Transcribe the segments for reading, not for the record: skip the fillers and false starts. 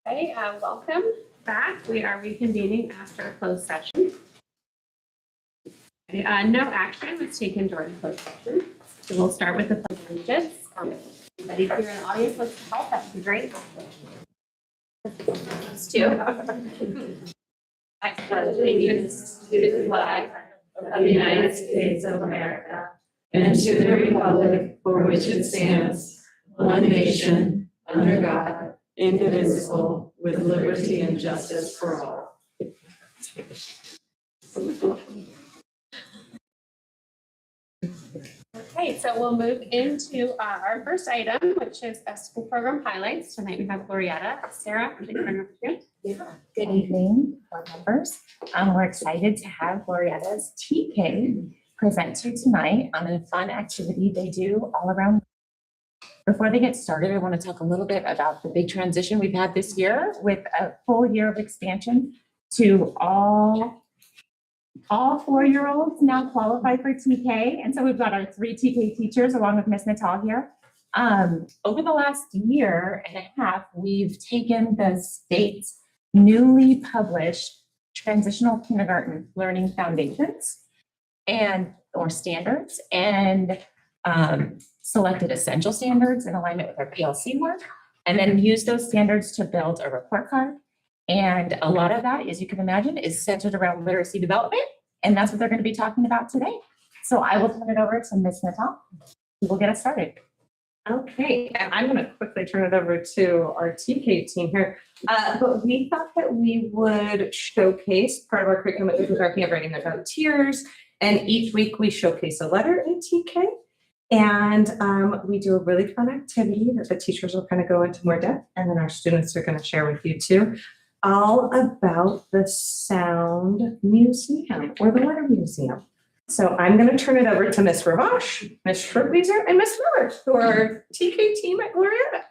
Okay, welcome back. We are reconvening after a closed session. Okay, no action was taken during closed session. So we'll start with the pledge of allegiance. Anybody here in the audience wants to help? That would be great. Those two. I pledge allegiance to the flag of the United States of America and to the republic for which it stands, one nation, under God, indivisible, with liberty and justice for all. Okay, so we'll move into our first item, which is school program highlights. Tonight we have Glorietta. Sarah, I'm turn over to you. Good evening, board members. We're excited to have Glorietta's TK present to you tonight on a fun activity they do all around. Before they get started, I want to talk a little bit about the big transition we've had this year with a full year of expansion to all 4-year-olds now qualify for TK. And so we've got our 3 TK teachers along with Miss Natal here. Over the last year and a half, we've taken the state's newly published Transitional Kindergarten Learning Foundations or standards and selected essential standards in alignment with our PLC work, and then use those standards to build a report card. And a lot of that, as you can imagine, is centered around literacy development. And that's what they're going to be talking about today. So I will turn it over to Ms. Natal, who will get us started. Okay, and I'm going to quickly turn it over to our TK team here. But we thought that we would showcase part of our curriculum that we're talking about writing about tears. And each week we showcase a letter in TK. And we do a really fun activity that the teachers will kind of go into more depth. And then our students are going to share with you too, all about the Sound Museum or the Letter Museum. So I'm going to turn it over to Miss Ravash, Miss Schroepwieser, and Miss Miller, who are our TK team at Glorietta.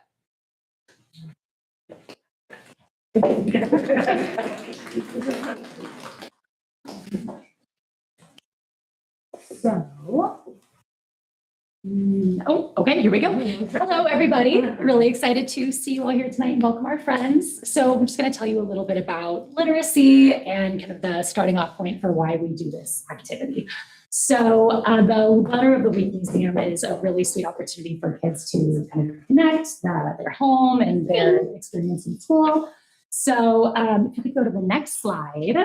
Okay, here we go. Hello, everybody. Really excited to see you all here tonight and welcome our friends. So I'm just going to tell you a little bit about literacy and kind of the starting off point for why we do this activity. So the Letter of the Week Museum is a really sweet opportunity for kids to kind of connect their home and their experience in school. So if you could go to the next slide.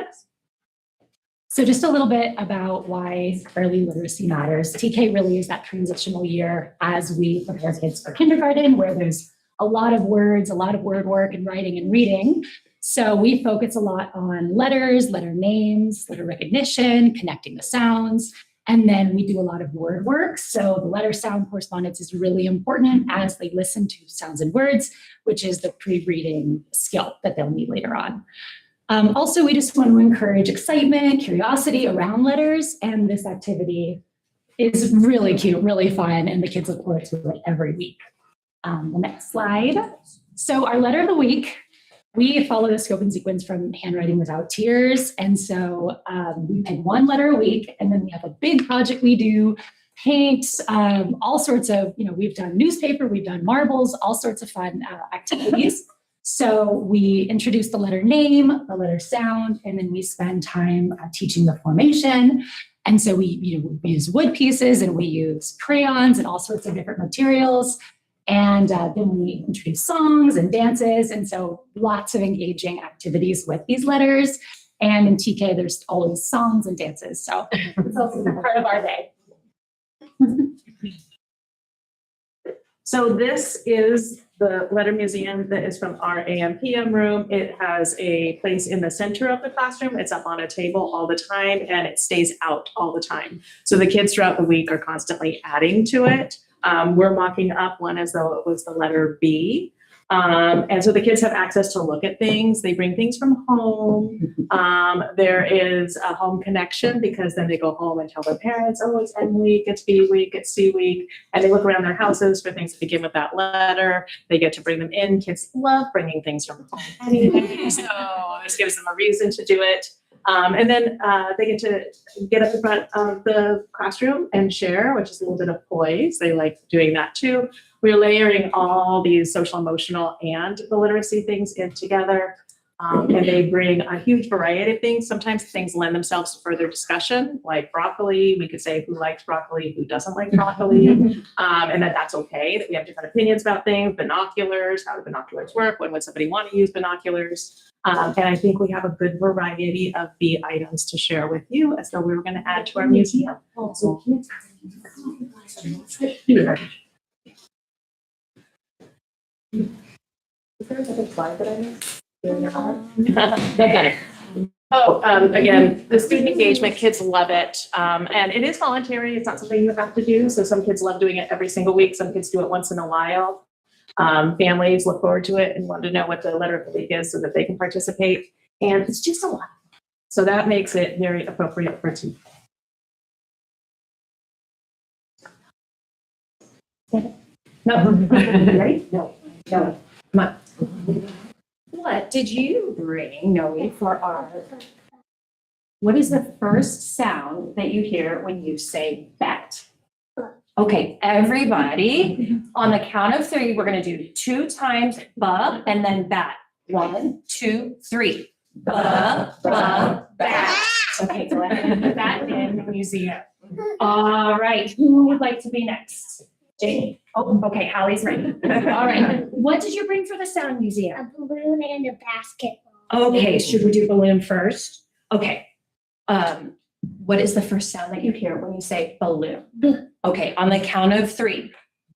So just a little bit about why early literacy matters. TK really is that transitional year as we prepare kids for kindergarten, where there's a lot of words, a lot of word work and writing and reading. So we focus a lot on letters, letter names, letter recognition, connecting the sounds, and then we do a lot of word work. So the letter sound correspondence is really important as they listen to sounds and words, which is the pre-reading skill that they'll need later on. Also, we just want to encourage excitement, curiosity around letters, and this activity is really cute, really fun, and the kids look forward to it every week. The next slide. So our letter of the week, we follow the scope and sequence from Handwriting Without Tears, and so we pick one letter a week, and then we have a big project we do, paint, all sorts of, we've done newspaper, we've done marbles, all sorts of fun activities. So we introduce the letter name, the letter sound, and then we spend time teaching the formation. And so we use wood pieces and we use crayons and all sorts of different materials. And then we introduce songs and dances. And so lots of engaging activities with these letters. And in TK, there's always songs and dances. So it's also part of our day. So this is the letter museum that is from our AM/PM room. It has a place in the center of the classroom. It's up on a table all the time and it stays out all the time. So the kids throughout the week are constantly adding to it. We're mocking up one as though it was the letter B. And so the kids have access to look at things. They bring things from home. There is a home connection because then they go home and tell their parents, oh, it's N week, it's B week, it's C week. And they look around their houses for things to begin with that letter. They get to bring them in. Kids love bringing things from home anyway. So this gives them a reason to do it. And then they get to get up in front of the classroom and share, which is a little bit of poise. They like doing that too. we're layering all these social emotional and the literacy things in together. And they bring a huge variety of things. Sometimes things lend themselves to further discussion, like broccoli. We could say who likes broccoli, who doesn't like broccoli, and that's okay, that we have different opinions about things. Binoculars, how do binoculars work? When would somebody want to use binoculars? And I think we have a good variety of the items to share with you as though we were going to add to our museum. So again, the student engagement, kids love it. And it is voluntary. It's not something you have to do. So some kids love doing it every single week. Some kids do it once in a while. Families look forward to it and want to know what the letter of the week is so that they can participate. And it's just a lot. So that makes it very appropriate for TK. No. Ready? No. Come on. What did you bring, Noe, for our? What is the first sound that you hear when you say bat? Okay, everybody, on the count of 3, we're gonna do 2 times ba and then bat. 1, 2, 3. Ba, ba, bat. Okay, so let's put that in the museum. All right, who would like to be next? Jamie. Oh, okay, Hallie's ready. All right, what did you bring for the sound museum? A balloon and a basketball. Okay, should we do balloon first? Okay. What is the first sound that you hear when you say balloon? Okay, on the count of 3.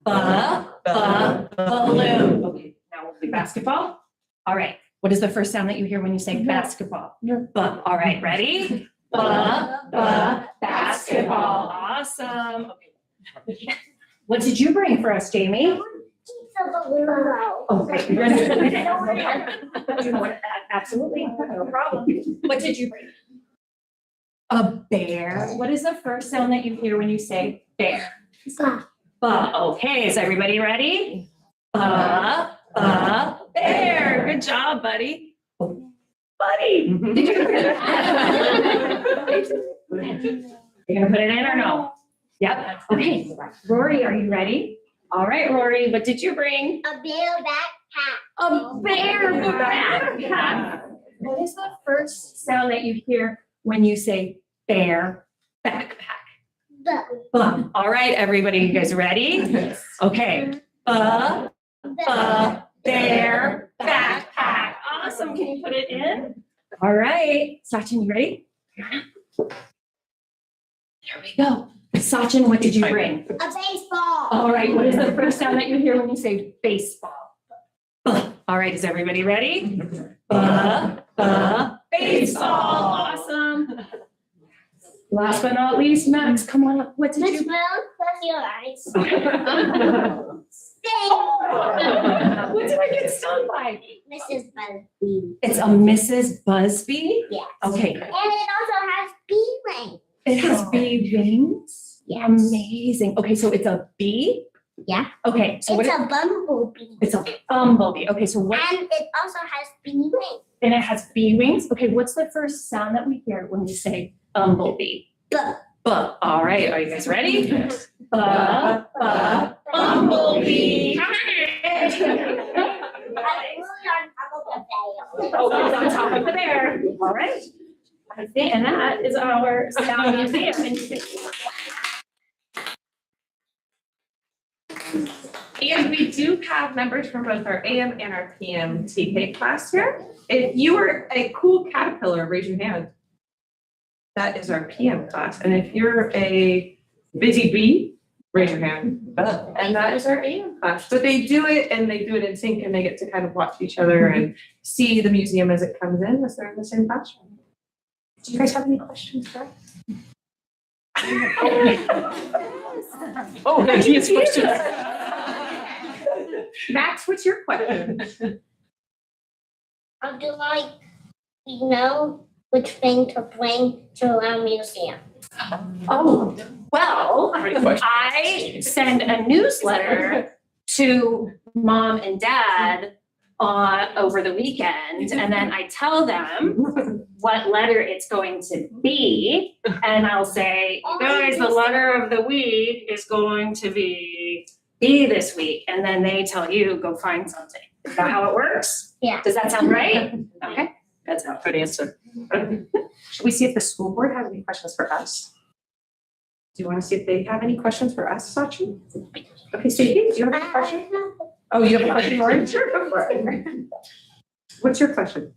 Ba, ba, balloon. Okay, now we'll do basketball. All right, what is the first sound that you hear when you say basketball? Ba. All right, ready? Ba, ba, basketball. Awesome. Okay. What did you bring for us, Jamie? It's a balloon. Okay. Absolutely, no problem. What did you bring? A bear. What is the first sound that you hear when you say bear? Ba. Okay, is everybody ready? Ba, ba, bear. Good job, buddy. Buddy. Did you? You're gonna put it in or no? Yep. Okay. Rory, are you ready? All right, Rory, what did you bring? A bear backpack. A bear backpack. What is the first sound that you hear when you say bear backpack? Ba. All right, everybody, you guys ready? Okay. Ba, ba, bear backpack. Awesome. Can you put it in? All right. Sachin, you ready? There we go. Sachin, what did you bring? A baseball. All right, what is the first sound that you hear when you say baseball? All right, is everybody ready? Baseball. Awesome. Last but not least, Max, come on up. What did Miss you? Will, close your eyes. What did I get stung by? Mrs. Busby. It's a Mrs. Busby? Yes. Okay, And it also has bee wings. it has bee wings? Yes. Amazing. Okay, so it's a bee? Yeah. Okay, so what? It's a bumblebee. It's a bumblebee. Okay, so what? And it also has bee wings. And it has bee wings? Okay, what's the first sound that we hear when we say bumblebee? Buh. Ba. All right, are you guys ready? Ba, ba, bumblebee. I really on top of the veil. Oh, it's on top of the bear. All right. I think, and that is our sound museum. And we do have members from both our AM and our PM TK class here. If you are a cool caterpillar, raise your hand. That is our PM class. And if you're a busy bee, raise your hand. And that is our AM class. But they do it and they do it in sync and they get to kind of watch each other and see the museum as it comes in as they're in the same classroom. Do you guys have any questions for us? Oh, there's his question. Max, what's your question? How do I know which thing to bring to our museum? Oh, well, I send a newsletter to mom and dad over the weekend, and then I tell them what letter it's going to be, and I'll say, you guys, the letter of the week is going to be be this week, and then they tell you, go find something. Is that how it works? Yeah. Does that sound right? Okay, that's how. Good answer. Should we see if the school board has any questions for us? Do you want to see if they have any questions for us, Sachi? Okay, Sadie, do you have any questions? Oh, you have a question, Lauren? Sure, go for it. What's your question?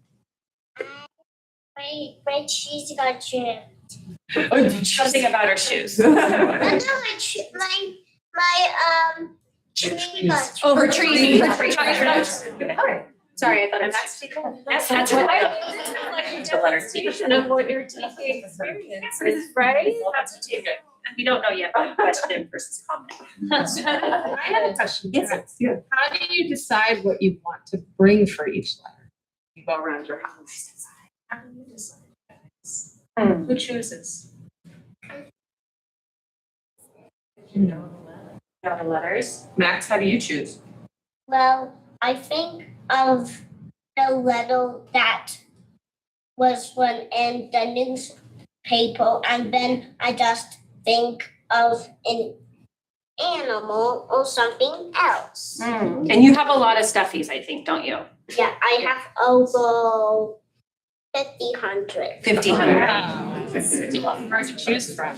My cheese got chipped. Something about our shoes. No, my tree got Oh, her trees. Sorry, I thought it was. Yes, that's what I. To let her see. Of what your TK experience is, Right? That's what you get. We don't know yet about question versus comment. I have a question. Yes. Yeah. How do you decide what you want to bring for each letter? You go around your house. How do you decide? Who chooses? You know the letters. Max, how do you choose? Well, I think of the letter that was one in the newspaper, and then I just think of an animal or something else. And you have a lot of stuffies, I think, don't you? Yeah, I have over 100. 1,500. Hard to choose from.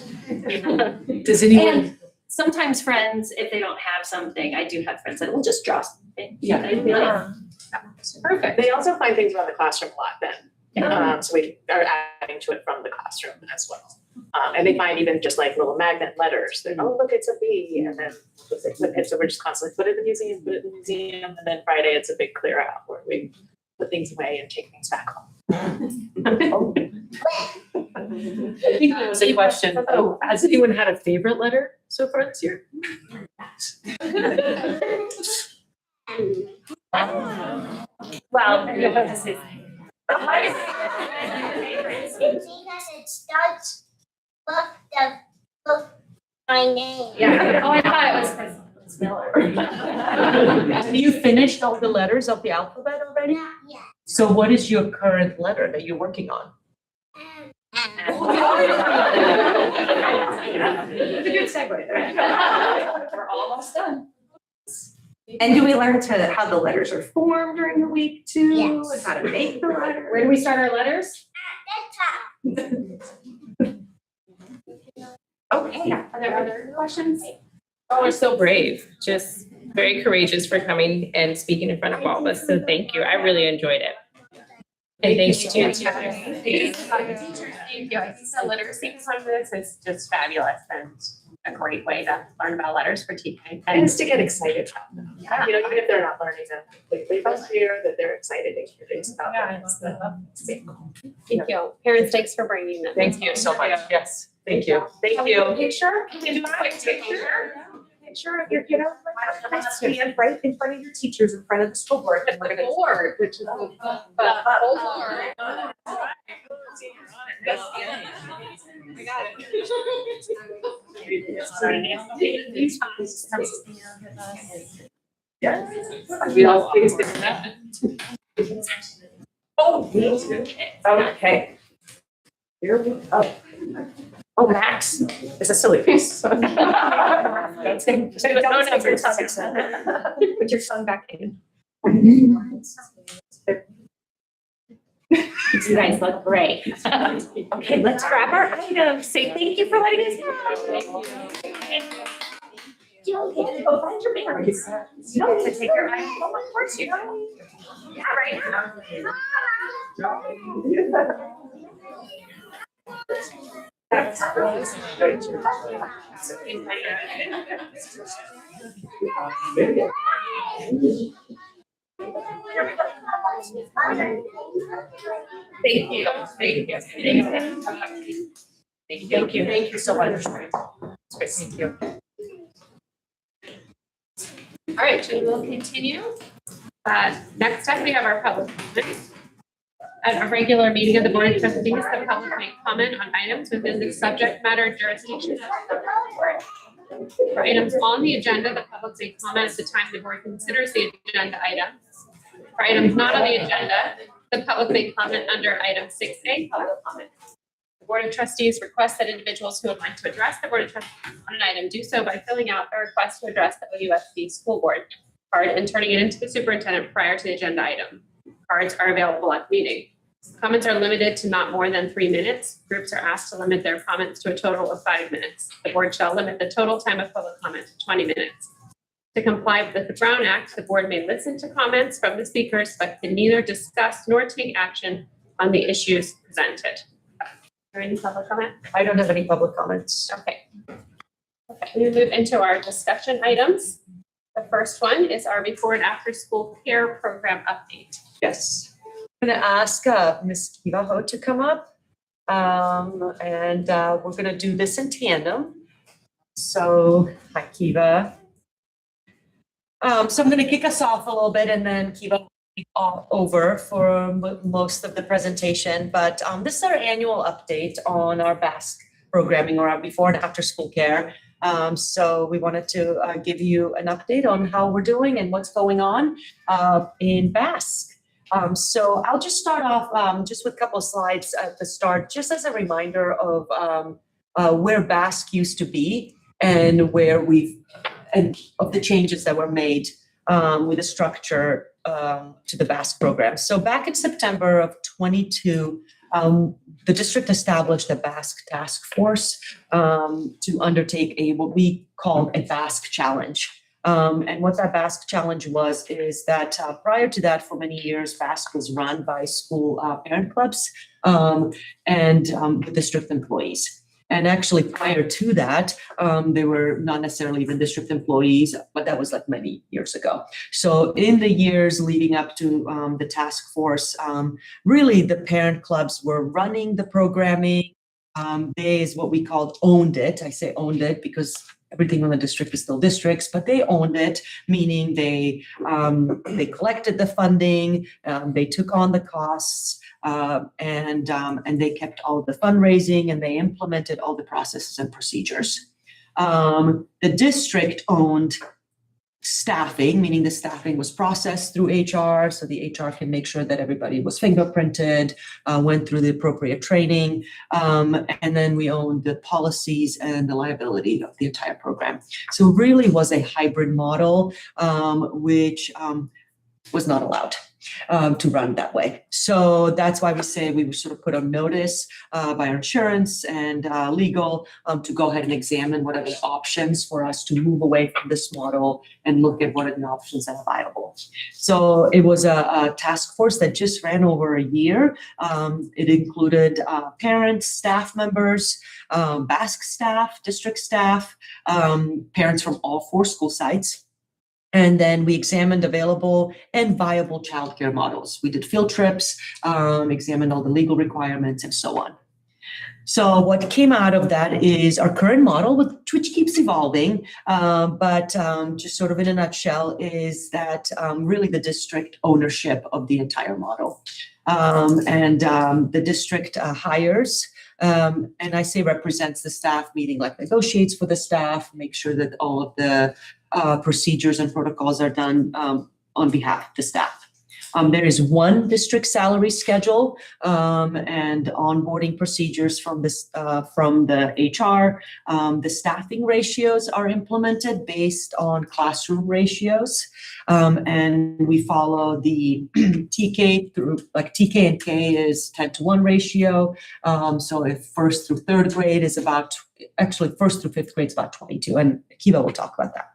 Does And sometimes friends, if they don't have something, I do have friends that will just draw something. Yeah. They'd be like, Perfect. They also find things around the classroom a lot then. So we are adding to it from the classroom as well. And they find even just like little magnet letters. They're, oh, look, it's a bee. And then so we're just constantly put it in the museum, put it in the museum. And then Friday, it's a big clear out where we put things away and take things back home. I think there was a question. Oh, has anyone had a favorite letter so far this year? well, Because it starts with my name. yeah. Oh, I thought it was Miller. Have you finished all the letters of the alphabet already? Not yet. So what is your current letter that you're working on? It's a good segue. We're almost done. And do we learn to how the letters are formed during the week too? Yes. And how to make the letter? Where do we start our letters? Okay. Are there other questions? Y'all are so brave, just very courageous for coming and speaking in front of all of us. So thank you. I really enjoyed it. And thank you to your teachers. Thank you. I think the literacy part of this is just fabulous and a great way to learn about letters for TK. And it's to get excited about them. Yeah. You know, even if they're not learning them completely this year, that they're excited and curious about them. Thank you. Parents, thanks for bringing them. Thank you so much. Yes, thank you. Thank you. Picture? Can we do a quick picture? Picture of your kiddo. Stand right in front of your teachers, in front of the school board, and we're gonna. Board, which is. We got it. Yes. We all face that. Oh, me too. Okay. Here we go. Oh, Max, it's a silly face. Don't say- don't have your tongue. Put your tongue back in. You guys look great. Okay, let's grab our items. Say thank you for letting us know. Go find your parents. You don't have to take your items home, of course you don't. Yeah, right now. Thank you. Thank you. Thank you. Thank you so much. Thank you. All right, we will continue. Next up, we have our public comments. At a regular meeting of the Board of Trustees, the public may comment on items within the subject matter jurisdiction of the board. For items on the agenda, the public may comment at the time the board considers the agenda item. For items not on the agenda, the public may comment under item 6A, public comment. Board of Trustees requests that individuals who would like to address the Board of Trustees on an item do so by filling out a request to address the OUSD School Board card and turning it into the superintendent prior to the agenda item. Cards are available at the meeting. Comments are limited to not more than 3 minutes. Groups are asked to limit their comments to a total of 5 minutes. The board shall limit the total time of public comment to 20 minutes. To comply with the Brown Act, the board may listen to comments from the speakers, but can neither discuss nor take action on the issues presented. Are there any public comment? I don't have any public comments. Okay. We move into our discussion items. The first one is our before and after school care program update. Yes. I'm gonna ask Ms. Kiva Ho to come up. And we're gonna do this in tandem. So, hi Kiva. So I'm gonna kick us off a little bit and then Kiva will take over for most of the presentation. But this is our annual update on our BASC programming, or our before and after school care. So we wanted to give you an update on how we're doing and what's going on in BASC. So I'll just start off just with a couple of slides at the start, just as a reminder of where BASC used to be and where and of the changes that were made with the structure to the BASC program. So back in September of 22, the district established a BASC task force to undertake what we called a BASC challenge. And what that BASC challenge is that prior to that, for many years, BASC was run by school parent clubs and with district employees. And actually prior to that, they were not necessarily even district employees, but that was like many years ago. So in the years leading up to the task force, really the parent clubs were running the programming. They is what we called owned it. I say owned it because everything in the district is still districts, but they owned it, meaning they collected the funding, they took on the costs, and they kept all of the fundraising, and they implemented all the processes and procedures. The district owned staffing, meaning the staffing was processed through HR, so the HR can make sure that everybody was fingerprinted, went through the appropriate training, and then we owned the policies and the liability of the entire program. So it really was a hybrid model, which was not allowed to run that way. So that's why we say we were sort of put on notice by our insurance and legal to go ahead and examine what are the options for us to move away from this model and look at what are the options that are viable. So it was a task force that just ran over a year. It included parents, staff members, BASC staff, district staff, parents from all 4 school sites. And then we examined available and viable childcare models. We did field trips, examined all the legal requirements and so on. So what came out of that is our current model, which keeps evolving, but just sort of in a nutshell is that really the district ownership of the entire model. And the district hires, and I say represents the staff, meaning like negotiates for the staff, make sure that all of the procedures and protocols are done on behalf of the staff. There is one district salary schedule and onboarding procedures from this from the HR. The staffing ratios are implemented based on classroom ratios, and we follow the TK through like TK and K is 10-to-1 ratio. So if first through third grade is about actually first through fifth grade is about 22, and Kiva will talk about that.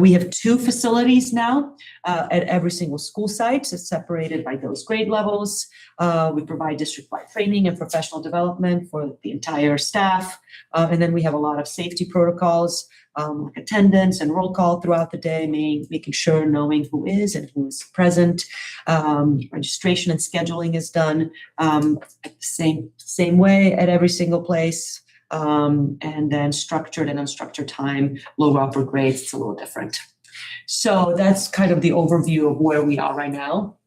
We have 2 facilities now at every single school site. It's separated by those grade levels. We provide district-wide training and professional development for the entire staff. And then we have a lot of safety protocols, like attendance and roll call throughout the day, making sure knowing who is and who is present. Registration and scheduling is done the same way at every single place. And then structured and unstructured time, lower upper grades, it's a little different. So that's kind of the overview of where we are right now.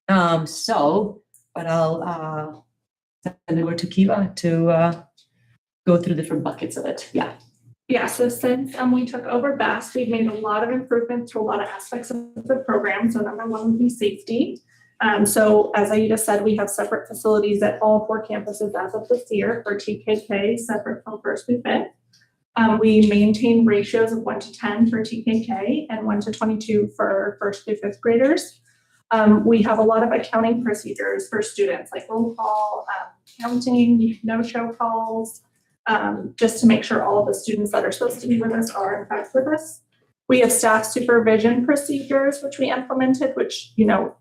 But I'll send it over to Kiva to go through different buckets of it. Yeah. Yeah, so since we took over BASC, we've made a lot of improvements to a lot of aspects of the program. So number one would be safety. So as Aida said, we have separate facilities at all 4 campuses as of this year for TKK, separate from first through fifth. We maintain ratios of 1 to 10 for TKK and 1 to 22 for first through fifth graders. We have a lot of accounting procedures for students, like roll call, counting, no-show calls, just to make sure all of the students that are supposed to be with us are in fact with us. We have staff supervision procedures, which we implemented, which,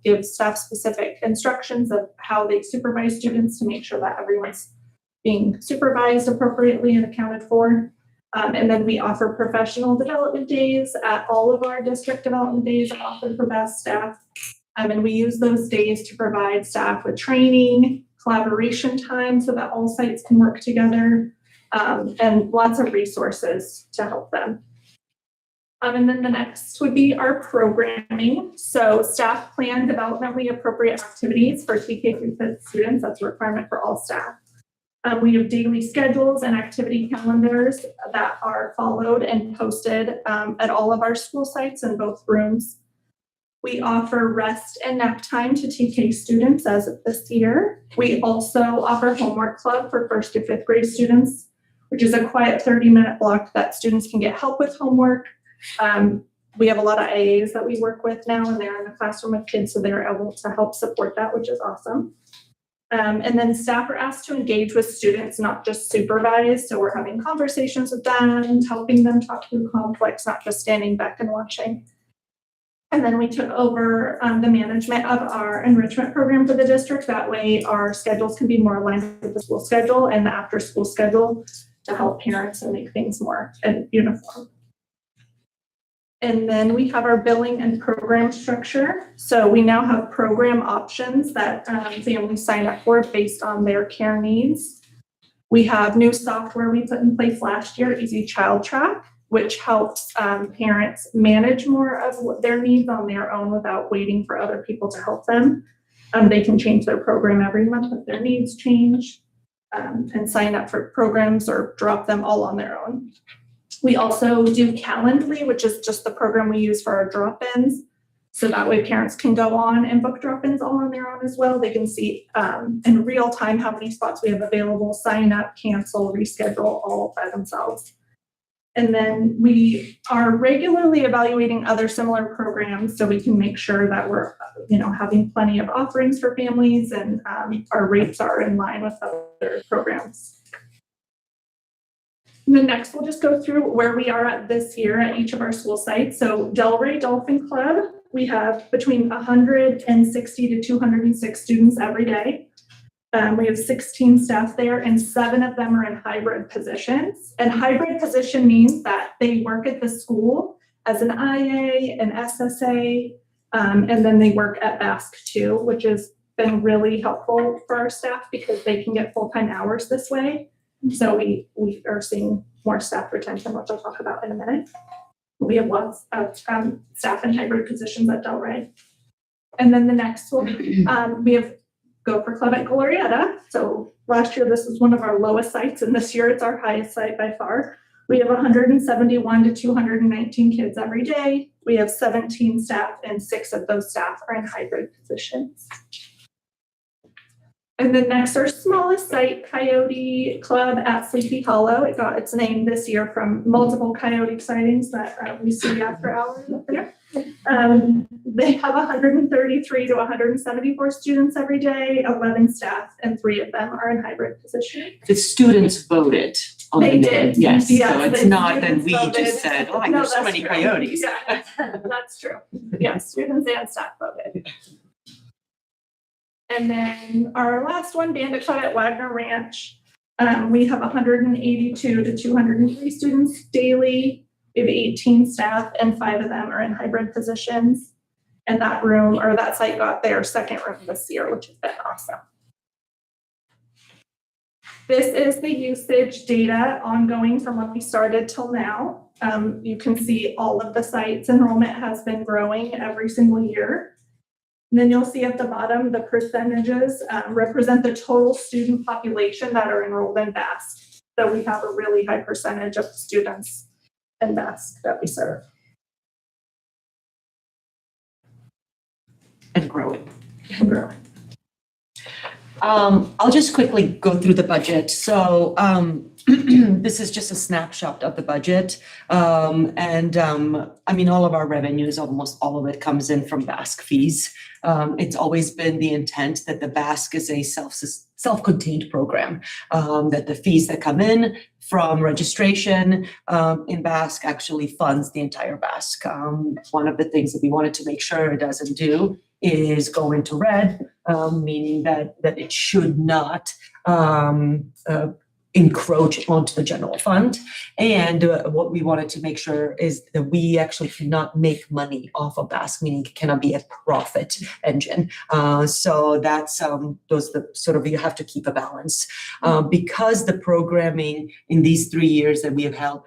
give staff specific instructions of how they supervise students to make sure that everyone's being supervised appropriately and accounted for. And then we offer professional development days at all of our district development days offered for best staff. And we use those days to provide staff with training, collaboration time so that all sites can work together, and lots of resources to help them. And then the next would be our programming. So staff plan developmentally appropriate activities for TK through fifth students. That's a requirement for all staff. We have daily schedules and activity calendars that are followed and posted at all of our school sites in both rooms. We offer rest and nap time to TK students as of this year. We also offer homework club for first to fifth grade students, which is a quiet 30-minute block that students can get help with homework. We have a lot of AAs that we work with now, and they're in the classroom with kids, so they're able to help support that, which is awesome. And then staff are asked to engage with students, not just supervise. So we're having conversations with them, helping them talk through conflicts, not just standing back and watching. And then we took over the management of our enrichment program for the district. That way our schedules can be more aligned with the school schedule and the after school schedule to help parents and make things more uniform. And then we have our billing and program structure. So we now have program options that families sign up for based on their care needs. We have new software we put in place last year, Easy Child Track, which helps parents manage more of their needs on their own without waiting for other people to help them. They can change their program every month if their needs change, and sign up for programs or drop them all on their own. We also do Calendly, which is just the program we use for our drop-ins. So that way parents can go on and book drop-ins all on their own as well. They can see in real time how many spots we have available, sign up, cancel, reschedule all by themselves. And then we are regularly evaluating other similar programs so we can make sure that we're, having plenty of offerings for families and our rates are in line with other programs. And then next, we'll just go through where we are at this year at each of our school sites. So Delray Dolphin Club, we have between 160 to 206 students every day. We have 16 staff there and 7 of them are in hybrid positions. And hybrid position means that they work at the school as an IA, an SSA, and then they work at BASC too, which has been really helpful for our staff because they can get full-time hours this way. So we are seeing more staff retention, which I'll talk about in a minute. We have lots of staff in hybrid positions at Delray. And then the next will be, we have Gopher Club at Glorietta. So last year, this was one of our lowest sites, and this year it's our highest site by far. We have 171 to 219 kids every day. We have 17 staff, and 6 of those staff are in hybrid positions. And then next, our smallest site, Coyote Club at Sleepy Hollow. It got its name this year from multiple coyote sightings that we see after hours up there. They have 133 to 174 students every day, 11 staff, and 3 of them are in hybrid position. The students voted on They the name. did. Yes, Yes, so it's the not that students we voted. just said, oh, No, there's so that's many true. coyotes. Yeah, that's true. Yeah, students and staff voted. And then our last one, Bandit Club at Wagner Ranch. We have 182 to 203 students daily. We have 18 staff and 5 of them are in hybrid positions. And that room or that site got their second room this year, which has been awesome. This is the usage data ongoing from when we started till now. You can see all of the sites. Enrollment has been growing every single year. And then you'll see at the bottom, the percentages represent the total student population that are enrolled in BASC. So we have a really high percentage of students in BASC that we serve. And growing. I'll just quickly go through the budget. So, this is just a snapshot of the budget. I mean, all of our revenues, almost all of it comes in from BASC fees. It's always been the intent that the BASC is a self-contained program, that the fees that come in from registration in BASC actually funds the entire BASC. One of the things that we wanted to make sure it doesn't do is go into red, meaning that it should not encroach onto the general fund. And what we wanted to make sure is that we actually cannot make money off of BASC, meaning it cannot be a profit engine. So that's those the sort of, you have to keep a balance. Because the programming in these 3 years that we have held,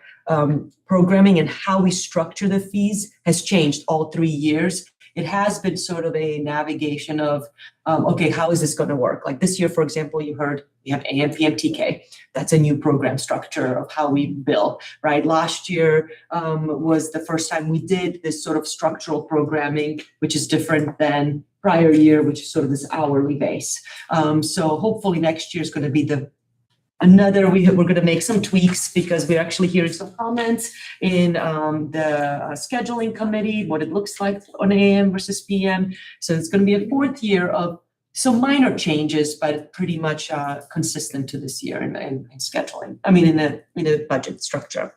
programming and how we structure the fees has changed all 3 years. It has been sort of a navigation of, okay, how is this going to work? Like this year, for example, you heard we have AM, PM, TK. That's a new program structure of how we bill, right? Last year was the first time we did this sort of structural programming, which is different than prior year, which is sort of this hourly base. So hopefully next year is going to be we're going to make some tweaks because we're actually hearing some comments in the scheduling committee, what it looks like on AM versus PM. So it's going to be a 4th year of some minor changes, but pretty much consistent to this year in scheduling. I mean, in the budget structure.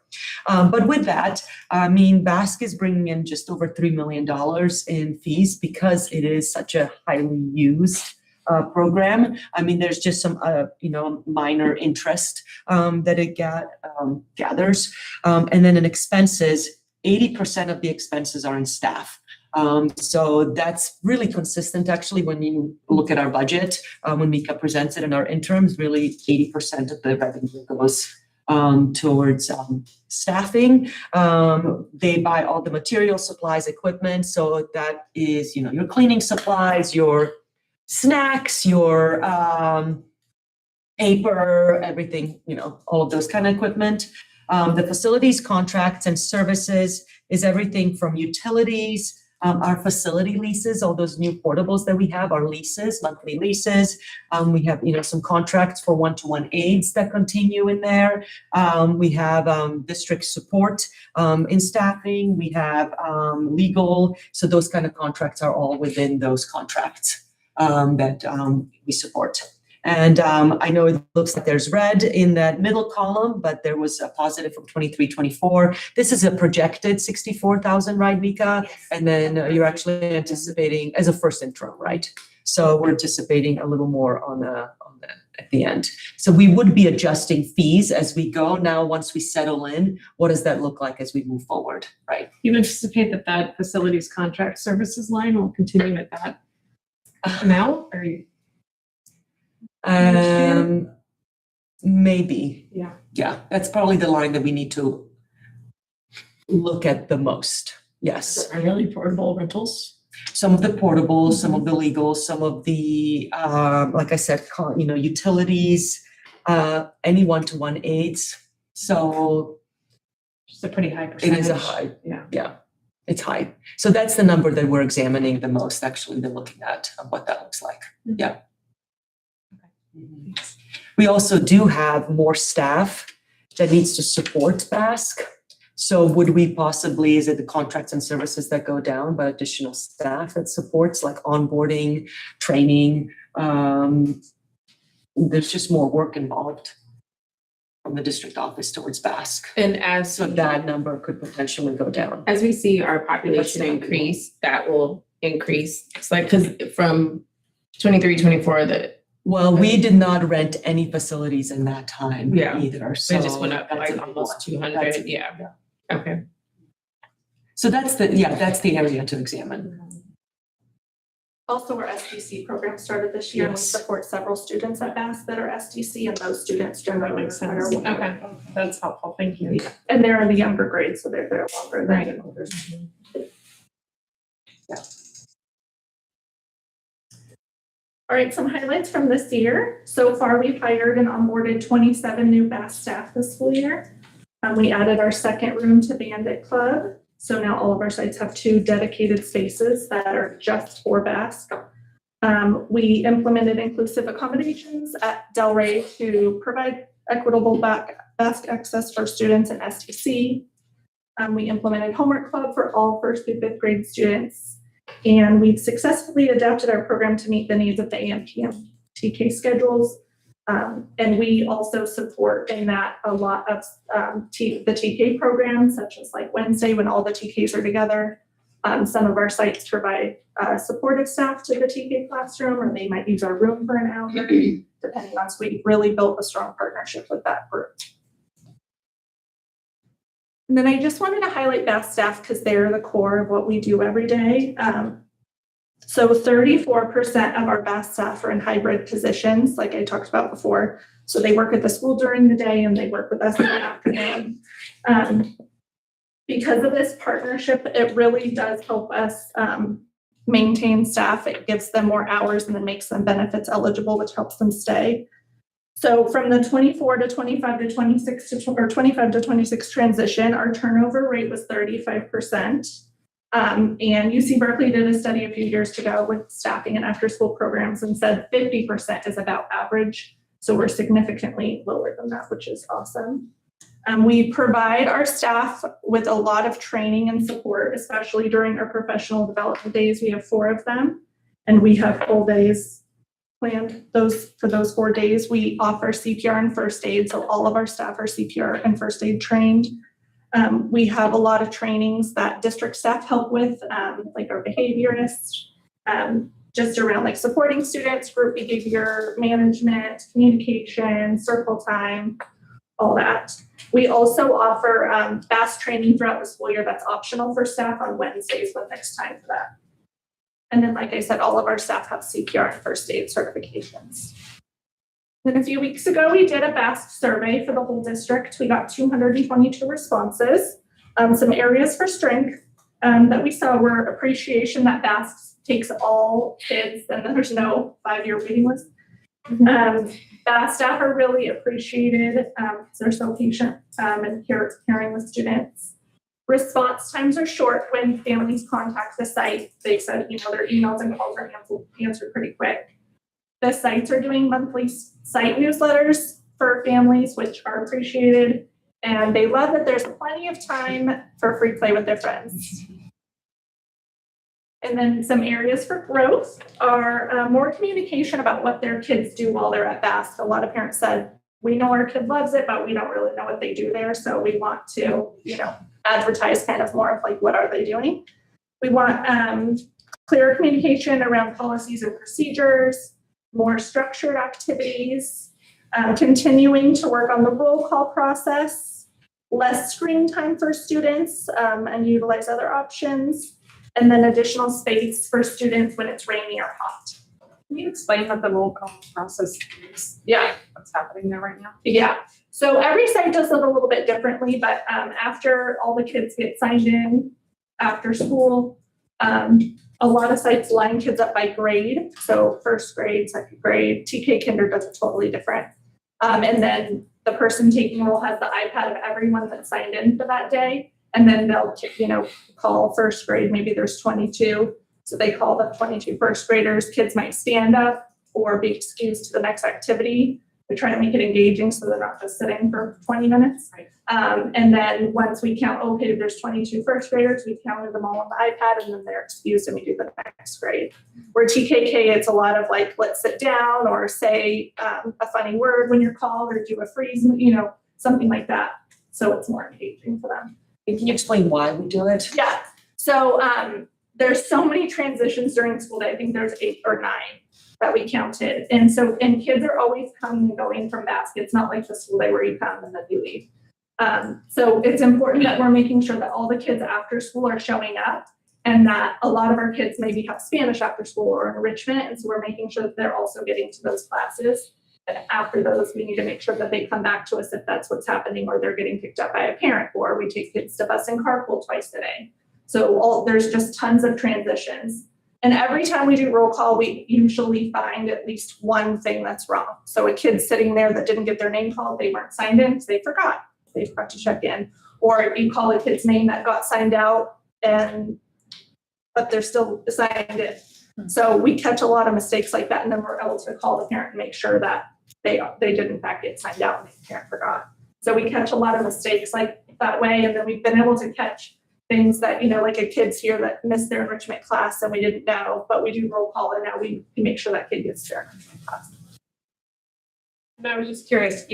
But with that, I mean, BASC is bringing in just over $3 million in fees because it is such a highly used program. I mean, there's just some, minor interest that it gathers. And then in expenses, 80% of the expenses are in staff. So that's really consistent, actually, when you look at our budget. When Mika presents it in our interims, really 80% of the revenue goes towards staffing. They buy all the material, supplies, equipment. So that is, your cleaning supplies, your snacks, your paper, everything, all of those kind of equipment. The facilities, contracts, and services is everything from utilities, our facility leases, all those new portables that we have, our leases, monthly leases. We have, some contracts for one-to-one aides that continue in there. We have district support in staffing. We have legal. So those kind of contracts are all within those contracts that we support. And I know it looks like there's red in that middle column, but there was a positive from 23-24. This is a projected 64,000, right, Mika? And then you're actually anticipating as a first interim, right? So we're anticipating a little more on the at the end. So we would be adjusting fees as we go. Now, once we settle in, what does that look like as we move forward, right? You anticipate that facilities contract services line will continue at that amount, or you? Maybe. Yeah. Yeah, that's probably the line that we need to look at the most. Yes. Primarily portable rentals. Some of the portables, some of the legal, some of the, like I said, utilities, any one-to-one aides. So Just a pretty high percentage. it is a high. Yeah. It's high. So that's the number that we're examining the most, actually, than looking at what that looks like. Yeah. We also do have more staff that needs to support BASC. So would we possibly, is it the contracts and services that go down, but additional staff that supports like onboarding, training? There's just more work involved from the district office towards BASC. And So that number could potentially go down. as we see our population increase, that will increase. It's like, because from 23-24, Well, we did not rent any facilities in that time Yeah. either. it So just went up that's a like big almost one. 200, yeah. Okay. So that's the area to examine. Also, our SDC program started this year, and we Yes. support several students at BASC that are SDC, and those students generally makes require sense. one. Okay. That's helpful. Thank you. And they're in the younger grades, so they're there longer than the older. All right, some highlights from this year. So far, we've hired and onboarded 27 new BASC staff this school year. We added our second room to Bandit Club. So now all of our sites have 2 dedicated spaces that are just for BASC. We implemented inclusive accommodations at Delray to provide equitable best access for students in STC. We implemented homework club for all first through fifth grade students. And we've successfully adapted our program to meet the needs of the AM/PM TK schedules. And we also support in that a lot of the TK programs, such as like Wednesday when all the TKs are together. Some of our sites provide supportive staff to the TK classroom, or they might use our room for an hour, depending on, so we really built a strong partnership with that group. And then I just wanted to highlight BAS staff because they're the core of what we do every day. So 34% of our BAS staff are in hybrid positions, like I talked about before. So they work at the school during the day and they work with us in the afternoon. Because of this partnership, it really does help us maintain staff. It gives them more hours and then makes them benefits eligible, which helps them stay. So from the 24 to 25 to 26 to, or 25 to 26 transition, our turnover rate was 35%. And UC Berkeley did a study a few years ago with staffing and after school programs and said 50% is about average. So we're significantly lower than that, which is awesome. We provide our staff with a lot of training and support, especially during our professional development days. We have 4 of them, and we have full days planned for those 4 days. We offer CPR and first aid, so all of our staff are CPR and first aid trained. We have a lot of trainings that district staff help with, like our behaviorists, just around like supporting students, group behavior management, communication, circle time, all that. We also offer BAS training throughout the school year that's optional for staff on Wednesdays when there's time for that. And then, like I said, all of our staff have CPR and first aid certifications. Then a few weeks ago, we did a BAS survey for the whole district. We got 222 responses. Some areas for strength that we saw were appreciation that BAS takes all kids and there's no 5-year waiting list. BAS staff are really appreciated because they're so patient and caring with students. Response times are short when families contact the site. They said, their emails and calls are answered pretty quick. The sites are doing monthly site newsletters for families, which are appreciated. And they love that there's plenty of time for free play with their friends. And then some areas for growth are more communication about what their kids do while they're at BAS. A lot of parents said, we know our kid loves it, but we don't really know what they do there. So we want to, advertise kind of more of like, what are they doing? We want clear communication around policies and procedures, more structured activities, continuing to work on the roll call process, less screen time for students and utilize other options, and then additional space for students when it's rainy or hot. Can you explain what the roll call process is? Yeah. What's happening there right now? Yeah. So every site does it a little bit differently, but after all the kids get signed in after school, a lot of sites line kids up by grade. So first grade, second grade, TK Kinder does it totally different. And then the person taking roll has the iPad of everyone that's signed in for that day. And then they'll, call first grade. Maybe there's 22. So they call the 22 first graders. Kids might stand up or be excused to the next activity. We try to make it engaging so they're not just sitting for 20 minutes. Right. And then once we count, okay, there's 22 first graders, we counted them all on the iPad and then they're excused and we do the next grade. Where TKK, it's a lot of like, let's sit down or say a funny word when you're called or do a freeze, something like that. So it's more engaging for them. And can you explain why we do it? Yeah. So there's so many transitions during school day. I think there's 8 or 9 that we counted. And kids are always coming and going from basket. It's not like the school day where you come and then you leave. So it's important that we're making sure that all the kids after school are showing up and that a lot of our kids maybe have Spanish after school or enrichment. And so we're making sure that they're also getting to those classes. And after those, we need to make sure that they come back to us if that's what's happening or they're getting picked up by a parent or we take kids to bus and carpool twice a day. So there's just tons of transitions. And every time we do roll call, we usually find at least one thing that's wrong. So a kid sitting there that didn't get their name called, they weren't signed in because they forgot to check in. Or you call a kid's name that got signed out but they're still signed in. So we catch a lot of mistakes like that, and then we're able to call the parent and make sure that they did in fact get signed out and the parent forgot. So we catch a lot of mistakes like that way, and then we've been able to catch things that, like a kid's here that missed their enrichment class and we didn't know, but we do roll call and now we make sure that kid gets their enrichment class. And I was just curious,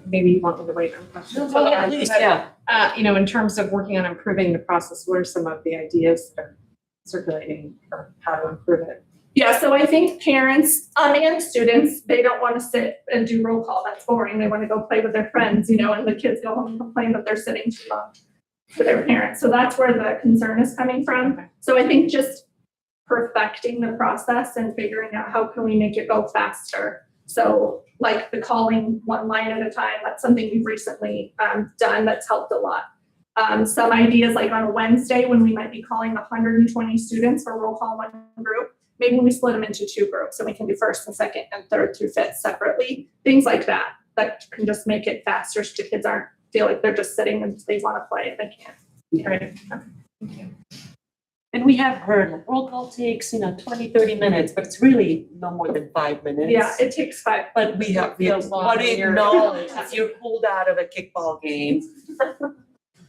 maybe you want me to wait on questions. Oh, yeah, please, yeah. In terms of working on improving the process, what are some of the ideas that are circulating for how to improve it? Yeah, so I think parents and students, they don't want to sit and do roll call. That's boring. They want to go play with their friends, and the kids go home and complain that they're sitting too long for their parents. So that's where the concern is coming from. So I think just perfecting the process and figuring out how can we make it go faster. So like the calling one line at a time, that's something we've recently done that's helped a lot. Some ideas like on a Wednesday when we might be calling 120 students for roll call one group, maybe we split them into two groups and we can do first and second and third through fifth separately. Things like that can just make it faster so the kids aren't feel like they're just sitting and they want to play and they can't. Right. And we have heard roll call takes, 20, 30 minutes, but it's really no more than 5 minutes. Yeah, it takes 5. But we have what we acknowledge if you're pulled out of a kickball game,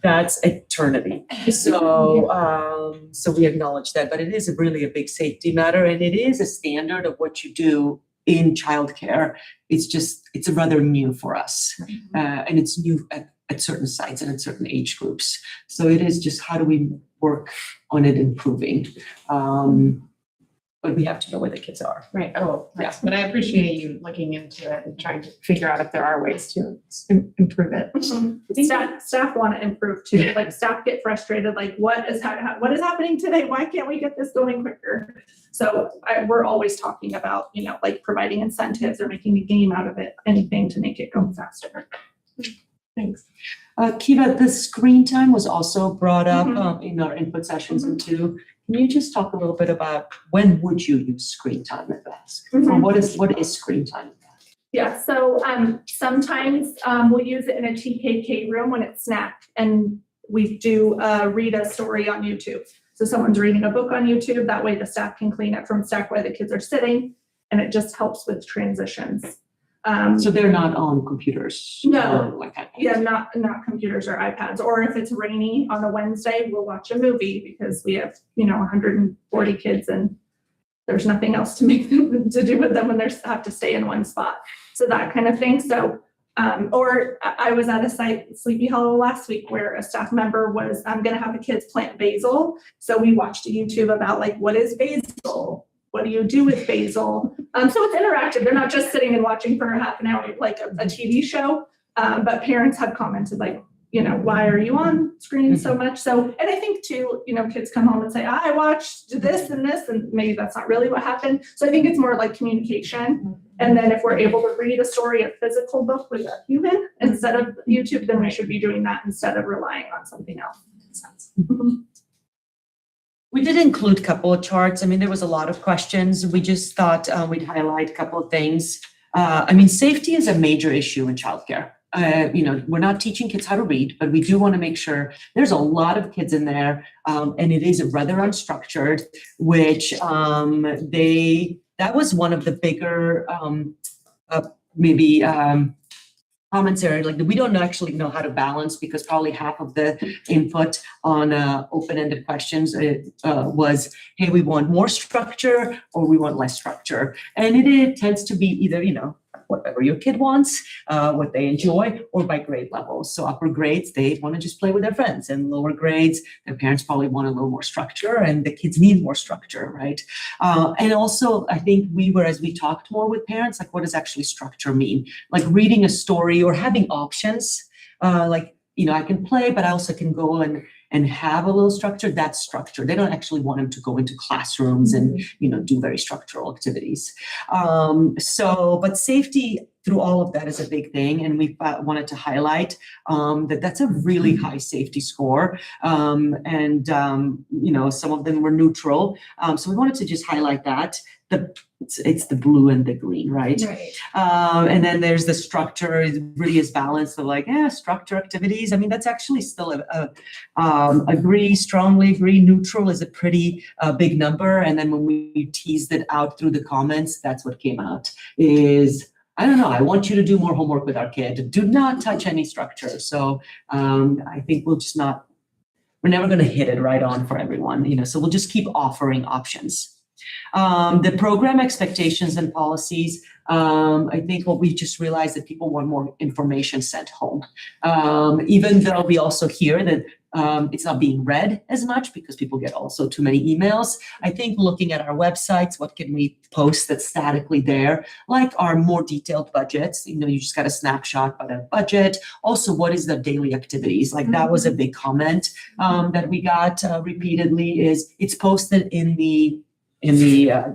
that's eternity. So we acknowledge that, but it is really a big safety matter, and it is a standard of what you do in childcare. It's rather new for us, and it's new at certain sites and at certain age groups. So it is just how do we work on it improving. But we have to know where the kids are. Right. Oh, yes. But I appreciate you looking into it and trying to figure out if there are ways to improve it. Staff want to improve too. Like staff get frustrated. Like what is happening today? Why can't we get this going quicker? So we're always talking about like providing incentives or making a game out of it. Anything to make it go faster. Thanks. Kiva, the screen time was also brought up in our input sessions too. Can you just talk a little bit about when would you use screen time at best? Or what is screen time? Yeah, so sometimes we'll use it in a TKK room when it's snapped, and we do read a story on YouTube. So someone's reading a book on YouTube, that way the staff can clean it from stack where the kids are sitting, and it just helps with transitions. So they're not on computers? No. Like iPads? Yeah, not computers or iPads. Or if it's rainy on a Wednesday, we'll watch a movie because we have 140 kids and there's nothing else to make them to do with them when they have to stay in one spot. So that kind of thing. So or I was at a site, Sleepy Hollow, last week where a staff member was going to have the kids plant basil. So we watched a YouTube about like, what is basil? What do you do with basil? So it's interactive. They're not just sitting and watching for a half an hour like a TV show. But parents have commented like, why are you on screen so much? So, and I think too, kids come home and say, I watched this and this, and maybe that's not really what happened. So I think it's more like communication. And then if we're able to read a story, a physical book with a human instead of YouTube, then we should be doing that instead of relying on something else. Makes sense. We did include a couple of charts. There was a lot of questions. We just thought we'd highlight a couple of things. Safety is a major issue in childcare. We're not teaching kids how to read, but we do want to make sure there's a lot of kids in there, and it is rather unstructured, which that was one of the bigger commentary, like we don't actually know how to balance, because probably half of the input on open-ended questions was, hey, we want more structure or we want less structure. And it tends to be either, whatever your kid wants, what they enjoy, or by grade level. So upper grades, they want to just play with their friends, and lower grades, their parents probably want a little more structure, and the kids need more structure, right? And also, I think as we talked more with parents, like what does actually structure mean? Like reading a story or having options, I can play, but I also can go and have a little structure. That's structure. They don't actually want them to go into classrooms and, do very structural activities. But safety through all of that is a big thing. And we wanted to highlight that that's a really high safety score. You know, some of them were neutral. So we wanted to just highlight that. It's the blue and the green, right? Right. And then there's the structure, it really is balanced of like, structure activities. I mean, that's actually still agree, strongly agree, neutral is a pretty big number. And then when we teased it out through the comments, that's what came out is, I don't know, I want you to do more homework with our kid. Do not touch any structure. So I think we're never going to hit it right on for everyone, you know, so we'll just keep offering options. The program expectations and policies, I think what we just realized that people want more information sent home. Even though we also hear that it's not being read as much because people get also too many emails. I think looking at our websites, what can we post that's statically there, like our more detailed budgets, you know, you just got a snapshot of that budget. Also, what is the daily activities? Like that was a big comment that we got repeatedly is it's posted in the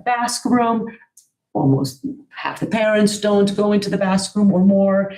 Basque room. Almost half the parents don't go into the Basque room or more.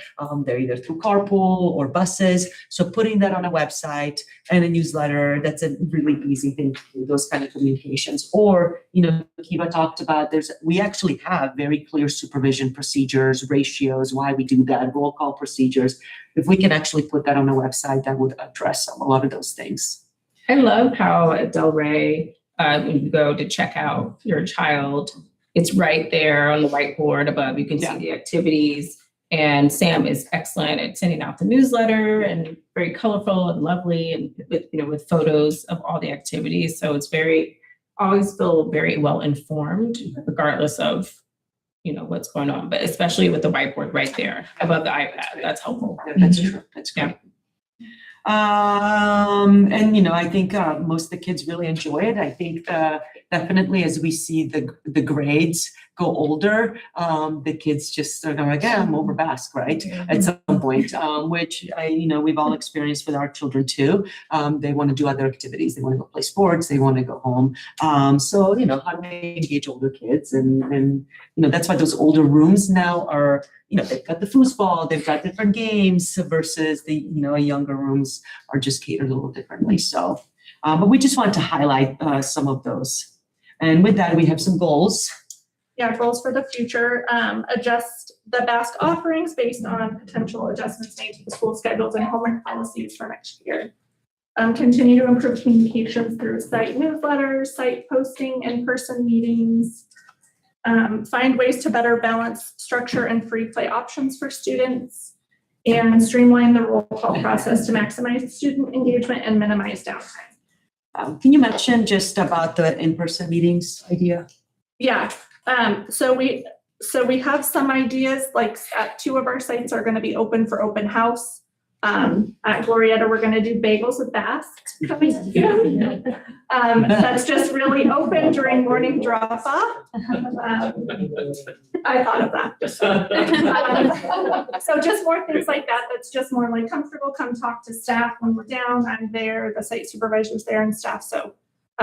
They're either through carpool or buses. So putting that on a website and a newsletter, that's a really easy thing to do, those kind of communications. Or, you know, Kiva talked about we actually have very clear supervision procedures, ratios, why we do that, roll call procedures. If we can actually put that on a website, that would address a lot of those things. I love how at Delray, when you go to check out your child, it's right there on the whiteboard above. You can see the activities. And Sam is excellent at sending out the newsletter and very colorful and lovely and with photos of all the activities. So it's always feel very well informed, regardless of what's going on, but especially with the whiteboard right there above the iPad. That's helpful. Yeah, that's true. That's great. And I think most of the kids really enjoy it. I think definitely as we see the grades go older, the kids just are going like, I'm over Basque, right? At some point, which we've all experienced with our children too. They want to do other activities. They want to go play sports. They want to go home. So how do we engage older kids? And that's why those older rooms now are, they've got the foosball, they've got different games versus the, younger rooms are just catered a little differently. So, but we just wanted to highlight some of those. And with that, we have some goals. Yeah, goals for the future, adjust the Basque offerings based on potential adjustments made to the school schedules and homework policies for next year. Continue to improve communications through site newsletters, site posting, in-person meetings. Find ways to better balance structure and free play options for students, and streamline the roll call process to maximize student engagement and minimize downtime. Can you mention just about the in-person meetings idea? Yeah. So we have some ideas, like at 2 of our sites are going to be open for open house. At Glorietta, we're going to do bagels with Basque. That's just really open during morning drop off. I thought of that. So just more things like that. That's just more like comfortable. Come talk to staff when we're down. I'm there. The site supervisor's there and staff. So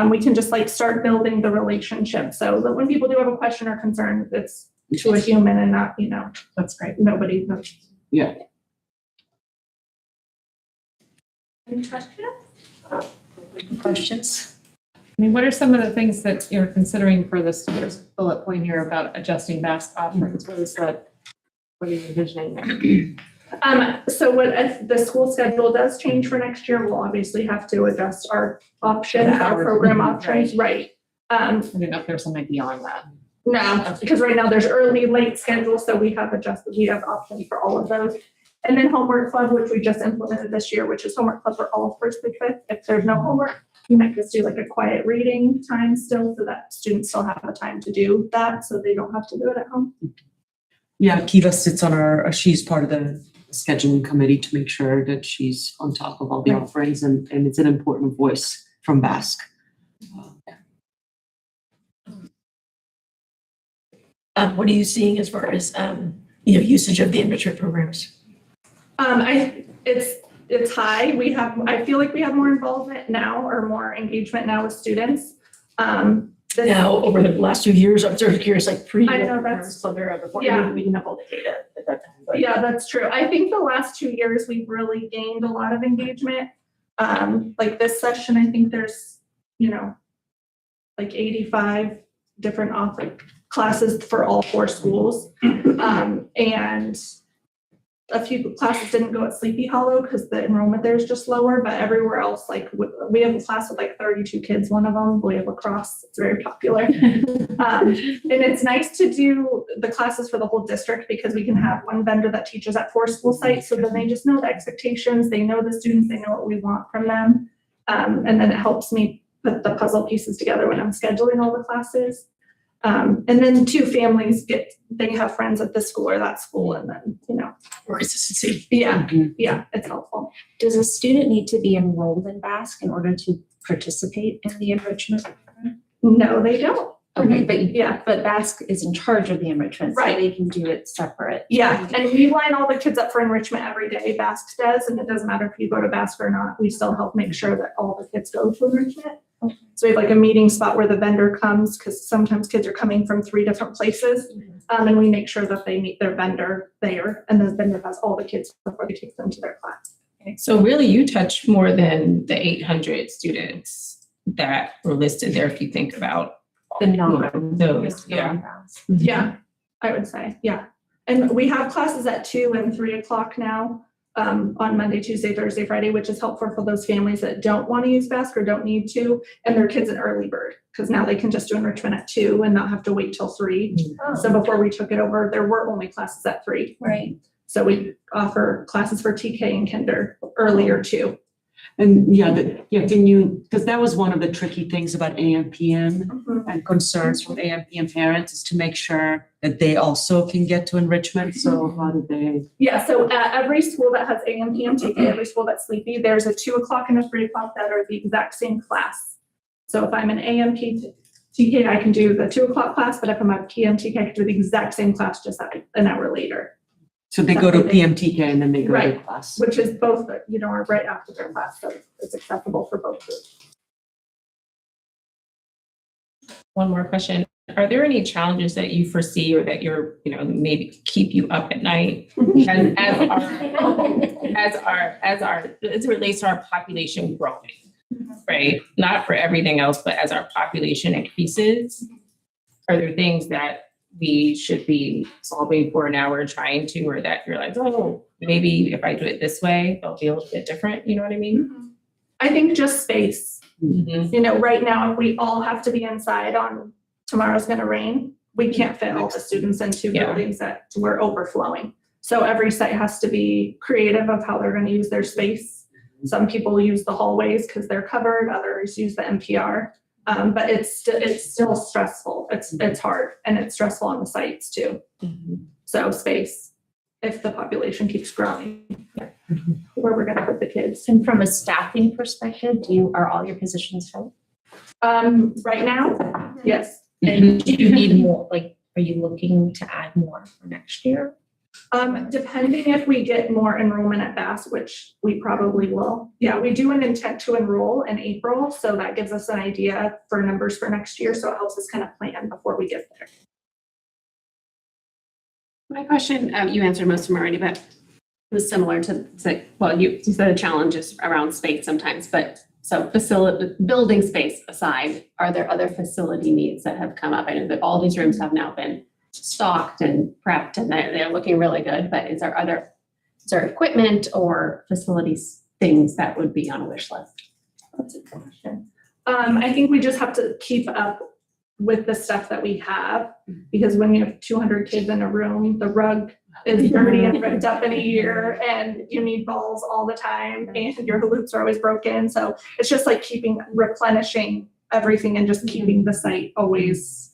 we can just start building the relationship. So that when people do have a question or concern, it's to a human and not, That's great. nobody knows. Yeah. Any questions? Questions? I mean, what are some of the things that you're considering for this first bullet point here about adjusting Basque offerings? What are you envisioning there? So if the school schedule does change for next year, we'll obviously have to adjust our options, our program options, right? I don't know if there's something beyond that. No, because right now there's early, late schedule, so we have options for all of those. And then homework club, which we just implemented this year, which is homework club for all first through fifth. If there's no homework, you might just do a quiet reading time still so that students still have the time to do that so they don't have to do it at home. Yeah, Kiva sits on she's part of the scheduling committee to make sure that she's on top of all the offerings and it's an important voice from Basque. What are you seeing as far as usage of the enrichment programs? It's high. I feel like we have more involvement now or more engagement now with students. Now, over the last few years, I'm sort of curious, like pre. I know, that's- Before, yeah. we didn't have all the data at that time, but. Yeah, that's true. I think the last 2 years, we've really gained a lot of engagement. Like this session, I think there's, like 85 different author classes for all 4 schools. And a few classes didn't go at Sleepy Hollow because the enrollment there is just lower, but everywhere else, like we have a class with like 32 kids, one of them, we have lacrosse, it's very popular. And it's nice to do the classes for the whole district because we can have one vendor that teaches at 4 school sites, so then they just know the expectations, they know the students, they know what we want from them. And then it helps me put the puzzle pieces together when I'm scheduling all the classes. And then 2 families they have friends at this school or that school, and then, Or consistency. yeah, it's helpful. Does a student need to be enrolled in Basque in order to participate in the enrichment? No, they don't. Okay, but Yeah, but Basque is in charge of the enrichment, so Right. they can do it separate. yeah, and we line all the kids up for enrichment every day, Basque does, and it doesn't matter if you go to Basque or not, we still help make sure that all the kids go to enrichment. Okay. So we have like a meeting spot where the vendor comes, because sometimes kids are coming from 3 different places. And we make sure that they meet their vendor there, and the vendor has all the kids before they take them to their class. So really you touch more than the 800 students that were listed there if you think about The non. those, yeah. non-Basque. Yeah, I would say, yeah. And we have classes at 2 and 3 o'clock now, on Monday, Tuesday, Thursday, Friday, which is helpful for those families that don't want to use Basque or don't need to, and their kids an early bird, because now they can just do enrichment at 2 and not have to wait till 3. So before we took it over, there were only classes at 3. Right. So we offer classes for TK and kinder earlier too. And can you, because that was one of the tricky things about AM/PM and concerns from AM/PM parents is to make sure that they also can get to enrichment. So how do they? Yeah, so at every school that has AM, PM, TK, every school that's sleepy, there's a 2 o'clock and a 3 o'clock that are the exact same class. So if I'm an AM, TK, I can do the 2 o'clock class, but if I'm a PM, TK, I can do the exact same class just an hour later, So they go to PMTK and then they go to Right. class. which is both, are right after their class, so it's acceptable for both groups. One more question. Are there any challenges that you foresee or that you're, maybe keep you up at night as it relates to our population growing, right? Not for everything else, but as our population increases, are there things that we should be solving for now or trying to, or that you're like, oh, maybe if I do it this way, it'll be a little bit different, you know what I mean? I think just space. Mhm. Right now, we all have to be inside on tomorrow's gonna rain. We can't fit all the students into Yeah. buildings that we're overflowing. So every site has to be creative of how they're gonna use their space. Some people use the hallways because they're covered, others use the NPR. But it's still stressful. It's hard, and it's stressful on the sites too. So space, if the population keeps growing, where we're gonna put the kids. And from a staffing perspective, are all your positions filled? Right now, yes. And do you need more, are you looking to add more for next year? Depending if we get more enrollment at Bass, which we probably will. Yeah, we do an intent to enroll in April, so that gives us an idea for numbers for next year, so it helps us kind of plan before we get there. My question, you answered most of them already, but it was similar to, you said the challenges around space sometimes, but so building space aside, are there other facility needs that have come up? I know that all these rooms have now been stocked and prepped and they're looking really good, but is there equipment or facilities, things that would be on a wish list? That's a good question. I think we just have to keep up with the stuff that we have, because when you have 200 kids in a room, the rug is dirty and ripped up in a year, and you need balls all the time, and your hoops are always broken. So it's just like replenishing everything and just keeping the site always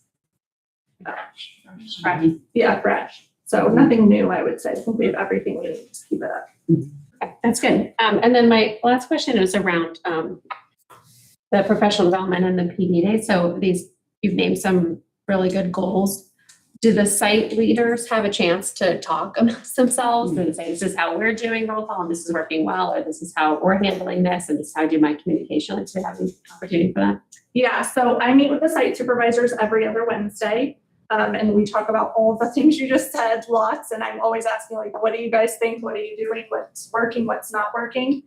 Fresh. fresh. So nothing new, I would say. I think we have everything we need to keep it up. Okay, that's good. And then my last question is around the professional development and the PD day. So you've named some really good goals. do the site leaders have a chance to talk amongst themselves and say, this is how we're doing roll call and this is working well, or this is how we're handling this and this is how I do my communication? Like, do you have any opportunity for that? Yeah, so I meet with the site supervisors every other Wednesday. And we talk about all the things you just said, lots, and I'm always asking like, what do you guys think? What are you doing? What's working? What's not working?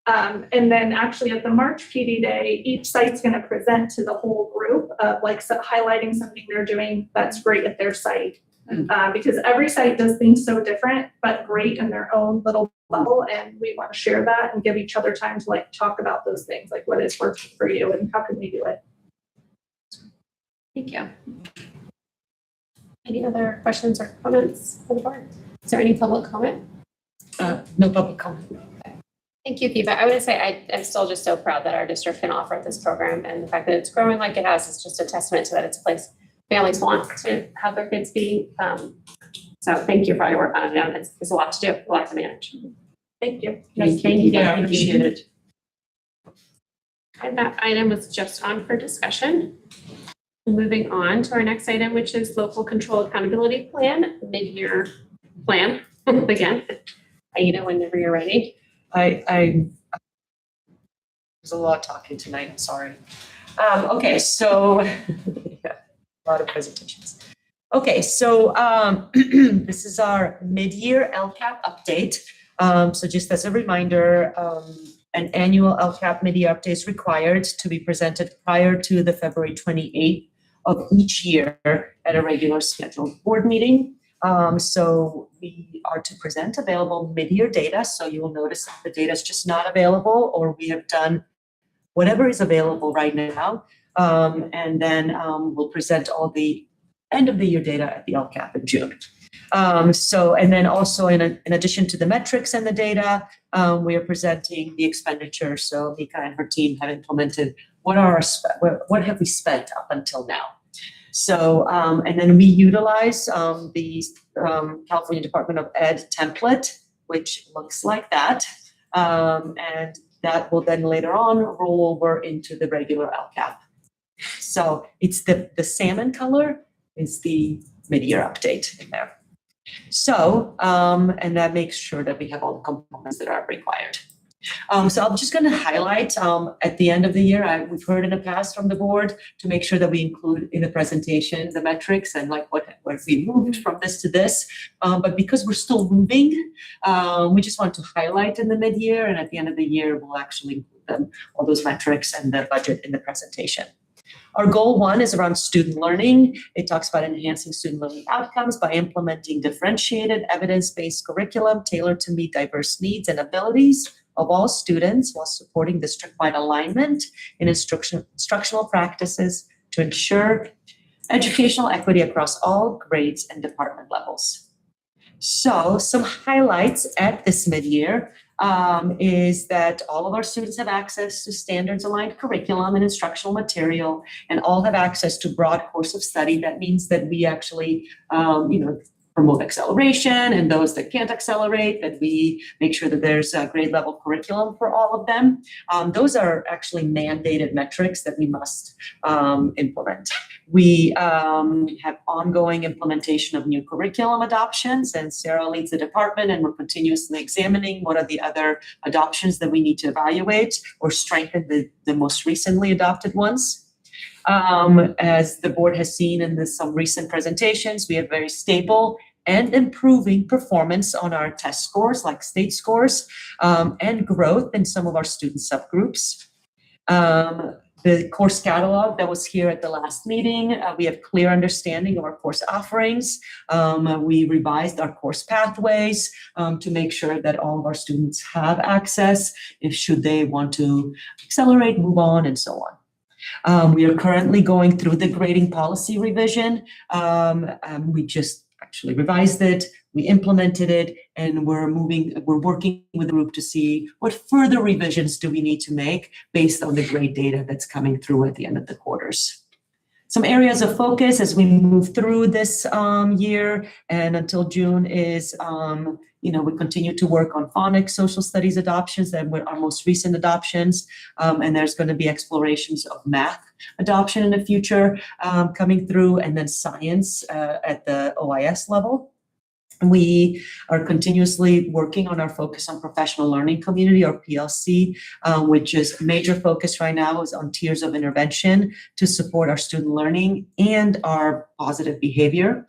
And then actually at the March PD day, each site's going to present to the whole group of like highlighting something they're doing that's great at their site. Because every site does things so different, but great in their own little bubble. And we want to share that and give each other time to like talk about those things, like what is working for you and how can we do it? Thank you. Any other questions or comments for the board? Is there any public comment? No public comment. Thank you, Kiva. I would say I'm still just so proud that our district can offer this program, and the fact that it's growing like it has is just a testament to that it's a place families want to have their kids be. So thank you for all your work on it. I know it's a lot to do, a lot to manage. Thank you. Thank you. Yeah, appreciate it. And that item was just on for discussion. Moving on to our next item, which is local control accountability plan, mid-year plan. Again, Aida, whenever you're ready. There's a lot talking tonight, I'm sorry. Okay, so a lot of presentations. Okay, so this is our mid-year LCAP update. So just as a reminder, an annual LCAP mid-year update is required to be presented prior to the February 28th of each year at a regular scheduled board meeting. So we are to present available mid-year data. So you will notice that the data is just not available, or we have done whatever is available right now. And then we'll present all the end of the year data at the LCAP in June. And then also in addition to the metrics and the data, we are presenting the expenditure. So Mika and her team have implemented what have we spent up until now. So, and then we utilize the California Department of Ed template, which looks like that. And that will then later on roll over into the regular LCAP. So it's the salmon color is the mid-year update in there. So, and that makes sure that we have all the components that are required. So I'm just going to highlight at the end of the year, we've heard in the past from the board to make sure that we include in the presentation the metrics and like what we moved from this to this. But because we're still moving, we just want to highlight in the mid-year, and at the end of the year, we'll actually include them, all those metrics and the budget in the presentation. Our goal 1 is around student learning. It talks about enhancing student learning outcomes by implementing differentiated evidence-based curriculum tailored to meet diverse needs and abilities of all students while supporting district-wide alignment in instructional practices to ensure educational equity across all grades and department levels. So some highlights at this mid-year is that all of our students have access to standards-aligned curriculum and instructional material, and all have access to broad course of study. That means that we actually, promote acceleration, and those that can't accelerate, that we make sure that there's a grade level curriculum for all of them. Those are actually mandated metrics that we must implement. We have ongoing implementation of new curriculum adoptions, and Sarah leads the department, and we're continuously examining what are the other adoptions that we need to evaluate or strengthen the most recently adopted ones. As the board has seen in some recent presentations, we have very stable and improving performance on our test scores, like state scores, and growth in some of our student subgroups. The course catalog that was here at the last meeting, we have clear understanding of our course offerings. We revised our course pathways to make sure that all of our students have access should they want to accelerate, move on, and so on. We are currently going through the grading policy revision. We just actually revised it, we implemented it, and we're working with the group to see what further revisions do we need to make based on the grade data that's coming through at the end of the quarters. Some areas of focus as we move through this year and until June is, we continue to work on phonics, social studies adoptions, and with our most recent adoptions. And there's going to be explorations of math adoption in the future coming through, and then science at the OIS level. We are continuously working on our focus on professional learning community, or PLC, which is major focus right now is on tiers of intervention to support our student learning and our positive behavior.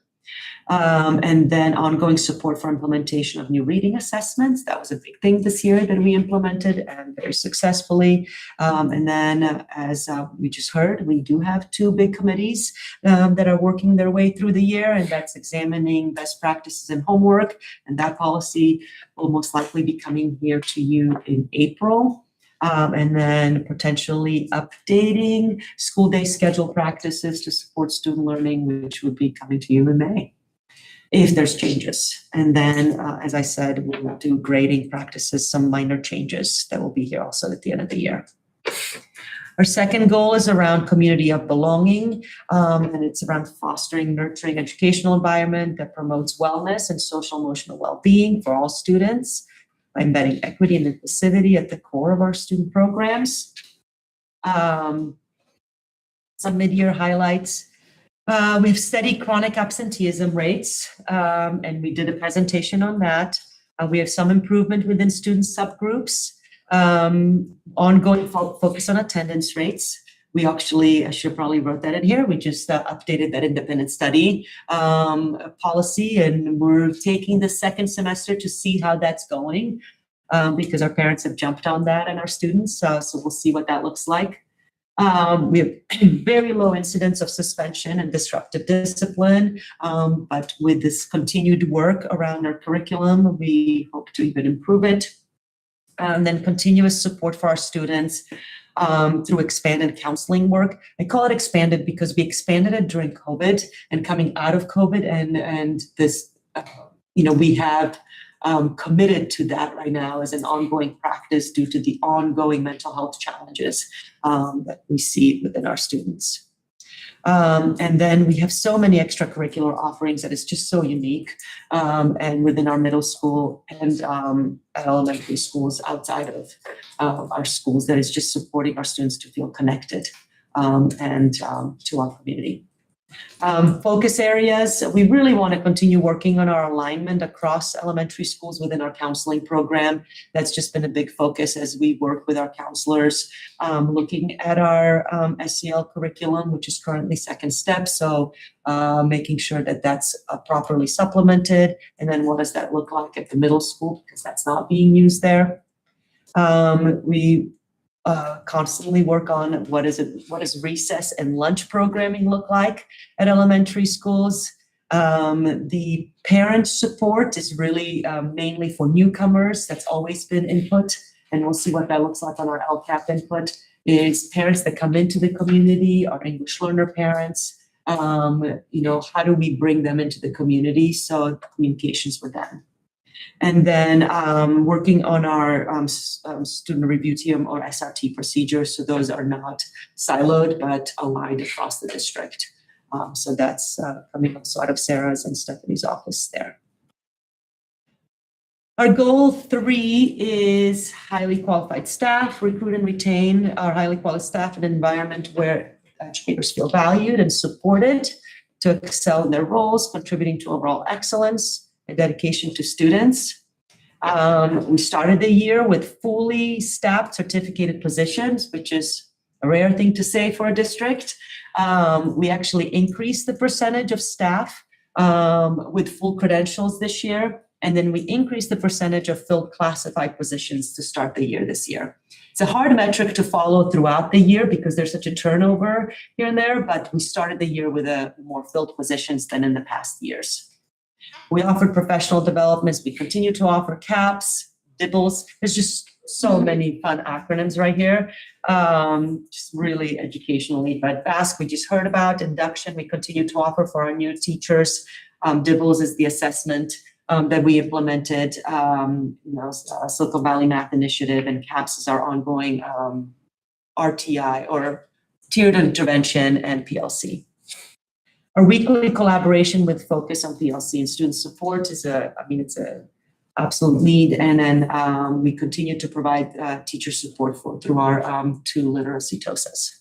And then ongoing support for implementation of new reading assessments. That was a big thing this year that we implemented and very successfully. And then as we just heard, we do have 2 big committees that are working their way through the year, and that's examining best practices in homework. And that policy will most likely be coming here to you in April. And then potentially updating school day schedule practices to support student learning, which would be coming to you in May, if there's changes. And then, as I said, we'll do grading practices, some minor changes that will be here also at the end of the year. Our second goal is around community of belonging, and it's around fostering, nurturing educational environment that promotes wellness and social emotional well-being for all students by embedding equity and inclusivity at the core of our student programs. Some mid-year highlights. We have steady chronic absenteeism rates, and we did a presentation on that. We have some improvement within student subgroups, ongoing focus on attendance rates. We actually, I should probably wrote that in here, we just updated that independent study policy, and we're taking the second semester to see how that's going, because our parents have jumped on that and our students, so we'll see what that looks like. We have very low incidence of suspension and disruptive discipline, but with this continued work around our curriculum, we hope to even improve it. And then continuous support for our students through expanded counseling work. I call it expanded because we expanded it during COVID and coming out of COVID, and this, we have committed to that right now as an ongoing practice due to the ongoing mental health challenges that we see within our students. And then we have so many extracurricular offerings that is just so unique, and within our middle school and elementary schools outside of our schools, that is just supporting our students to feel connected and to our community. Focus areas, we really want to continue working on our alignment across elementary schools within our counseling program. That's just been a big focus as we work with our counselors, looking at our SEL curriculum, which is currently second step. So making sure that that's properly supplemented. And then what does that look like at the middle school? Because that's not being used there. We constantly work on what does recess and lunch programming look like at elementary schools. The parent support is really mainly for newcomers. That's always been input, and we'll see what that looks like on our LCAP input, is parents that come into the community, our English learner parents. How do we bring them into the community? So communications with them. And then working on our student review team, or SRT procedures. So those are not siloed, but aligned across the district. So that's coming also out of Sarah's and Stephanie's office there. Our goal 3 is highly qualified staff, recruit and retain our highly qualified staff in an environment where educators feel valued and supported to excel in their roles, contributing to overall excellence and dedication to students. We started the year with fully staffed certificated positions, which is a rare thing to say for a district. We actually increased the percentage of staff with full credentials this year. And then we increased the percentage of filled classified positions to start the year this year. It's a hard metric to follow throughout the year because there's such a turnover here and there, but we started the year with more filled positions than in the past years. We offered professional developments. We continue to offer CAPS, DIBBLs. There's just so many fun acronyms right here, just really educationally. But BASC, we just heard about. Induction, we continue to offer for our new teachers. DIBBLs is the assessment that we implemented, Silicon Valley Math Initiative, and CAPS is our ongoing RTI, or tiered intervention, and PLC. Our weekly collaboration with focus on PLC and student support is it's a absolute need. And then we continue to provide teacher support through our 2 literacy TOSAs.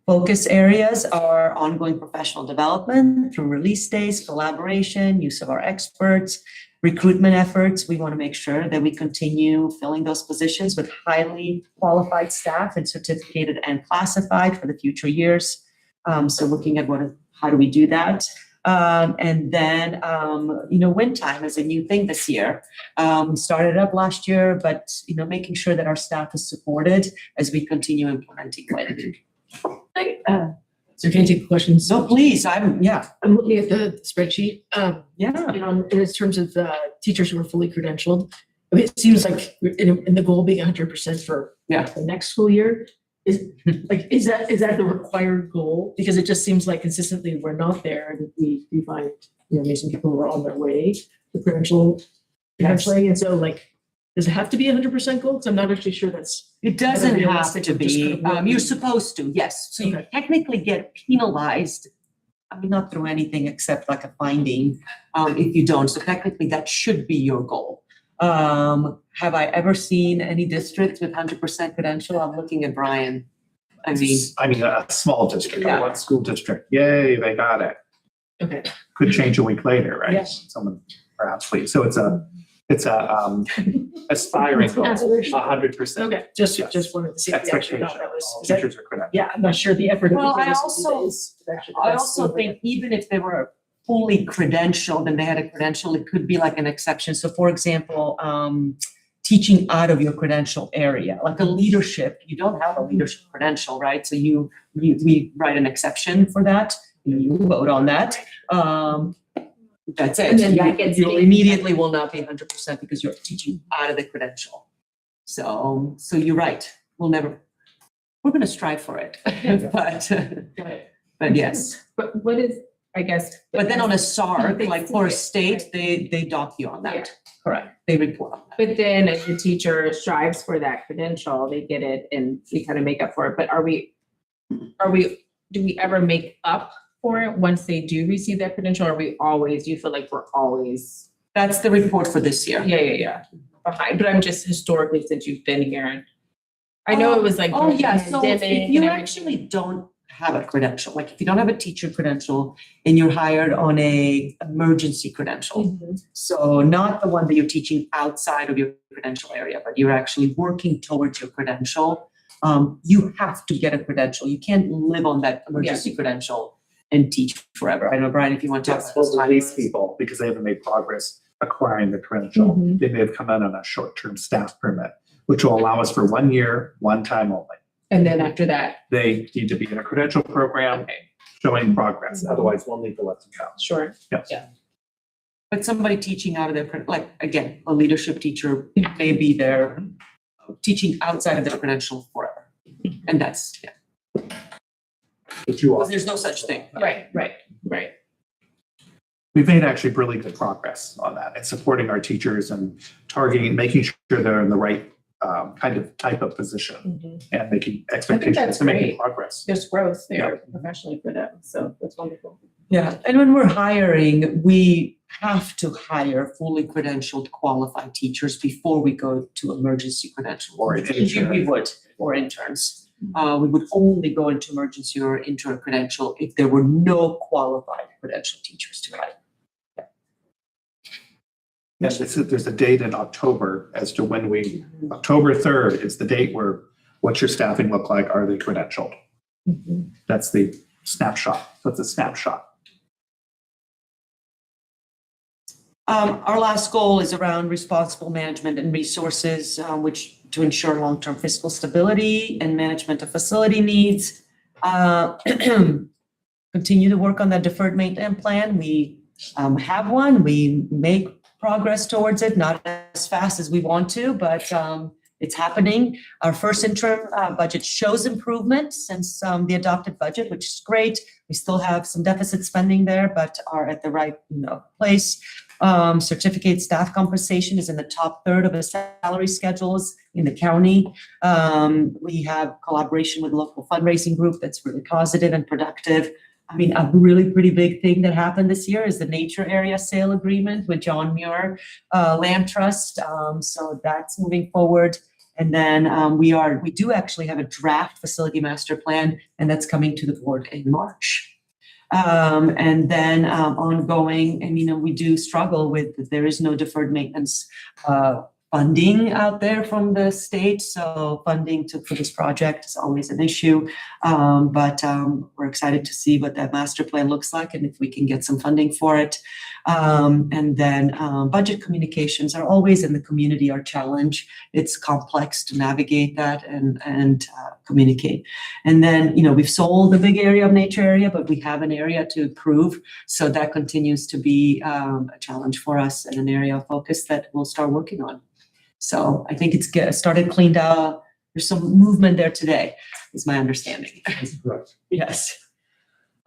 Focus areas are ongoing professional development through release days, collaboration, use of our experts, recruitment efforts. We want to make sure that we continue filling those positions with highly qualified staff and certificated and classified for the future years. So looking at how do we do that? And then, win time is a new thing this year. Started up last year, but, making sure that our staff is supported as we continue implementing win. So can I take questions? So please, I'm looking at the spreadsheet. yeah. In terms of the teachers who are fully credentialed, I mean, it seems like in the goal being 100% for the next school year, is that the required goal? Because it just seems like consistently we're not there, and we find amazing people who are on their way to credentialing, and so does it have to be 100% goal? Because I'm not actually sure that's. It doesn't have realistic to or just be. kind of working. You're supposed to, yes. So you Okay. technically get penalized. I mean, not through anything except like a finding, if you don't. So technically, that should be your goal. Have I ever seen any districts with 100% credential? I'm looking at Brian. I mean, a small district, Yeah. one school district, yay, they got it. Okay. Could change a week later, right? Yes. Someone perhaps leaves. So it's a aspiring goal, 100%. Okay, just Yes. wanted to see if we actually Expectation, thought that all was. is that- teachers are credentialed. Yeah, I'm not sure the effort. of Well, the I previous also- days is actually the I best also thing. think even if they were fully credentialed and they had a credential, it could be like an exception. So for example, teaching out of your credential area, like a leadership, you don't have a leadership credential, right? So we write an exception for that, you vote on that. That's it. And then that gets You taken. immediately will not be 100% because you're teaching out of the credential. So you're right. We're gonna strive for it, but yes. But what is, I guess. But then on a SARC, like for a state, they dock you on that. Correct. They report on that. But then if the teacher strives for that credential, they get it and we kind of make up for it. But do we ever make up for it once they do receive that credential? Or do you feel like we're always, That's the report for this year. yeah, behind? But I'm just historically, since you've been here, and I know it was like. Oh, yeah, so if pandemic you and actually don't have a credential, like if you don't have a teacher credential and you're hired on a emergency credential. Mhm. So not the one that you're teaching outside of your credential area, but you're actually working towards your credential. You have to get a credential. You can't live on that emergency credential and teach forever. I know, Brian, if you want to talk Yes, about we'll release people because they haven't made progress acquiring the credential. Mhm. They may have come in on a short-term staff permit, which will allow us for 1 year, one time only. And then after that, They need to be in a credential program okay, showing progress, otherwise we'll need to let them go. sure. Yes. But somebody teaching out of their, like, again, a leadership teacher may be there teaching outside of their credential forever. And that's, But you because all, there's no such thing. Right. we've made actually really good progress on that and supporting our teachers and targeting, making sure they're in the right type of position and making expectations that's and making great. progress. There's growth there professionally for them, so that's wonderful. Yeah, and when we're hiring, we have to hire fully credentialed, qualified teachers before we go to emergency credential. Or an intern. We would, or interns. We would only go into emergency or intern credential if there were no qualified credentialed teachers to hire. Yes, there's a date in October as to when October 3rd is the date where, what's your staffing look like? Are they credentialed? That's the snapshot. So it's a snapshot. Our last goal is around responsible management and resources, which to ensure long-term fiscal stability and management of facility needs. Continue to work on that deferred maintenance plan. We have one. We make progress towards it, not as fast as we want to, but it's happening. Our first interim budget shows improvement since the adopted budget, which is great. We still have some deficit spending there, but are at the right place. Certificate staff compensation is in the top third of the salary schedules in the county. We have collaboration with local fundraising group that's really positive and productive. I mean, a really pretty big thing that happened this year is the nature area sale agreement with John Muir Land Trust. So that's moving forward. And then we do actually have a draft facility master plan, and that's coming to the board in March. And then ongoing, I mean, we do struggle with, there is no deferred maintenance funding out there from the state. So funding for this project is always an issue. But we're excited to see what that master plan looks like and if we can get some funding for it. And then budget communications are always in the community our challenge. It's complex to navigate that and communicate. And then, we've sold the big area of nature area, but we have an area to improve. So that continues to be a challenge for us and an area of focus that we'll start working on. So I think it's started cleaned out. There's some movement there today, is my understanding. Correct. Yes.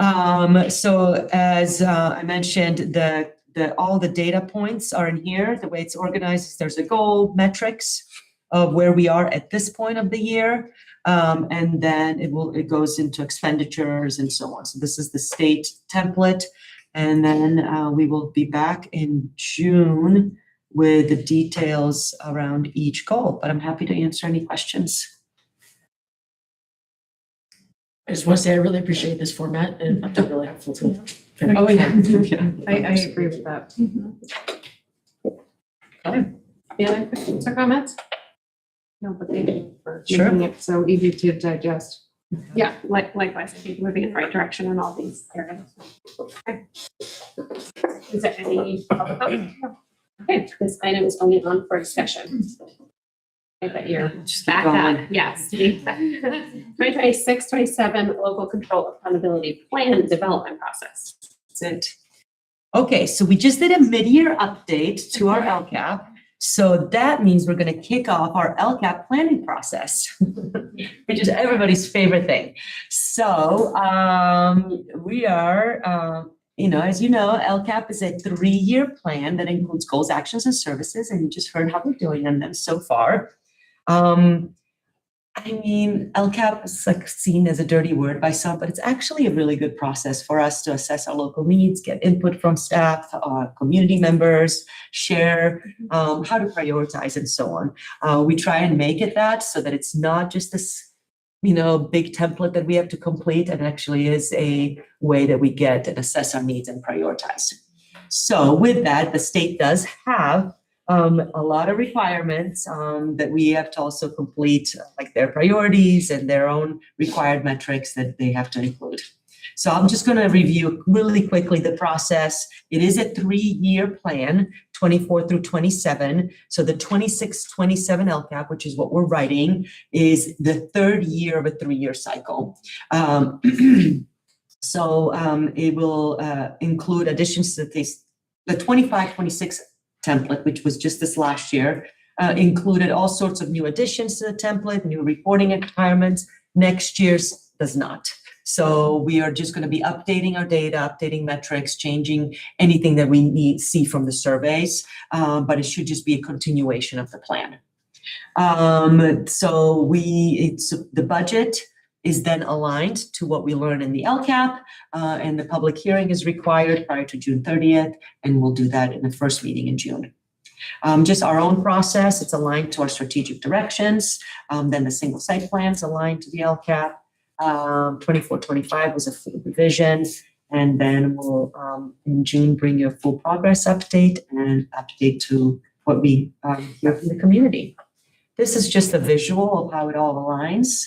So as I mentioned, all the data points are in here. The way it's organized is there's a goal, metrics of where we are at this point of the year. And then it goes into expenditures and so on. So this is the state template. And then we will be back in June with the details around each goal, but I'm happy to answer any questions. I just want to say I really appreciate this format and it's really helpful too. Oh, yeah. I agree with that. Any other questions or comments? No, but thank you for Sure. making it so easy to digest. Yeah, likewise, I think moving in the right direction in all these areas. Okay. Is there any public comment? No. Okay, this item is only on for discussion. I bet you're Just keep back going. up, yes. 2026-27 local control accountability plan development process. That's it. Okay, so we just did a mid-year update to our LCAP. So that means we're going to kick off our LCAP planning process, which is everybody's favorite thing. So we are, as you know, LCAP is a 3-year plan that includes goals, actions, and services. And you just heard how we're doing on them so far. LCAP is seen as a dirty word by some, but it's actually a really good process for us to assess our local needs, get input from staff, community members, share how to prioritize and so on. We try and make it that so that it's not just this, big template that we have to complete, and actually is a way that we get and assess our needs and prioritize. So with that, the state does have a lot of requirements that we have to also complete, like their priorities and their own required metrics that they have to include. So I'm just going to review really quickly the process. It is a 3-year plan, 24 through 27. So the 26-27 LCAP, which is what we're writing, is the 3rd year of a 3-year cycle. So it will include additions to the 25-26 template, which was just this last year, included all sorts of new additions to the template, new reporting requirements. Next year's does not. So we are just going to be updating our data, updating metrics, changing anything that we see from the surveys, but it should just be a continuation of the plan. So the budget is then aligned to what we learn in the LCAP, and the public hearing is required prior to June 30th, and we'll do that in the first meeting in June. Just our own process, it's aligned to our strategic directions, then the single site plans aligned to the LCAP. 24-25 was a full revision, and then we'll in June bring you a full progress update and update to what we hear from the community. This is just a visual of how it all aligns.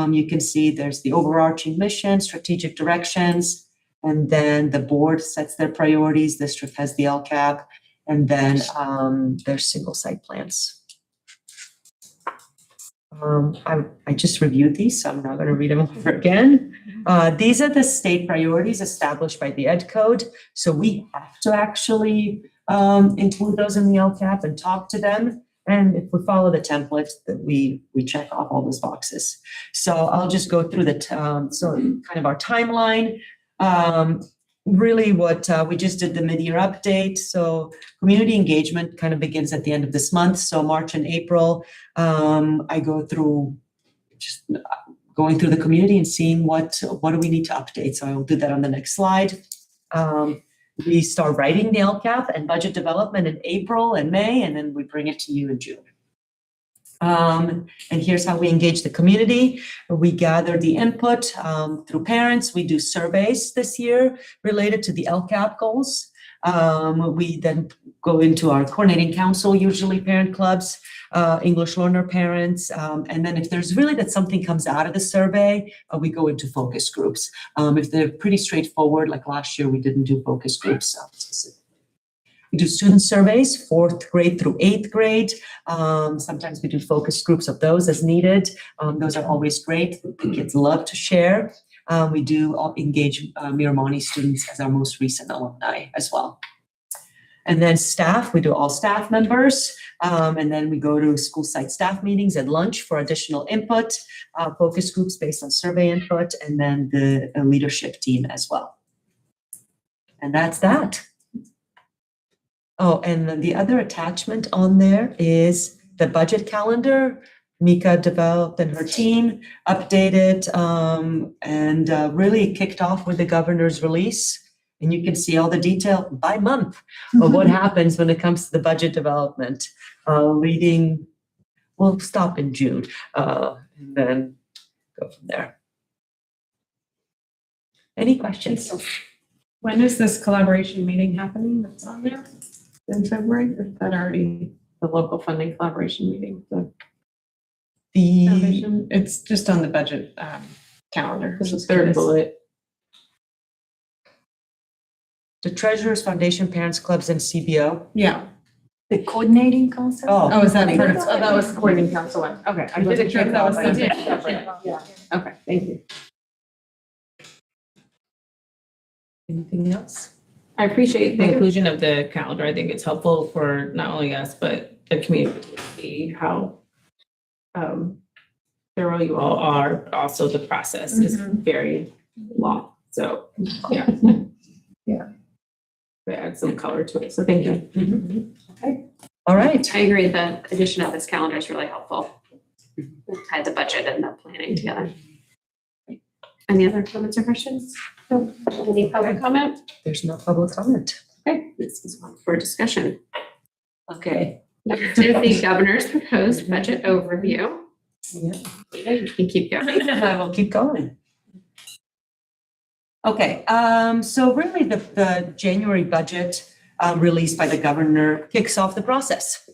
You can see there's the overarching mission, strategic directions, and then the board sets their priorities. District has the LCAP, and then there's single site plans. I just reviewed these, so I'm not going to read them over again. These are the state priorities established by the Ed Code. So we have to actually include those in the LCAP and talk to them. And if we follow the template, that we check off all those boxes. So I'll just go through kind of our timeline. Really what we just did the mid-year update. So community engagement kind of begins at the end of this month. So March and April, I go going through the community and seeing what do we need to update. So I will do that on the next slide. We start writing the LCAP and budget development in April and May, and then we bring it to you in June. And here's how we engage the community. We gather the input through parents. We do surveys this year related to the LCAP goals. We then go into our coordinating council, usually parent clubs, English learner parents. And then if there's really that something comes out of the survey, we go into focus groups. If they're pretty straightforward, like last year, we didn't do focus groups specifically. We do student surveys, 4th grade through 8th grade. Sometimes we do focus groups of those as needed. Those are always great. The kids love to share. We do engage Miramani students as our most recent alumni as well. And then staff, we do all staff members. And then we go to school site staff meetings at lunch for additional input, focus groups based on survey input, and then the leadership team as well. And that's that. Oh, and then the other attachment on there is the budget calendar. Mika developed and her team updated and really kicked off with the governor's release. And you can see all the detail by month of what happens when it comes to the budget development. We'll stop in June and then go from there. Any questions? When is this collaboration meeting happening that's on there? In February, or is that already the local funding collaboration meeting? The foundation? It's just on the budget calendar. This is third bullet. The Treasurers Foundation, Parents Clubs, and CBO. Yeah. The coordinating council? Oh, is that part of, oh, that was the coordinating council one. Okay. I wasn't sure if that was the. Yeah. Okay, thank you. Anything else? I appreciate the inclusion of the calendar. I think it's helpful for not only us, but the community to see how thorough you all are, but also the process is very long. So, yeah. Yeah. It adds some color to it. So thank you. Okay. All right. I agree, the addition of this calendar is really helpful. Tie the budget and the planning together. Any other comments or questions? No. Any public comment? There's no public comment. Okay, this is one for discussion. Okay. Next is the governor's proposed budget overview. Yeah. You can keep going. I will keep going. Okay, so really the January budget released by the governor kicks off the process.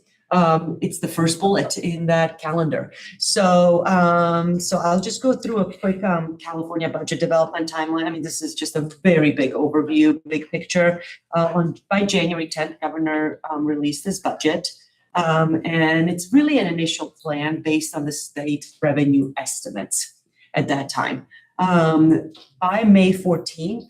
It's the first bullet in that calendar. So I'll just go through a quick California budget development timeline. I mean, this is just a very big overview, big picture. By January 10th, governor released this budget. And it's really an initial plan based on the state revenue estimates at that time. By May 14th,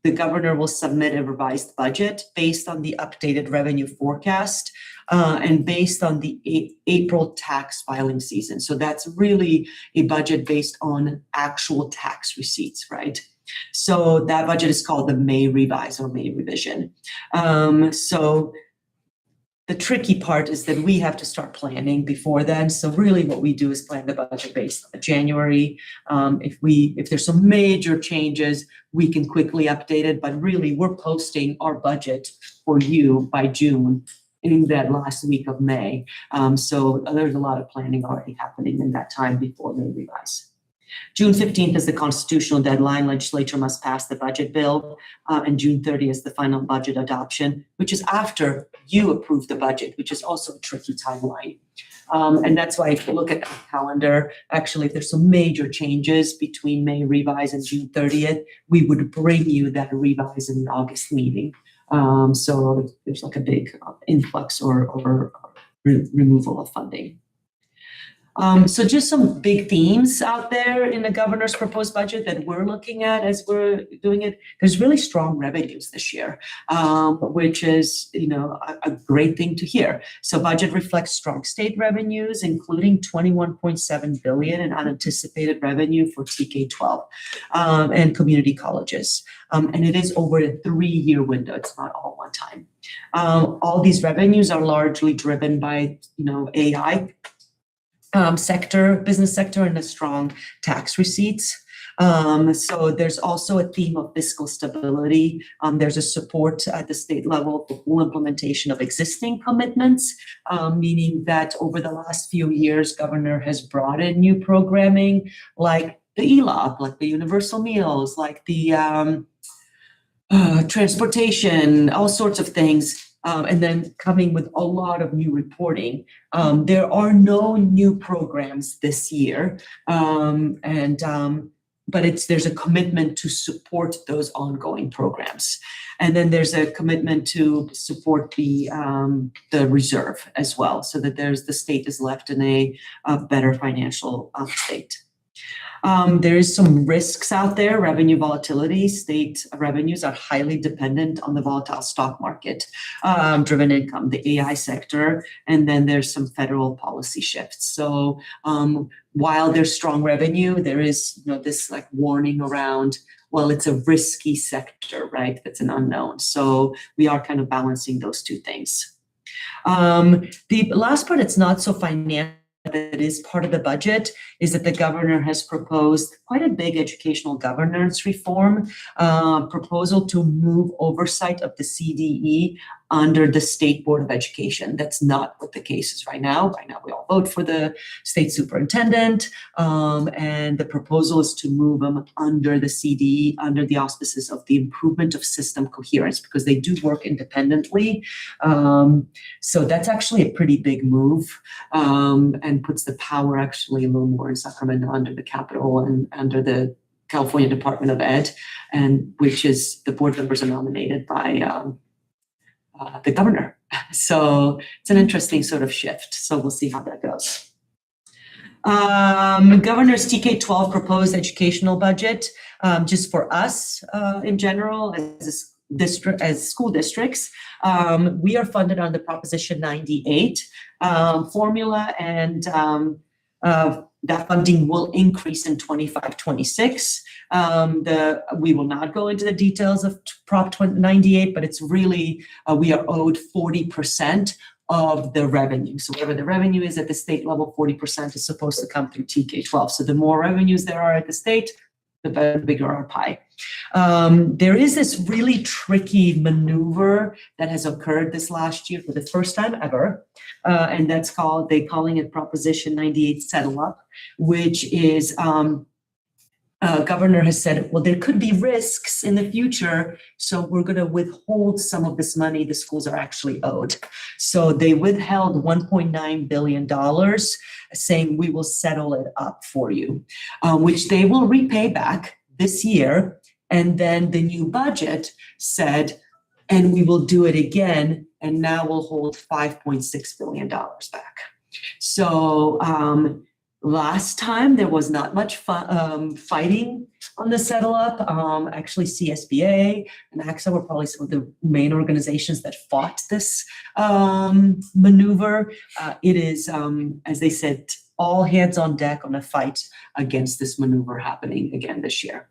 the governor will submit a revised budget based on the updated revenue forecast and based on the April tax filing season. So that's really a budget based on actual tax receipts, right? So that budget is called the May revise or May revision. So the tricky part is that we have to start planning before then. So really what we do is plan the budget based on January. If there's some major changes, we can quickly update it, but really we're posting our budget for you by June in that last week of May. So there's a lot of planning already happening in that time before May revise. June 15th is the constitutional deadline. Legislature must pass the budget bill, and June 30th is the final budget adoption, which is after you approve the budget, which is also a tricky timeline. And that's why if you look at the calendar, actually, if there's some major changes between May revise and June 30th, we would bring you that revise in the August meeting. So there's like a big influx or removal of funding. So just some big themes out there in the governor's proposed budget that we're looking at as we're doing it. There's really strong revenues this year, which is, a great thing to hear. So budget reflects strong state revenues, including $21.7 billion in unanticipated revenue for TK-12 and community colleges. And it is over a 3-year window. It's not all one time. All these revenues are largely driven by, AI business sector, and a strong tax receipts. So there's also a theme of fiscal stability. There's a support at the state level for full implementation of existing commitments, meaning that over the last few years, governor has brought in new programming like the ELOP, like the universal meals, like the transportation, all sorts of things. And then coming with a lot of new reporting. There are no new programs this year. But there's a commitment to support those ongoing programs. And then there's a commitment to support the reserve as well, so that the state is left in a better financial state. There is some risks out there, revenue volatility. State revenues are highly dependent on the volatile stock market, driven income, the AI sector, and then there's some federal policy shifts. So while there's strong revenue, there is this like warning around, well, it's a risky sector, right? It's an unknown. So we are kind of balancing those two things. The last part, it's not so financial, that is part of the budget, is that the governor has proposed quite a big educational governance reform proposal to move oversight of the CDE under the State Board of Education. That's not what the case is right now. Right now, we all vote for the state superintendent, and the proposal is to move them under the CDE, under the auspices of the improvement of system coherence, because they do work independently. So that's actually a pretty big move, and puts the power actually a little more in Sacramento under the Capitol and under the California Department of Ed, and which is the board members are nominated by the governor. So it's an interesting sort of shift. So we'll see how that goes. Governor's TK-12 proposed educational budget, just for us in general as school districts. We are funded under Proposition 98 formula, and that funding will increase in 25-26. We will not go into the details of Prop 98, but it's really, we are owed 40% of the revenue. So whatever the revenue is at the state level, 40% is supposed to come through TK-12. So the more revenues there are at the state, the bigger our pie. There is this really tricky maneuver that has occurred this last year for the first time ever, and they're calling it Proposition 98 Settle Up, which is governor has said, well, there could be risks in the future, so we're going to withhold some of this money the schools are actually owed. So they withheld $1.9 billion, saying we will settle it up for you, which they will repay back this year. And then the new budget said, and we will do it again, and now we'll hold $5.6 billion back. So last time there was not much fighting on the settle up. Actually, CSBA and AXA were probably some of the main organizations that fought this maneuver. It is, as they said, all hands on deck on a fight against this maneuver happening again this year.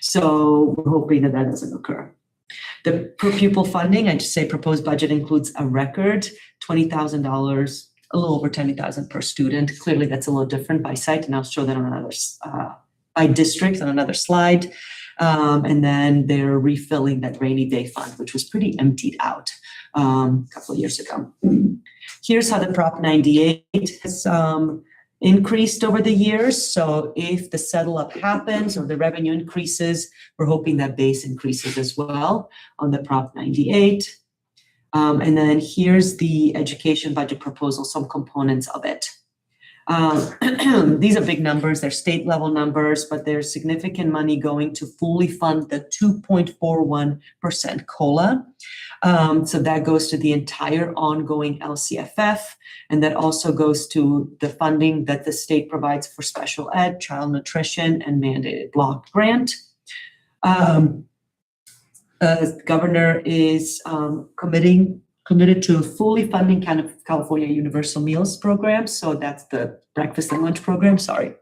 So we're hoping that doesn't occur. The per pupil funding, I just say proposed budget includes a record $20,000, a little over $20,000 per student. Clearly that's a little different by site, and I'll show that on another, by district on another slide. And then they're refilling that rainy day fund, which was pretty emptied out a couple of years ago. Here's how the Prop 98 has increased over the years. So if the settle up happens or the revenue increases, we're hoping that base increases as well on the Prop 98. And then here's the education budget proposal, some components of it. These are big numbers, they're state level numbers, but there's significant money going to fully fund the 2.41% COLA. So that goes to the entire ongoing LCFF, and that also goes to the funding that the state provides for special ed, child nutrition, and mandated block grant. Governor is committed to fully funding California Universal Meals program. So that's the breakfast and lunch program, sorry.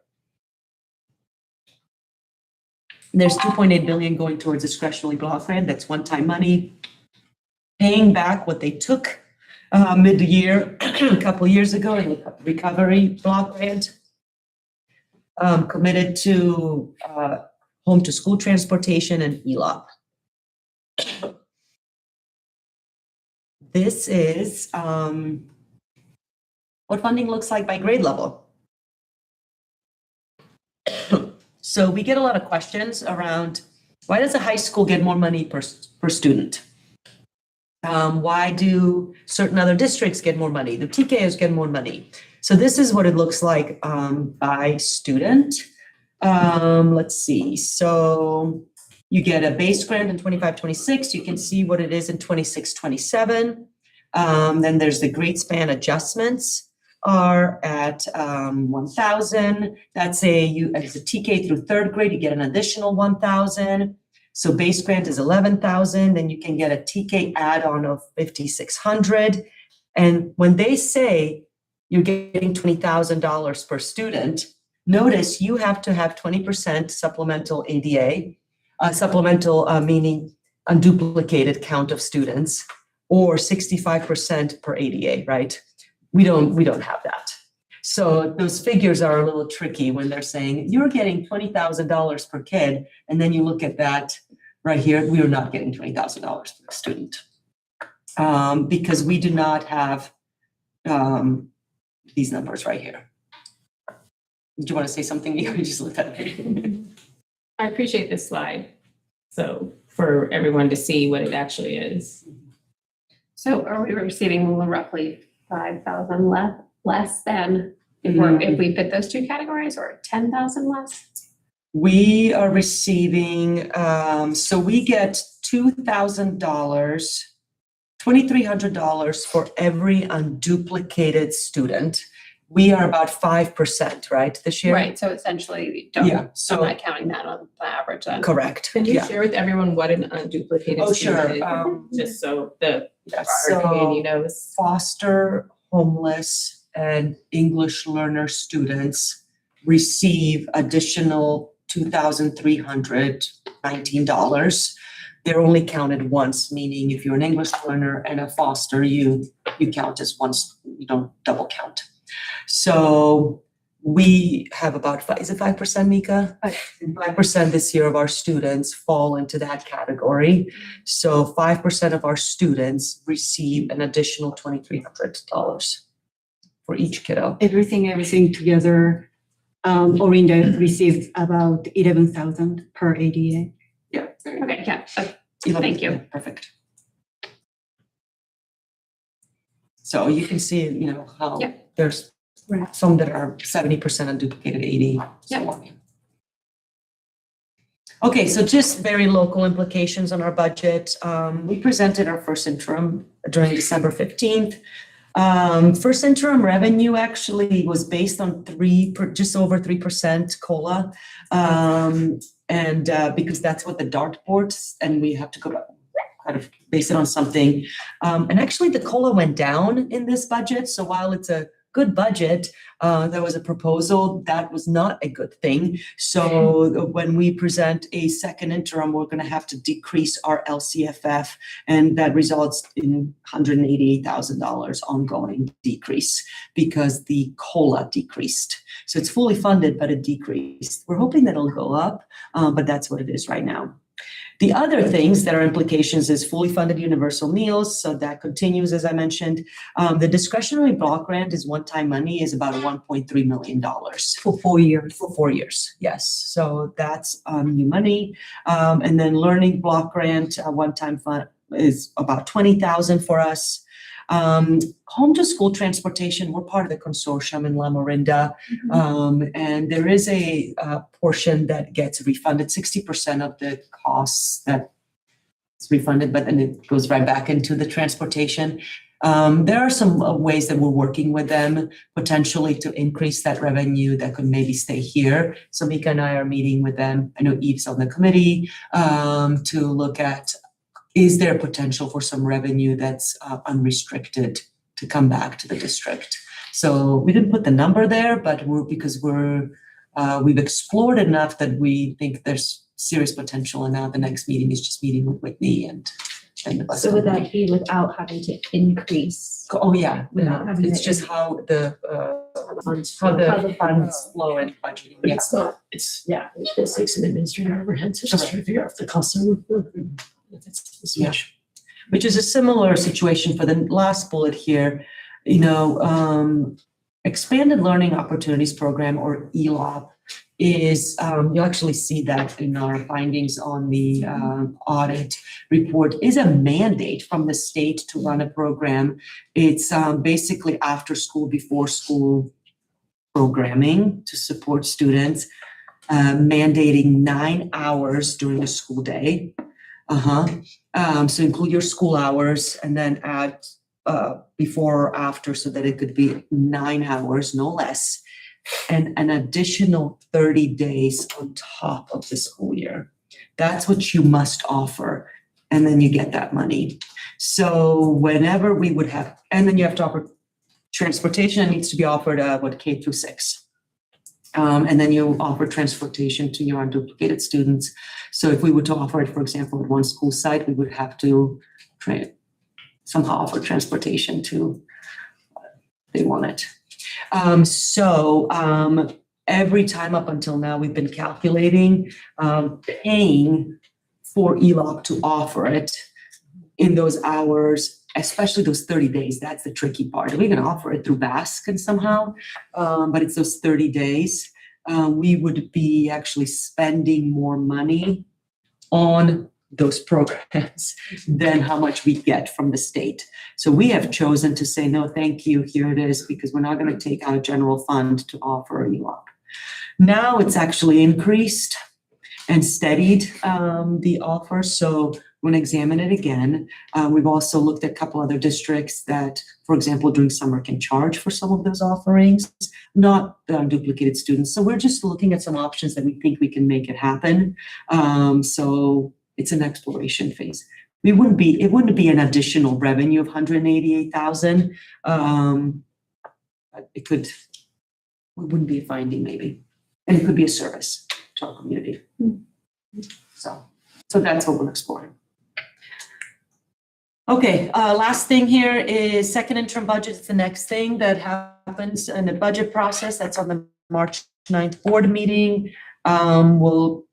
There's $2.8 billion going towards discretionary block grant. That's one-time money, paying back what they took mid-year, a couple years ago in the recovery block grant. Committed to home to school transportation and ELOP. This is what funding looks like by grade level. So we get a lot of questions around why does a high school get more money per student? Why do certain other districts get more money? The TKOs get more money. So this is what it looks like by student. Let's see. So you get a base grant in 25-26. You can see what it is in 26-27. Then there's the grade span adjustments are at 1,000. That's as a TK through third grade, you get an additional 1,000. So base grant is 11,000. Then you can get a TK add-on of 5,600. And when they say you're getting $20,000 per student, notice you have to have 20% supplemental ADA, supplemental meaning unduplicated count of students, or 65% per ADA, right? We don't have that. So those figures are a little tricky when they're saying you're getting $20,000 per kid, and then you look at that right here, we are not getting $20,000 per student. Because we do not have these numbers right here. Do you want to say something? You just looked at it. I appreciate this slide. So for everyone to see what it actually is. So are we receiving roughly 5,000 less than if we fit those two categories, or 10,000 less? We are receiving, so we get $2,000, $2,300 for every unduplicated student. We are about 5%, right, this year? Right, so essentially, Yeah, I'm so not counting that on the average then. correct. Can you Yeah. share with everyone what an unduplicated Oh, student sure. is? Just so the Yeah, our community knows. Foster, homeless, and English learner students receive additional $2,319. They're only counted once, meaning if you're an English learner and a foster, you count as once, you don't double count. So we have about is it 5%, Mika? 5% this year of our students fall into that category. So 5% of our students receive an additional $2,300 for each kiddo. Everything together, Orinda received about 11,000 per ADA. Yeah. Okay, yeah, Thank you. Perfect. So you can see, how Yeah. there's some that are 70% unduplicated, 80. so on. Okay, so just very local implications on our budget. We presented our first interim during December 15th. First interim revenue actually was based on just over 3% COLA. And because that's what the dartboards, and we have to go kind of base it on something. And actually the COLA went down in this budget. So while it's a good budget, there was a proposal that was not a good thing. So when we present a second interim, we're going to have to decrease our LCFF, and that results in $188,000 ongoing decrease because the COLA decreased. So it's fully funded, but it decreased. We're hoping that it'll go up, but that's what it is right now. The other things that are implications is fully funded universal meals. So that continues, as I mentioned. The discretionary block grant is one-time money, is about $1.3 million. For 4 years. For 4 years, yes. So that's new money. And then learning block grant, one-time fund is about $20,000 for us. Home to school transportation, we're part of the consortium in Orinda. And there is a portion that gets refunded, 60% of the costs that it's refunded, but then it goes right back into the transportation. There are some ways that we're working with them potentially to increase that revenue that could maybe stay here. So Mika and I are meeting with them. I know Eve's on the committee to look at, is there potential for some revenue that's unrestricted to come back to the district? So we didn't put the number there, but we've explored enough that we think there's serious potential. And now the next meeting is just meeting with Whitney and and the bus. So would that be without having to increase? Oh, yeah, Without having it's to just how the How funds flow in budgeting, But yeah. it's not, it's, yeah, it's like some administrative overhead, so just trying to figure out if the cost of. If it's Yeah. Which is a similar situation for the last bullet here, expanded learning opportunities program, or ELOP, is, you'll actually see that in our findings on the audit report, is a mandate from the state to run a program. It's basically after school, before school programming to support students, mandating 9 hours during the school day. So include your school hours and then add before or after so that it could be 9 hours, no less, and an additional 30 days on top of the school year. That's what you must offer, and then you get that money. So whenever we would have, and then you have to offer transportation needs to be offered K through 6. And then you offer transportation to your unduplicated students. So if we were to offer it, for example, at one school site, we would have to somehow offer transportation to they want it. Every time up until now, we've been calculating paying for ELOP to offer it in those hours, especially those 30 days. That's the tricky part. We're going to offer it through BASC and somehow, but it's those 30 days. We would be actually spending more money on those programs than how much we get from the state. So we have chosen to say, no, thank you, here it is, because we're not going to take out a general fund to offer ELOP. Now it's actually increased and steadied the offer. So we're going to examine it again. We've also looked at a couple other districts that, for example, during summer can charge for some of those offerings, not the unduplicated students. So we're just looking at some options that we think we can make it happen. So it's an exploration phase. It wouldn't be an additional revenue of 188,000. It wouldn't be a finding maybe. And it could be a service to our community. So that's what we're exploring. Okay, last thing here is second interim budget. It's the next thing that happens in the budget process. That's on the March 9th board meeting.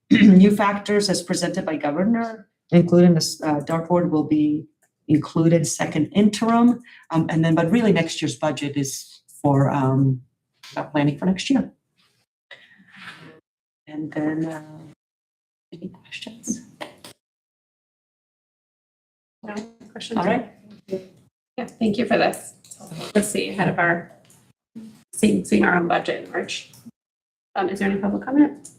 New factors as presented by governor, including this dartboard, will be included second interim. But really next year's budget is for planning for next year. And then, any questions? No questions? All right. Yeah, thank you for this. Let's see, ahead of our seeing our own budget in March. Is there any public comment?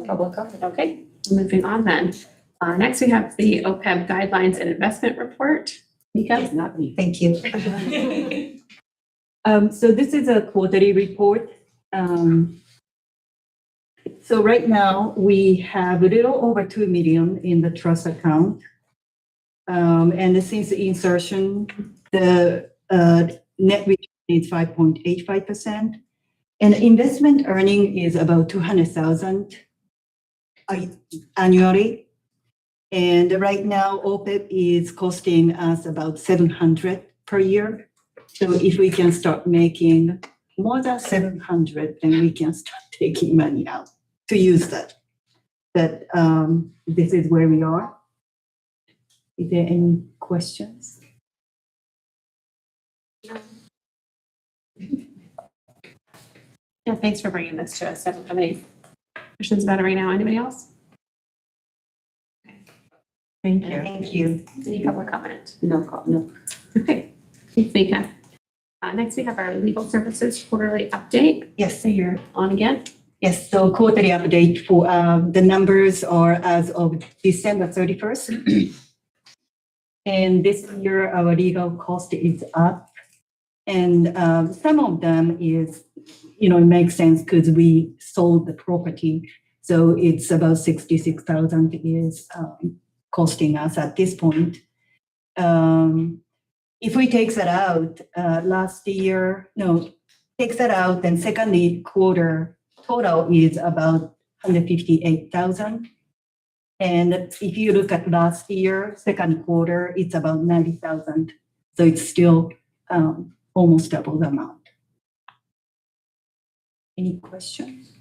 Public comment, okay. Moving on then. Next we have the OPEB guidelines and investment report. Mika? Not me. Thank you. So this is a quarterly report. So right now we have a little over 2 million in the trust account. And since the insertion, the net return is 5.85%. And investment earning is about 200,000 annually. And right now, OPEB is costing us about 700 per year. So if we can start making more than 700, then we can start taking money out to use that. But this is where we are. Is there any questions? Yeah, thanks for bringing this to us. I don't have any questions about it right now. Anybody else? Thank you. Thank you. Any public comment? No. Okay, thanks, Mika. Next, we have our legal services quarterly update. Yes. So you're on again. Yes, so quarterly update for the numbers are as of December 31st. And this year, our legal cost is up. And some of them is, it makes sense because we sold the property. So it's about 66,000 is costing us at this point. If we take that out, takes that out, then second quarter total is about 158,000. And if you look at last year, second quarter, it's about 90,000. So it's still almost double the amount. Any questions?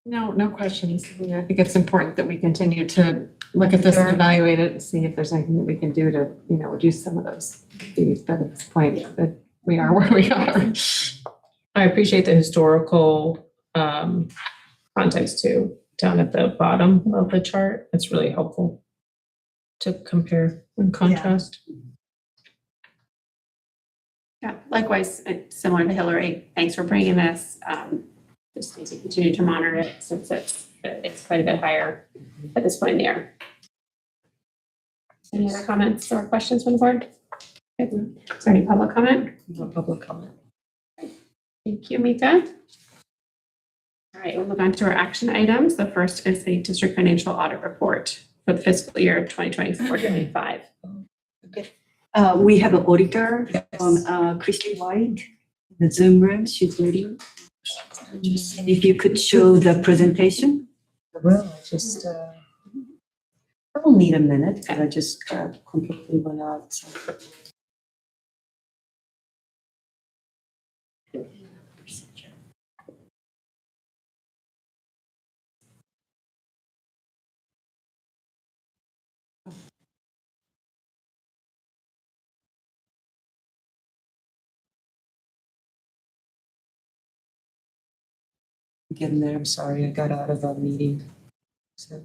No questions. Yeah, I think it's important that we continue to look at this and evaluate it and see if there's anything that we can do to, reduce some of those fees. But at this point, that we are where we are. I appreciate the historical context too, down at the bottom of the chart. It's really helpful to compare and contrast. Yeah, likewise, similar to Hillary, thanks for bringing this. Just need to continue to monitor it since it's quite a bit higher at this point in the year. Any other comments or questions from the board? Is there any public comment? No public comment. Thank you, Mika. All right, we'll move on to our action items. The first is the district financial audit report for the fiscal year of 2024-25. We have an auditor on Christy White, the Zoom room. She's waiting. And if you could show the presentation. Well, I will need a minute because I just completely went out. So. Getting there. I'm sorry, I got out of a meeting. So,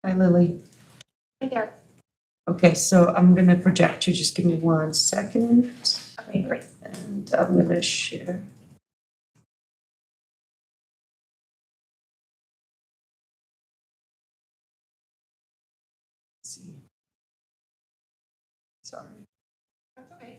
Hi, Lily. Hi there. Okay, so I'm gonna project you. Just give me 1 second. Okay, great. And I'm gonna share. Let's see. Sorry. That's okay.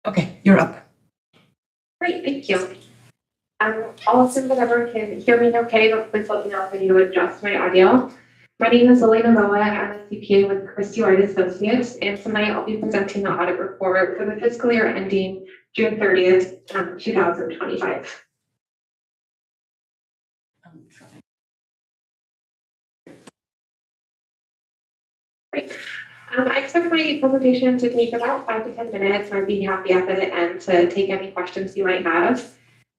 Okay, you're up. Great, thank you. I'll assume that everyone can hear me okay, but please let me know if I need to adjust my audio. My name is Lily Novoa. I'm a CPA with Christy White Associates, and tonight I'll be presenting the audit report for the fiscal year ending June 30th, 2025. Great. I expect my presentation to take about 5 to 10 minutes, and I'd be happy at the end to take any questions you might have.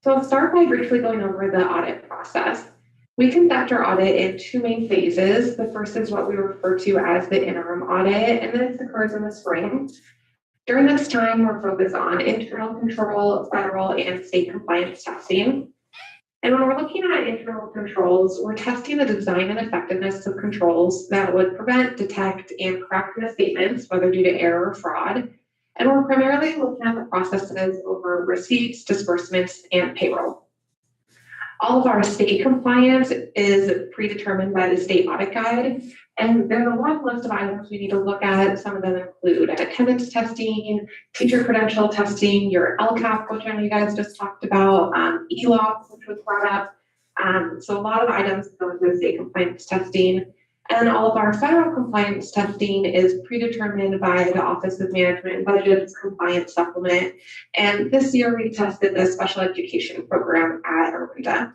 So I'll start by briefly going over the audit process. We conduct our audit in 2 main phases. The first is what we refer to as the interim audit, and this occurs in the spring. During this time, we're focused on internal control, federal and state compliance testing. And when we're looking at internal controls, we're testing the design and effectiveness of controls that would prevent, detect, and correct misstatements, whether due to error or fraud. And we're primarily looking at the processes over receipts, disbursements, and payroll. All of our state compliance is predetermined by the state audit guide. And there's a long list of items we need to look at. Some of them include attendance testing, teacher credential testing, your LCAP, which I know you guys just talked about, ELOP, which was brought up. So a lot of items go into state compliance testing. And all of our federal compliance testing is predetermined by the Office of Management and Budget's compliance supplement. And this year we tested the special education program at Orinda.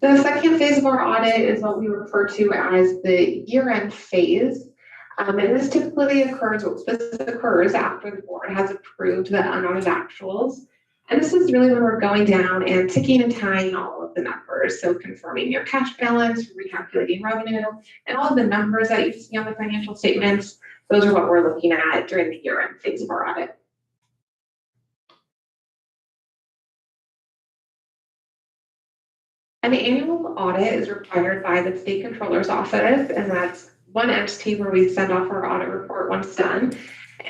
The second phase of our audit is what we refer to as the year-end phase. And this typically occurs after the board has approved the unaudited actuals. And this is really when we're going down and ticking and tying all of the numbers. So confirming your cash balance, recalculating revenue, and all of the numbers that you see on the financial statements. Those are what we're looking at during the year-end phase of our audit. An annual audit is required by the state controller's office, and that's one entity where we send off our audit report once done.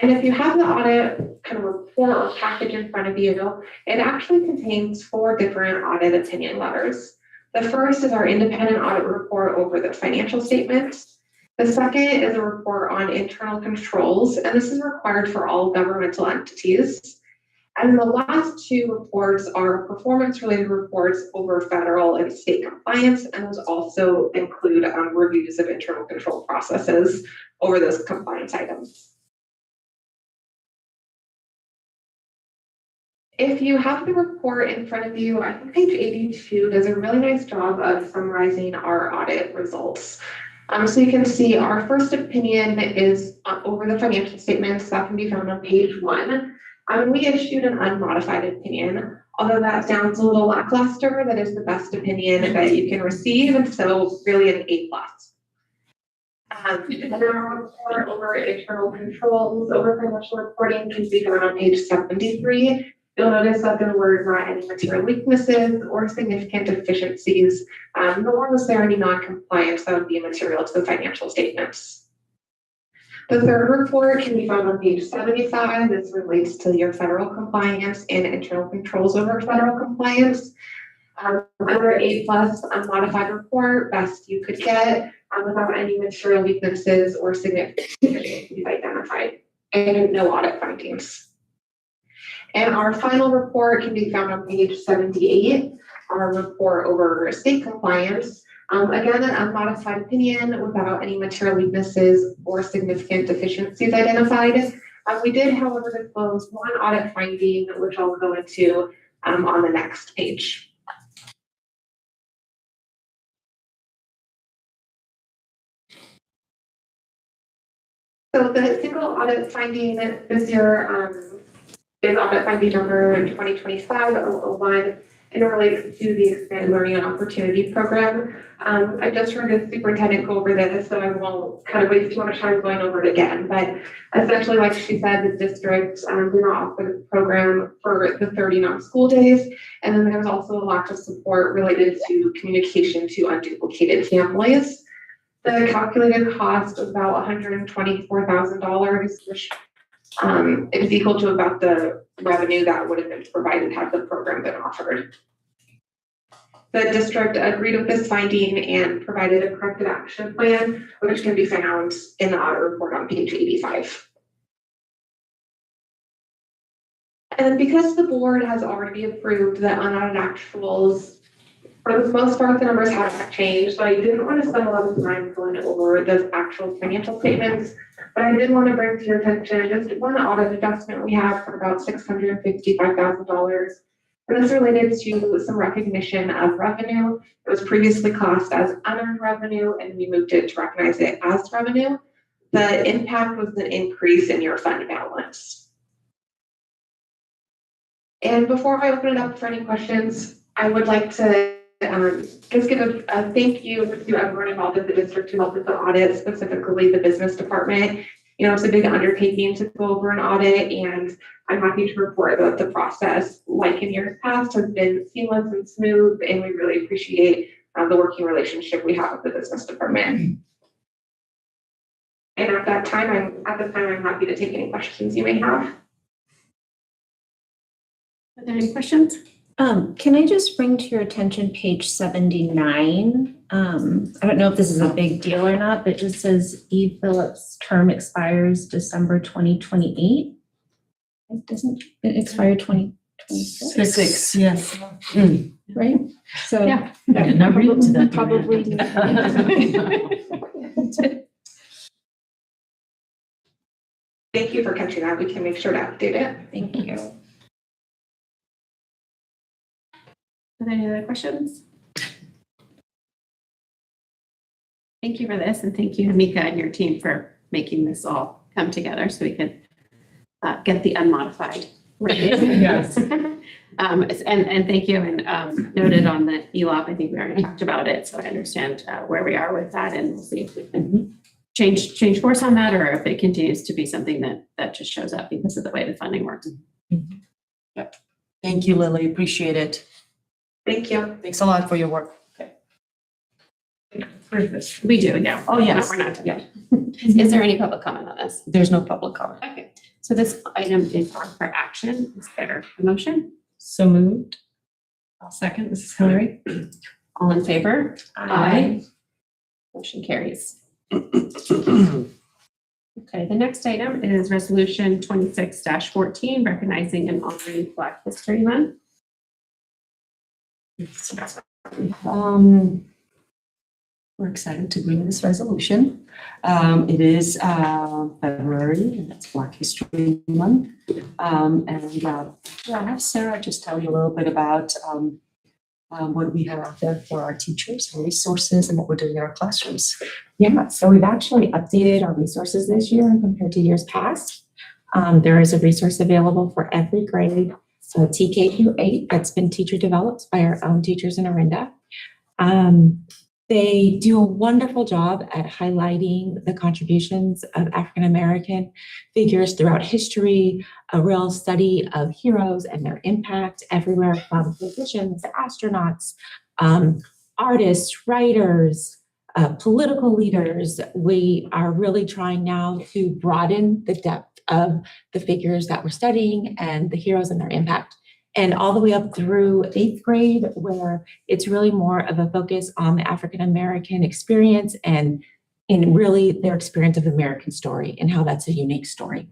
And if you have the audit kind of report or package in front of you, it actually contains 4 different audit opinion letters. The first is our independent audit report over the financial statements. The second is a report on internal controls, and this is required for all governmental entities. And the last 2 reports are performance-related reports over federal and state compliance, and those also include reviews of internal control processes over those compliance items. If you have the report in front of you, I think page 82 does a really nice job of summarizing our audit results. So you can see our first opinion is over the financial statements. That can be found on page 1. We issued an unmodified opinion, although that sounds a little lackluster. That is the best opinion that you can receive, and so really an A+. And our report over internal controls over financial reporting can be found on page 73. You'll notice that there were not any material weaknesses or significant deficiencies, nor was there any non-compliance that would be material to the financial statements. The third report can be found on page 75. This relates to your federal compliance and internal controls over federal compliance. Another A+ unmodified report, best you could get, without any material weaknesses or significant deficiencies identified, and no audit findings. And our final report can be found on page 78, our report over state compliance. Again, an unmodified opinion without any material weaknesses or significant deficiencies identified. We did, however, disclose one audit finding, which I'll go into on the next page. So the single audit finding this year is audit finding number 2025-001, and it relates to the Expanded Learning and Opportunity Program. I just heard the superintendent go over this, so I won't kind of waste too much time going over it again. But essentially, like she said, the district did not offer the program for the 30 non-school days. And then there was also a lack of support related to communication to unduplicated families. The calculated cost was about $124,000, which is equal to about the revenue that would have been provided had the program been offered. The district agreed with this finding and provided a corrective action plan, which can be found in the audit report on page 85. And because the board has already approved the unaudited actuals, for the most part, the numbers haven't changed, so I didn't want to spend a lot of time going over the actual financial statements, but I did want to bring to your attention just one audit adjustment we have for about $655,000. And this related to some recognition of revenue. It was previously classed as unearned revenue, and we moved it to recognize it as revenue. The impact was an increase in your fund balance. And before I open it up for any questions, I would like to just give a thank you to everyone involved in the district who helped with the audit, specifically the business department. You know, it's a big undertaking to go over an audit, and I'm happy to report that the process, like in years past, has been seamless and smooth, and we really appreciate the working relationship we have with the business department. And at that time, I'm happy to take any questions you may have. Are there any questions? Can I just bring to your attention page 79? I don't know if this is a big deal or not, but it just says E. Phillips' term expires December 2028. It doesn't it expire 2028? Six, yes. Right? So. I did not read into that. Probably. Thank you for catching that. We can make sure to update it. Thank you. Are there any other questions? Thank you for this, and thank you to Mika and your team for making this all come together so we could get the unmodified. Yes. And thank you, and noted on the ELOP, I think we already talked about it, so I understand where we are with that, and we'll see if we can change course on that, or if it continues to be something that just shows up because of the way the funding works. Yep. Thank you, Lily. Appreciate it. Thank you. Thanks a lot for your work. We do, yeah. Oh, yes. We're not done yet. Is there any public comment on this? There's no public comment. Okay, so this item is on for action. Is there a motion? So moved. I'll second. This is Hillary. All in favor? Aye. Motion carries. Okay, the next item is resolution 26-14, recognizing and honoring Black History Month. We're excited to bring this resolution. It is February, and that's Black History Month. I'll have Sarah just tell you a little bit about what we have out there for our teachers and resources and what we're doing in our classrooms. Yeah, so we've actually updated our resources this year compared to years past. There is a resource available for every grade, so TK through 8, that's been teacher developed by our own teachers in Orinda. They do a wonderful job at highlighting the contributions of African-American figures throughout history, a real study of heroes and their impact everywhere from physicians, astronauts, artists, writers, political leaders. We are really trying now to broaden the depth of the figures that we're studying and the heroes and their impact. And all the way up through 8th grade, where it's really more of a focus on the African-American experience and in really their experience of the American story and how that's a unique story.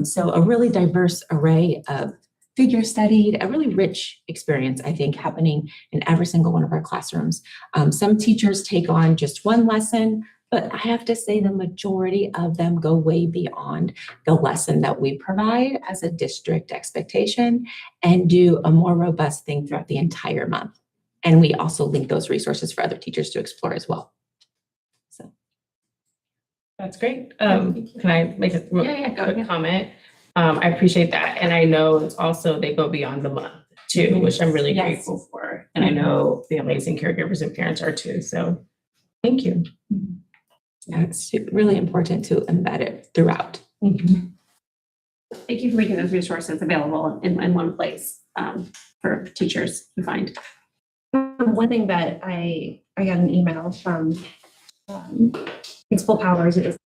So a really diverse array of figures studied, a really rich experience, I think, happening in every single one of our classrooms. Some teachers take on just one lesson, but I have to say the majority of them go way beyond the lesson that we provide as a district expectation and do a more robust thing throughout the entire month. And we also link those resources for other teachers to explore as well. So That's great. Can I make a Yeah, go quick ahead. comment? I appreciate that. And I know it's also, they go beyond the month too, which I'm really Yes. grateful for. And I know the amazing caregivers and parents are too. So thank you. yeah, it's really important to embed it throughout. Thank you for making those resources available in one place for teachers to find. One thing that I got an email from Principal Powers is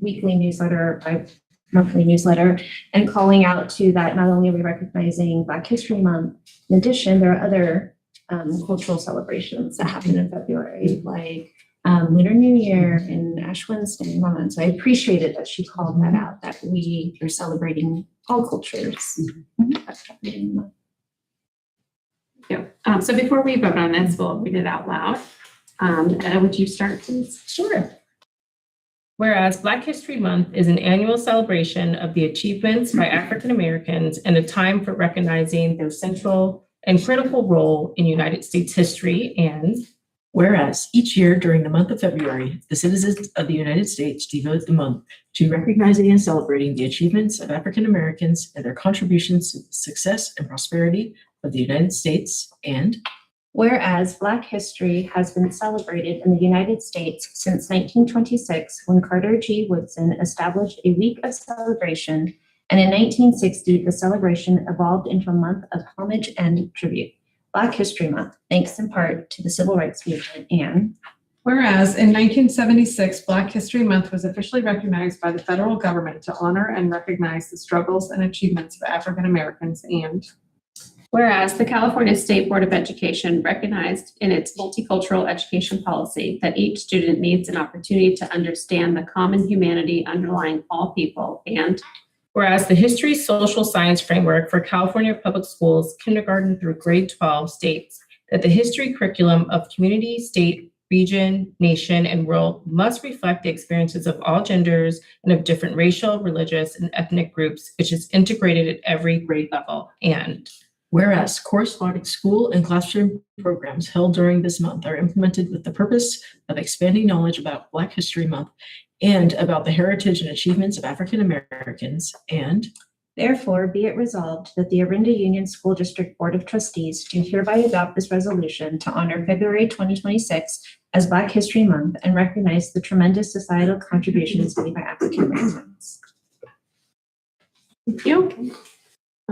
weekly newsletter, monthly newsletter, and calling out to that not only are we recognizing Black History Month, in addition, there are other cultural celebrations that happen in February, like Lunar New Year and Ash Wednesday month. So I appreciated that she called that out, that we are celebrating all cultures. That's happening in the month. Yeah. So before we vote on this, we'll read it out loud. Would you start, please? Sure. Whereas Black History Month is an annual celebration of the achievements by African Americans and a time for recognizing their central and critical role in United States history, and Whereas each year during the month of February, the citizens of the United States devote the month to recognizing and celebrating the achievements of African Americans and their contributions to the success and prosperity of the United States, and Whereas Black history has been celebrated in the United States since 1926, when Carter G. Woodson established a week of celebration, and in 1960, the celebration evolved into a month of homage and tribute. Black History Month, thanks in part to the Civil Rights Movement, and whereas in 1976, Black History Month was officially recognized by the federal government to honor and recognize the struggles and achievements of African Americans, and whereas the California State Board of Education recognized in its multicultural education policy that each student needs an opportunity to understand the common humanity underlying all people, and Whereas the History Social Science Framework for California Public Schools, kindergarten through grade 12 states that the history curriculum of community, state, region, nation, and world must reflect the experiences of all genders and of different racial, religious, and ethnic groups, which is integrated at every grade level. And whereas corresponding school and classroom programs held during this month are implemented with the purpose of expanding knowledge about Black History Month and about the heritage and achievements of African Americans, and Therefore, be it resolved that the Orinda Union School District Board of Trustees do hereby adopt this resolution to honor February 2026 as Black History Month and recognize the tremendous societal contributions made by African Americans. Thank you.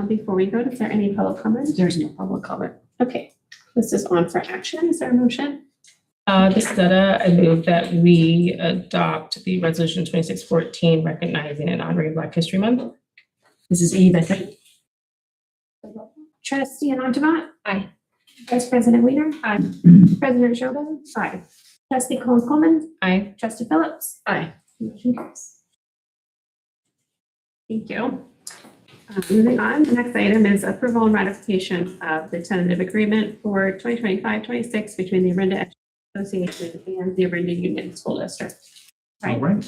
Before we vote, is there any public comment? There's no public comment. Okay, this is on for action. Is there a motion? Ms. Zetta, I move that we adopt the resolution 2614 recognizing and honoring Black History Month. Mrs. E. Beckett. Trustee Anantavant? Aye. Vice President Weiner? Aye. President Shobin? Aye. Trustee Coleman? Aye. Trustee Phillips? Aye. Motion carries. Thank you. Moving on, the next item is approval and ratification of the tentative agreement for 2025-26 between the Orinda Association and the Orinda Union School District. All right.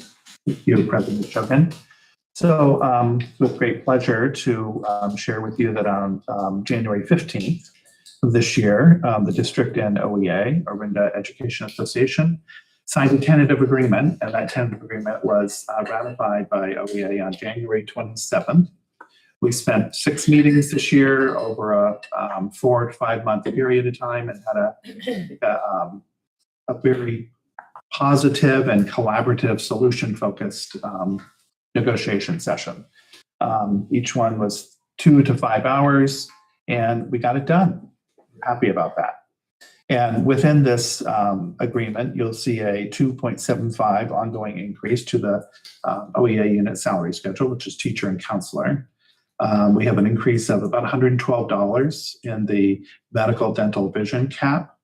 Thank you, President Shobin. So with great pleasure to share with you that on January 15th of this year, the district and OEA, Orinda Education Association, signed a tentative agreement, and that tentative agreement was ratified by OEA on January 27th. We spent 6 meetings this year over a 4 to 5 month period of time and had a very positive and collaborative solution focused negotiation session. Each one was 2 to 5 hours and we got it done. Happy about that. And within this agreement, you'll see a 2.75 ongoing increase to the OEA unit salary schedule, which is teacher and counselor. We have an increase of about $112 in the medical, dental, vision cap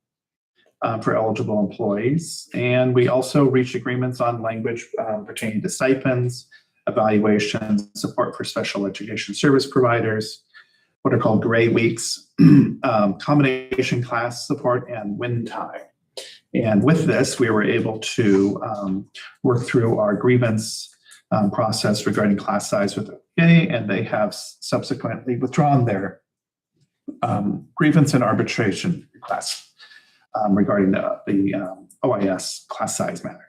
for eligible employees. And we also reached agreements on language pertaining to stipends, evaluations, support for special education service providers, what are called gray weeks, combination class support, and win time. And with this, we were able to work through our grievance process regarding class size with OEA, and they have subsequently withdrawn their grievance and arbitration request regarding the OIS class size matter.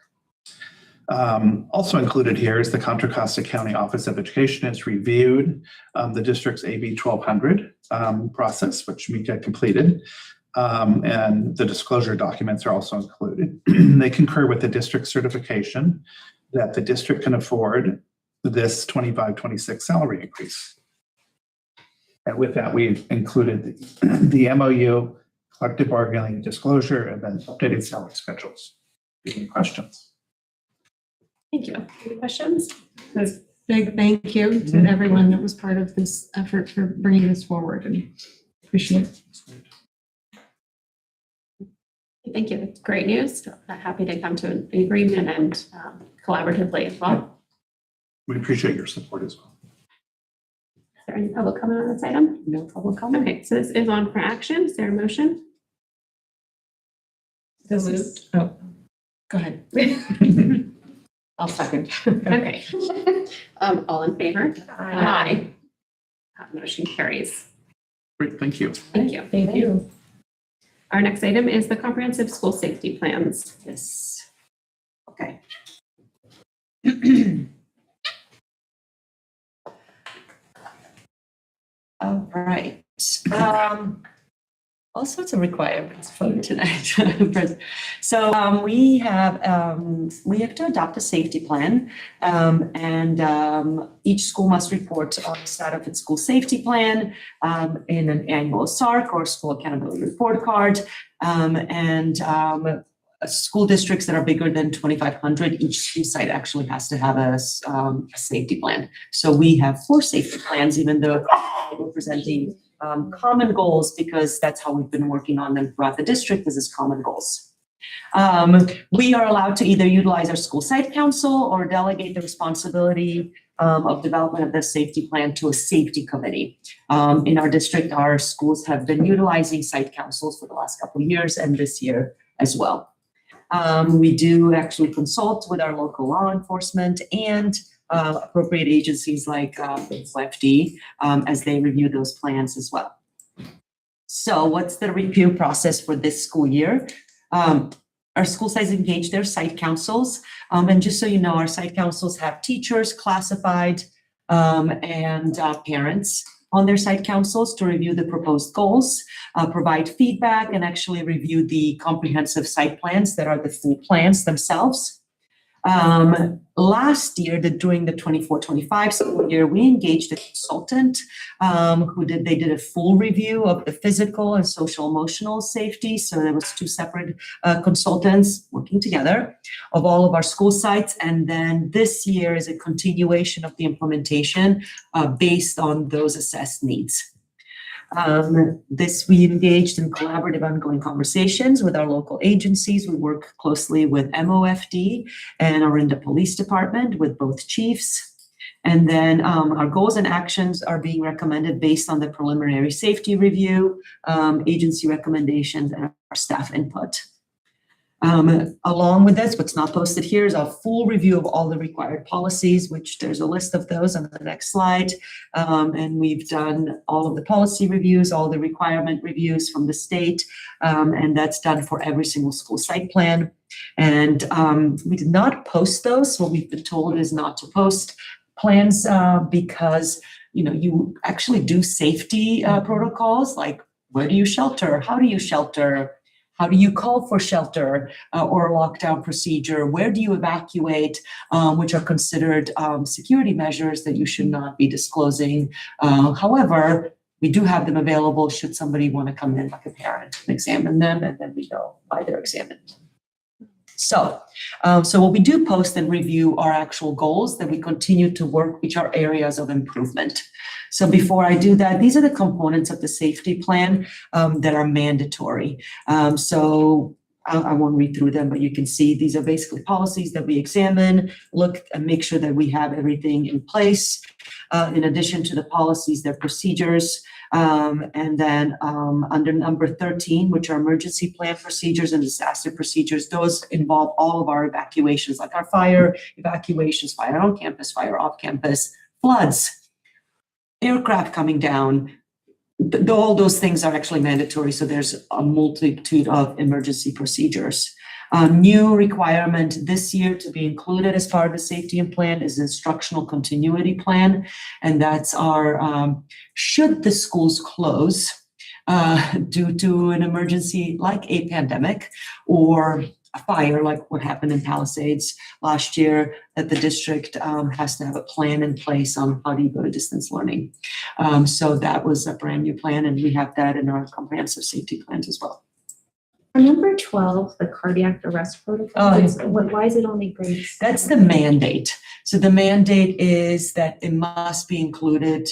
Also included here is the Contra Costa County Office of Education has reviewed the district's AB 1200 process, which Mika completed, and the disclosure documents are also included. They concur with the district certification that the district can afford this 25-26 salary increase. And with that, we've included the MOU, collective bargaining disclosure, and then updated salary schedules. Any questions? Thank you. Any questions? A big thank you to everyone that was part of this effort for bringing this forward, and appreciate it. Thank you. It's great news. Happy to come to an agreement and collaboratively as well. We appreciate your support as well. Is there any public comment on this item? No public comment. Okay, so this is on for action. Is there a motion? So moved. Oh, Go ahead. I'll second. Okay. All in favor? Aye. Motion carries. Great, thank you. Thank you. Thank you. Our next item is the comprehensive school safety plans. Yes. Okay. All right. All sorts of requirements for tonight. So we have to adopt a safety plan, and each school must report on the status of its school safety plan in an annual SARC or school accountability report card, school districts that are bigger than 2,500, each school site actually has to have a safety plan. So we have 4 safety plans, even though we're presenting common goals, because that's how we've been working on them throughout the district, is as common goals. We are allowed to either utilize our school site council or delegate the responsibility of development of the safety plan to a safety committee. In our district, our schools have been utilizing site councils for the last couple of years and this year as well. We do actually consult with our local law enforcement and appropriate agencies like FD as they review those plans as well. So what's the review process for this school year? Our school sites engage their site councils. And just so you know, our site councils have teachers classified and parents on their site councils to review the proposed goals, provide feedback, and actually review the comprehensive site plans that are the full plans themselves. Last year, during the 24-25 school year, we engaged a consultant they did a full review of the physical and social emotional safety. So there was 2 separate consultants working together of all of our school sites. And then this year is a continuation of the implementation based on those assessed needs. We engaged in collaborative ongoing conversations with our local agencies. We work closely with MOFD and Orinda Police Department with both chiefs. And then our goals and actions are being recommended based on the preliminary safety review, agency recommendations, and our staff input. Along with this, what's not posted here is a full review of all the required policies, which there's a list of those on the next slide. And we've done all of the policy reviews, all the requirement reviews from the state, and that's done for every single school site plan. And we did not post those. What we've been told is not to post plans because you actually do safety protocols, like where do you shelter? How do you shelter? How do you call for shelter or a lockdown procedure? Where do you evacuate, which are considered security measures that you should not be disclosing? However, we do have them available should somebody want to come in like a parent and examine them, and then we know why they're examined. So what we do post and review are actual goals that we continue to work, which are areas of improvement. So before I do that, these are the components of the safety plan that are mandatory. So I won't read through them, but you can see these are basically policies that we examine, look and make sure that we have everything in place. In addition to the policies, there are procedures. And then under number 13, which are emergency plan procedures and disaster procedures, those involve all of our evacuations, like our fire evacuations, fire on campus, fire off campus, floods, aircraft coming down. All those things are actually mandatory. So there's a multitude of emergency procedures. New requirement this year to be included as part of the safety plan is instructional continuity plan. And that's our, should the schools close due to an emergency like a pandemic or a fire like what happened in Palisades last year, that the district has to have a plan in place on how do you go to distance learning. So that was a brand new plan, and we have that in our comprehensive safety plans as well. For number 12, the cardiac arrest protocol, why is it only grades? That's the mandate. So the mandate is that it must be included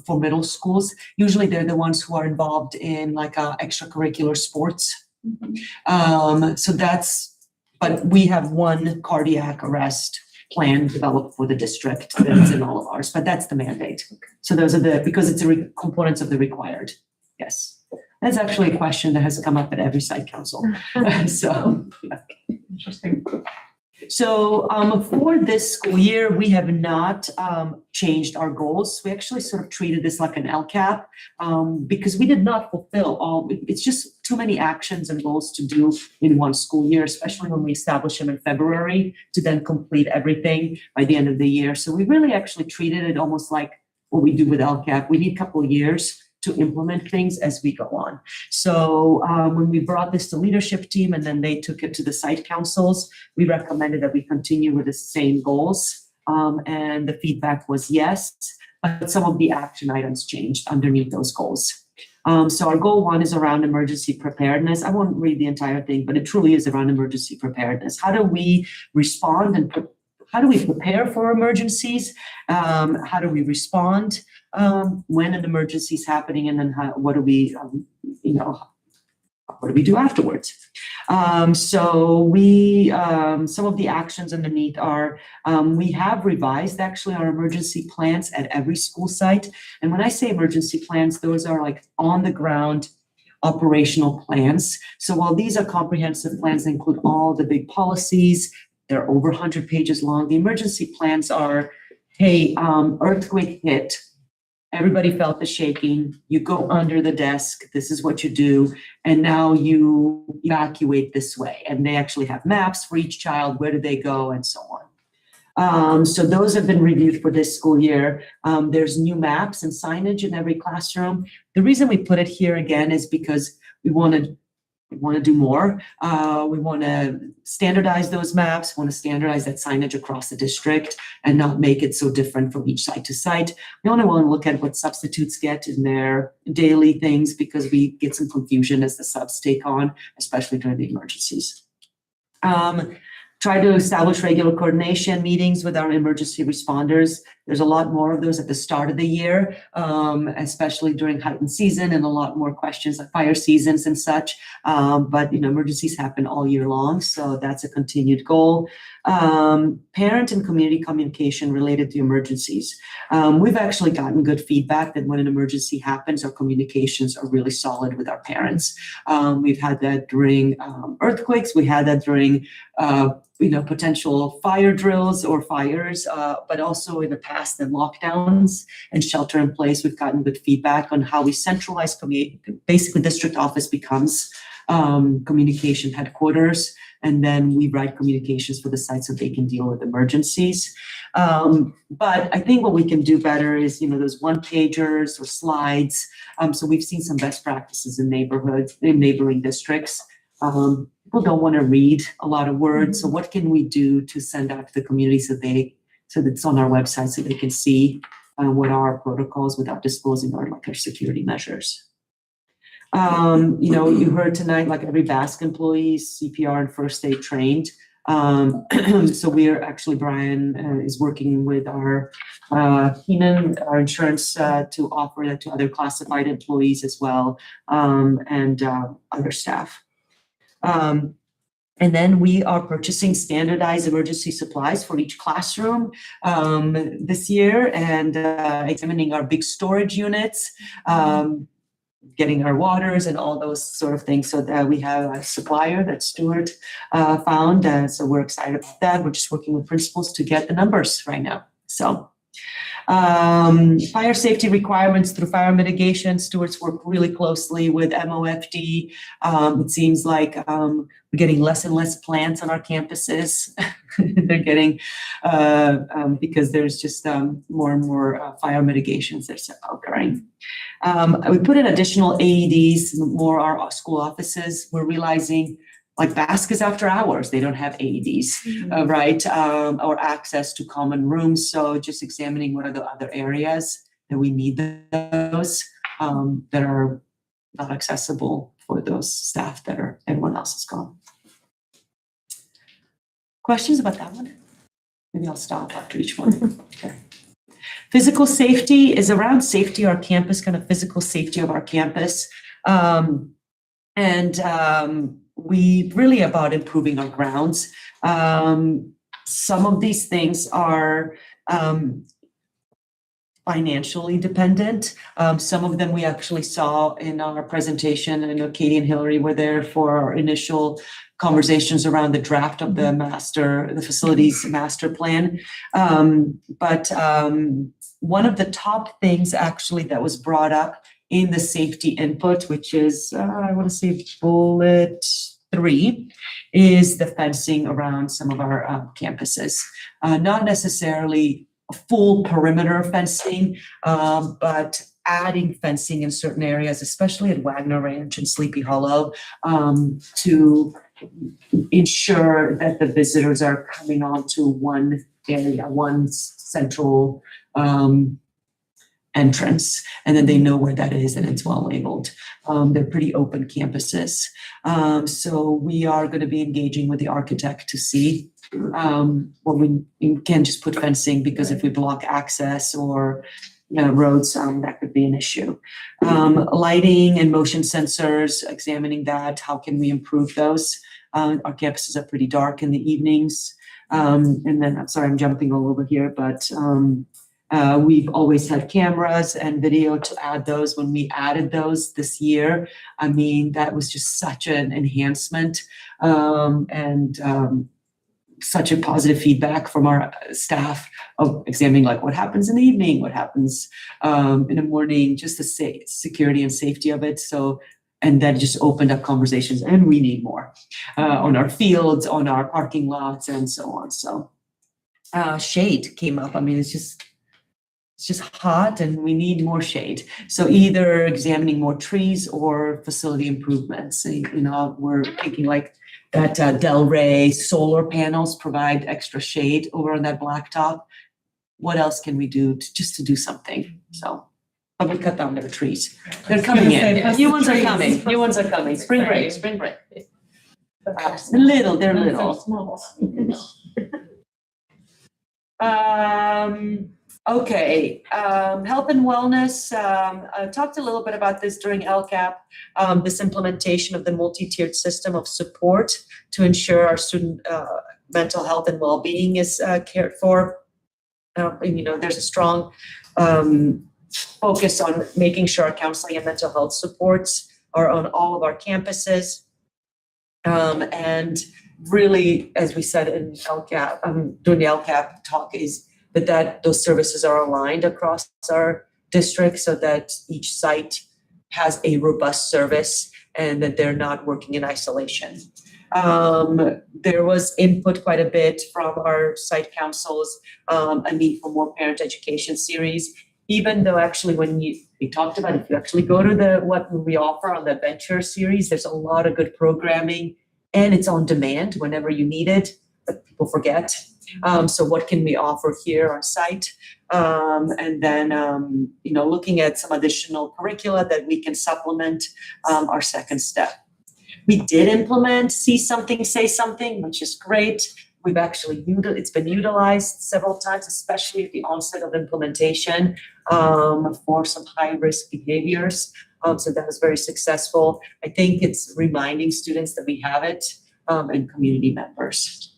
for middle schools. Usually they're the ones who are involved in like extracurricular sports. But we have one cardiac arrest plan developed for the district that's in all of ours, but that's the mandate. So those are because it's components of the required. Yes. That's actually a question that has come up at every site council. So, Interesting. So for this school year, we have not changed our goals. We actually sort of treated this like an LCAP because we did not fulfill all. It's just too many actions and goals to do in one school year, especially when we establish them in February to then complete everything by the end of the year. So we really actually treated it almost like what we do with LCAP. We need a couple of years to implement things as we go on. So when we brought this to leadership team and then they took it to the site councils, we recommended that we continue with the same goals. And the feedback was yes, but some of the action items changed underneath those goals. So our goal 1 is around emergency preparedness. I won't read the entire thing, but it truly is around emergency preparedness. How do we respond and how do we prepare for emergencies? How do we respond when an emergency is happening? And then what do we, what do we do afterwards? So we, some of the actions underneath are, we have revised actually our emergency plans at every school site. And when I say emergency plans, those are like on the ground operational plans. So while these are comprehensive plans, they include all the big policies, they're over 100 pages long. The emergency plans are, hey, earthquake hit, everybody felt the shaking, you go under the desk, this is what you do, and now you evacuate this way. And they actually have maps for each child, where do they go, and so on. So those have been reviewed for this school year. There's new maps and signage in every classroom. The reason we put it here again is because we want to do more. We want to standardize those maps, want to standardize that signage across the district and not make it so different from each site to site. We only want to look at what substitutes get in their daily things because we get some confusion as the subs take on, especially during the emergencies. Try to establish regular coordination meetings with our emergency responders. There's a lot more of those at the start of the year, especially during heightened season, and a lot more questions like fire seasons and such. But emergencies happen all year long, so that's a continued goal. Parent and community communication related to emergencies. We've actually gotten good feedback that when an emergency happens, our communications are really solid with our parents. We've had that during earthquakes. We had that during potential fire drills or fires, but also in the past in lockdowns and shelter in place. We've gotten good feedback on how we centralize basically district office becomes communication headquarters, and then we write communications for the sites so they can deal with emergencies. But I think what we can do better is, those one-pagers or slides. So we've seen some best practices in neighborhoods, in neighboring districts. People don't want to read a lot of words. So what can we do to send out to the community so that it's on our website so they can see what are our protocols without disclosing our security measures. You heard tonight, like every BASC employee is CPR and first aid trained. So we're actually, Brian is working with our Keenan, our insurance, to offer that to other classified employees as well, and other staff. And then we are purchasing standardized emergency supplies for each classroom this year, and examining our big storage units, getting our waters and all those sort of things. So that we have a supplier that Stuart found. So we're excited about that. We're just working with principals to get the numbers right now. So fire safety requirements through fire mitigation. Stuart's work really closely with MOFD. It seems like we're getting less and less plants on our campuses. They're getting, because there's just more and more fire mitigations that's occurring. We put in additional AEDs, more our school offices. We're realizing like BASC is after hours, they don't have AEDs, right? Or access to common rooms. So just examining what are the other areas that we need those that are not accessible for those staff that are, everyone else is gone. Questions about that one? Maybe I'll stop after each one. Okay. Physical safety is around safety of our campus, kind of physical safety of our campus. We really about improving our grounds. Some of these things are financially dependent. Some of them we actually saw in our presentation. I know Katie and Hillary were there for our initial conversations around the draft of the facilities master plan. But one of the top things actually that was brought up in the safety input, which is, I want to say bullet 3, is the fencing around some of our campuses. Not necessarily a full perimeter fencing, but adding fencing in certain areas, especially at Wagner Ranch and Sleepy Hollow, to ensure that the visitors are coming onto one area, one central entrance, and then they know where that is and it's well labeled. They're pretty open campuses. So we are going to be engaging with the architect to see what we can just put fencing, because if we block access or roads, that could be an issue. Lighting and motion sensors, examining that, how can we improve those? Our campuses are pretty dark in the evenings. And then, I'm sorry, I'm jumping all over here, but we've always had cameras and video to add those. When we added those this year, I mean, that was just such an enhancement, and such a positive feedback from our staff of examining like what happens in the evening, what happens in the morning, just the security and safety of it. So, and that just opened up conversations, and we need more on our fields, on our parking lots, and so on. So shade came up. I mean, it's just hot, and we need more shade. So either examining more trees or facility improvements. We're thinking like that Del Rey solar panels provide extra shade over on that blacktop. What else can we do to do something? So I would cut down their trees. They're coming in. New ones are coming. New ones are coming. Spring break. They're little. Okay, health and wellness. I talked a little bit about this during LCAP, this implementation of the multi-tiered system of support to ensure our student mental health and well-being is cared for. There's a strong focus on making sure our counseling and mental health supports are on all of our campuses. And really, as we said in LCAP, during the LCAP talk, is that those services are aligned across our district so that each site has a robust service and that they're not working in isolation. There was input quite a bit from our site councils, a need for more parent education series, even though actually when we talked about, if you actually go to what we offer on the Venture series, there's a lot of good programming and it's on demand whenever you need it, but people forget. So what can we offer here on site? And then, looking at some additional curricula that we can supplement our second step. We did implement See Something, Say Something, which is great. We've actually, it's been utilized several times, especially at the onset of implementation for some high-risk behaviors. So that was very successful. I think it's reminding students that we have it and community members.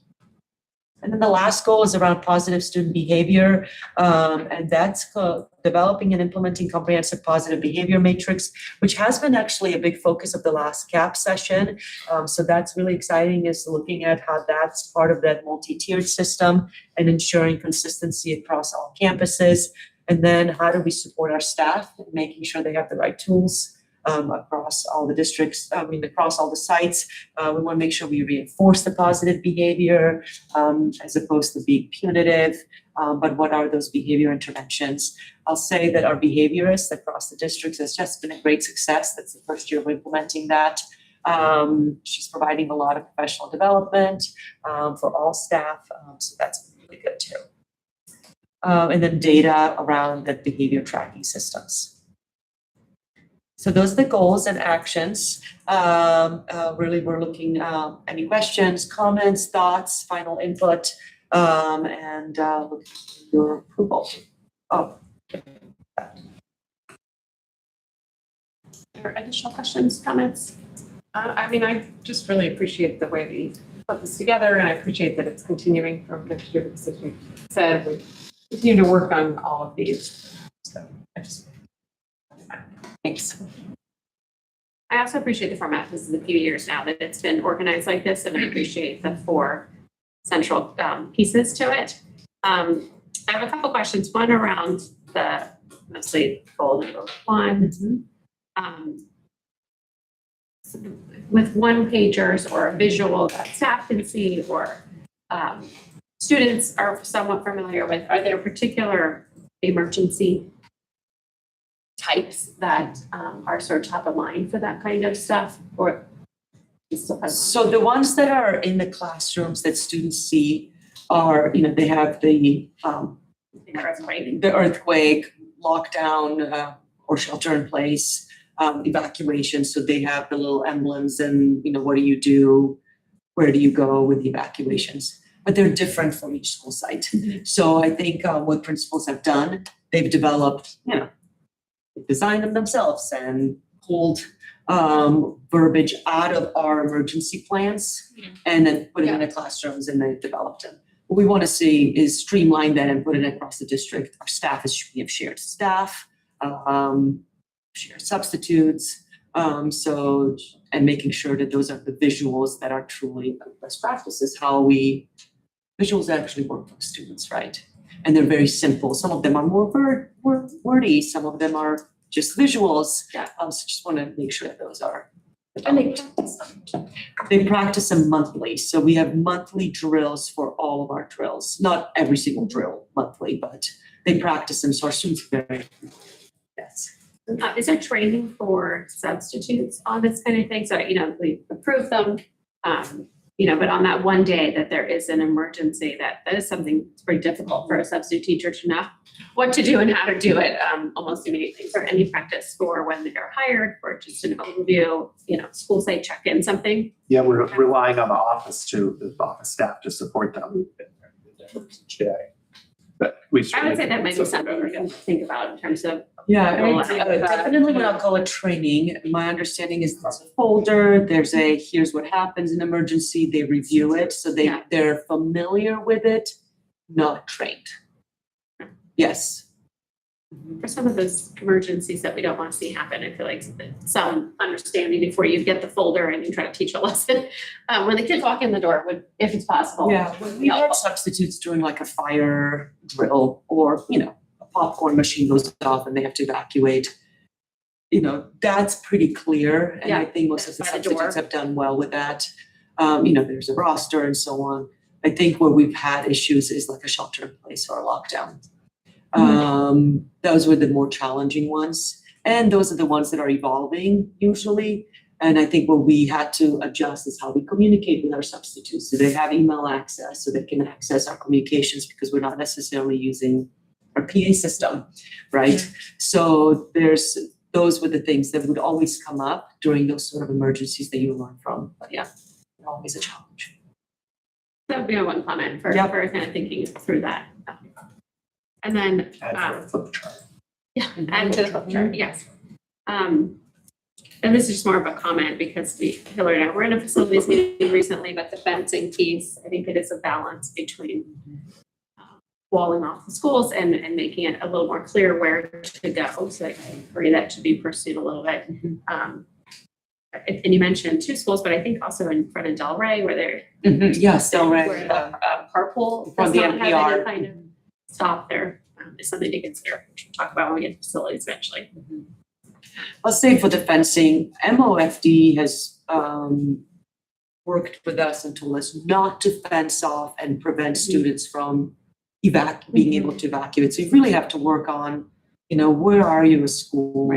And then the last goal is around positive student behavior, and that's developing and implementing comprehensive positive behavior matrix, which has been actually a big focus of the last CAP session. So that's really exciting, is looking at how that's part of that multi-tiered system and ensuring consistency across all campuses. And then how do we support our staff in making sure they have the right tools across all the districts, across all the sites. We want to make sure we reinforce the positive behavior as opposed to being punitive. But what are those behavior interventions? I'll say that our behaviorist across the districts has just been a great success. That's the first year of implementing that. She's providing a lot of professional development for all staff. So that's really good too. And then data around the behavior tracking systems. So those are the goals and actions. Really, we're looking any questions, comments, thoughts, final input, and looking for your approval. Or additional questions, comments? I just really appreciate the way that you put this together, and I appreciate that it's continuing from next year, because as you said, we continue to work on all of these. So Thanks. I also appreciate the format. This is a few years now that it's been organized like this, and I appreciate the 4 central pieces to it. I have a couple questions. One around the mostly goal number 1. With one pagers or a visual that staff can see or students are somewhat familiar with, are there particular emergency types that are sort of top of mind for that kind of stuff, or so the ones that are in the classrooms that students see are, they have the earthquake, lockdown, or shelter in place, evacuation. So they have the little emblems and, what do you do? Where do you go with the evacuations? but they're different from each school site. So I think what principals have done, they've developed, designed them themselves and pulled verbiage out of our emergency plans and then put it in the classrooms and they developed them. What we want to see is streamline that and put it across the district. Our staff we have shared staff, shared substitutes. And making sure that those are the visuals that are truly best practices, visuals actually work for students, right? And they're very simple. Some of them are more wordy, some of them are just visuals. So just want to make sure that those are. And they practice them. They practice them monthly. So we have monthly drills for all of our drills. Not every single drill monthly, but they practice them. So our students are very, yes. Is there training for substitutes on this kind of thing? So, we approve them, but on that one day that there is an emergency, that is something that's very difficult for a substitute teacher to know what to do and how to do it almost immediately. Is there any practice for when they're hired for just an overview, school site check-in, something? Yeah, we're relying on the office staff to support them each day. But I would say that might be something we're going to think about in terms of. Definitely what I'll call a training. My understanding is there's a folder, here's what happens in emergency, they review it, so they're familiar with it, not trained. Yes. For some of those emergencies that we don't want to see happen, I feel like some understanding before you get the folder and you try to teach a lesson. When the kids walk in the door, if it's possible. Yeah, when we had substitutes doing like a fire drill or, a popcorn machine goes off and they have to evacuate. That's pretty clear. And I think most of the substitutes have done well with that. There's a roster and so on. I think where we've had issues is like a shelter in place or a lockdown. Those were the more challenging ones. And those are the ones that are evolving usually. And I think what we had to adjust is how we communicate with our substitutes. Do they have email access so they can access our communications because we're not necessarily using our PA system, right? So those were the things that would always come up during those sort of emergencies that you learn from. But yeah, they're always a challenge. That would be my one comment for kind of thinking through that. And then, add to the flip chart. Add to the flip chart, yes. And this is just more of a comment because Hillary and I were in a facilities meeting recently, but the fencing piece, I think it is a balance between walling off the schools and making it a little more clear where to go. So I agree that should be pursued a little bit. And you mentioned 2 schools, but I think also in front of Del Rey where they're yes, Del Rey, where the carpool from does the not have any NPR. kind of stop there is something to consider, which we'll talk about when we get to facilities eventually. I'll say for the fencing, MOFD has worked with us and told us not to fence off and prevent students from being able to evacuate. So you really have to work on, where are you a school?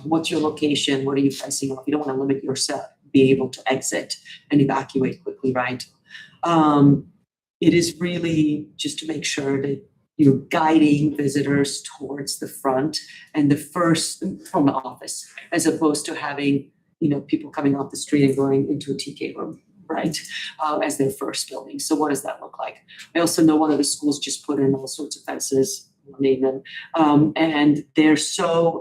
What's your location? What are you fencing off? You don't want to limit yourself, be able to exit and evacuate quickly, right? It is really just to make sure that you're guiding visitors towards the front and the first from the office, as opposed to having, people coming off the street and going into a TK room, right? As their first building. So what does that look like? I also know one of the schools just put in all sorts of fences, name them, and they're so,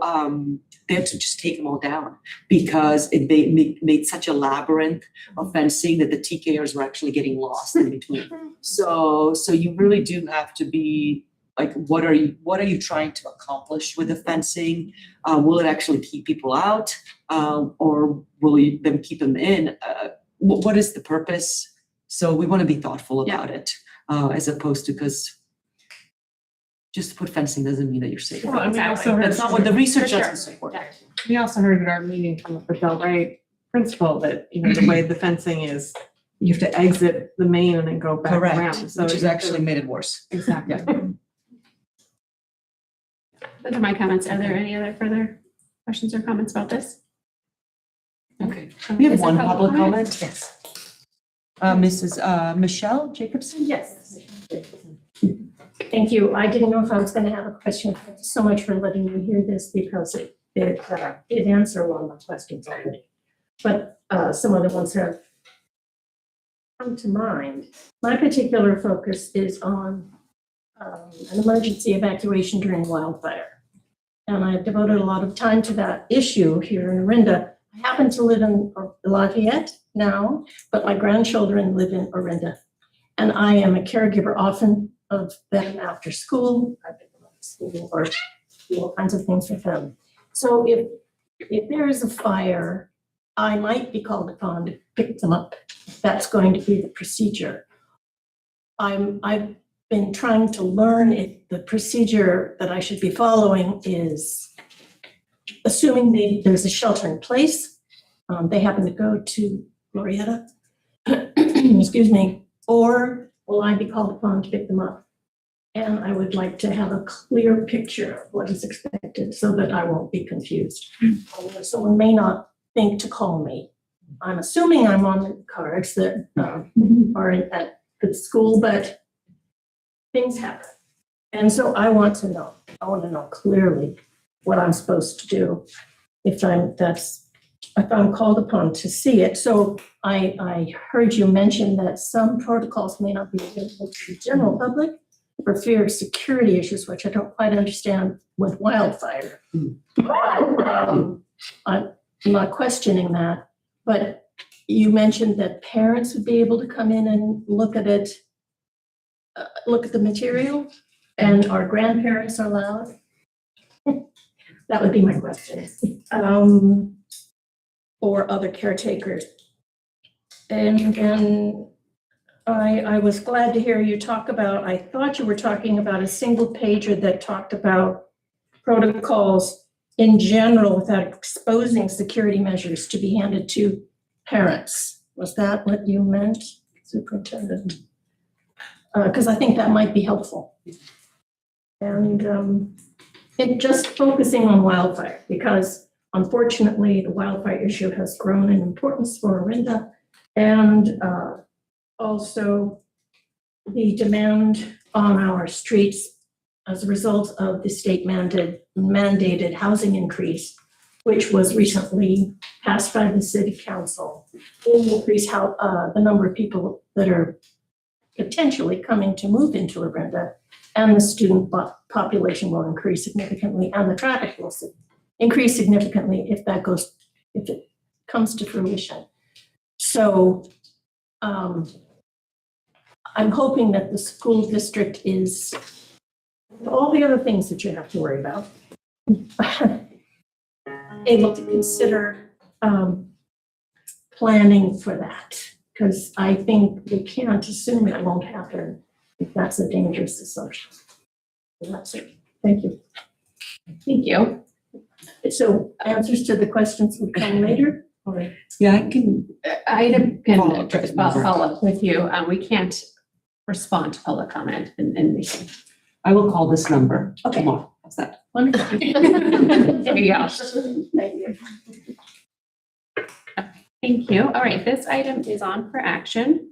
they had to just take them all down because they made such a labyrinth of fencing that the TKers were actually getting lost in between. So you really do have to be like, what are you trying to accomplish with the fencing? Will it actually keep people out, or will you then keep them in? What is the purpose? So we want to be thoughtful about it, as opposed to because. Just to put fencing doesn't mean that you're safe. Well, and we also heard. That's not what the research doesn't support. We also heard at our meeting from the Del Rey principal that, the way the fencing is, you have to exit the main and then go back around. Correct, So which has actually made it worse. Exactly. Those are my comments. Are there any other further questions or comments about this? Okay, we have Is there one public comment. Yes. Mrs. Michelle Jacobson? Yes. Thank you. I didn't know if I was going to have a question. Thank you so much for letting me hear this because it answered a lot of my questions already. But some of the ones have come to mind. My particular focus is on an emergency evacuation during wildfire. And I've devoted a lot of time to that issue here in Orinda. I happen to live in Lafayette now, but my grandchildren live in Orinda. And I am a caregiver often of them after school. I pick them up at school or do all kinds of things with them. So if there is a fire, I might be called upon to pick them up. That's going to be the procedure. I've been trying to learn if the procedure that I should be following is assuming there's a shelter in place. They happen to go to Glorietta, excuse me, or will I be called upon to pick them up? And I would like to have a clear picture of what is expected so that I won't be confused. Someone may not think to call me. I'm assuming I'm on the cards that are at the school, but things happen. And so I want to know clearly what I'm supposed to do if I'm called upon to see it. So I heard you mention that some protocols may not be available to the general public for fear of security issues, which I don't quite understand with wildfire. I'm not questioning that, but you mentioned that parents would be able to come in and look at it, look at the material, and our grandparents are allowed? That would be my question. Or other caretakers. And I was glad to hear you talk about, I thought you were talking about a single pager that talked about protocols in general without exposing security measures to be handed to parents. Was that what you meant, Superintendent? Because I think that might be helpful. And it just focusing on wildfire, because unfortunately the wildfire issue has grown in importance for Orinda, and also the demand on our streets as a result of the state mandated housing increase, which was recently passed by the city council, will increase the number of people that are potentially coming to move into Orinda, and the student population will increase significantly, and the traffic will increase significantly if it comes to fruition. So I'm hoping that the school district is all the other things that you have to worry about, able to consider planning for that, because I think we can't assume it won't happen if that's a dangerous assumption. So that's it. Thank you. Thank you. So answers to the questions will come later? Or? Yeah, I can. I can Follow follow up with you. We can't respond to public comment in meeting. I will call this number tomorrow. How's that? Wonderful. There you go. Thank you. Thank you. All right, this item is on for action.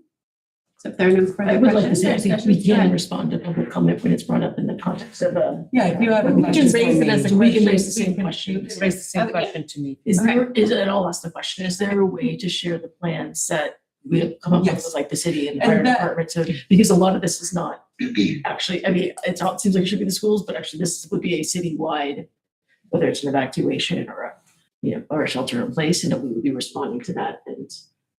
So if there are no I further would like to questions. say, I think we can respond to public comment when it's brought up in the context of Yeah, if you have a We question. can raise it as a for me, we can raise the you same can question. Raise the same Okay. question to me. And I'll ask the question, is there a way to share the plans that we come up with Yes. like the city and the And fire that- department? So, because a lot of this is not actually, I mean, it seems like it should be the schools, but actually this would be a citywide, whether it's an evacuation or or a shelter in place, and that we would be responding to that and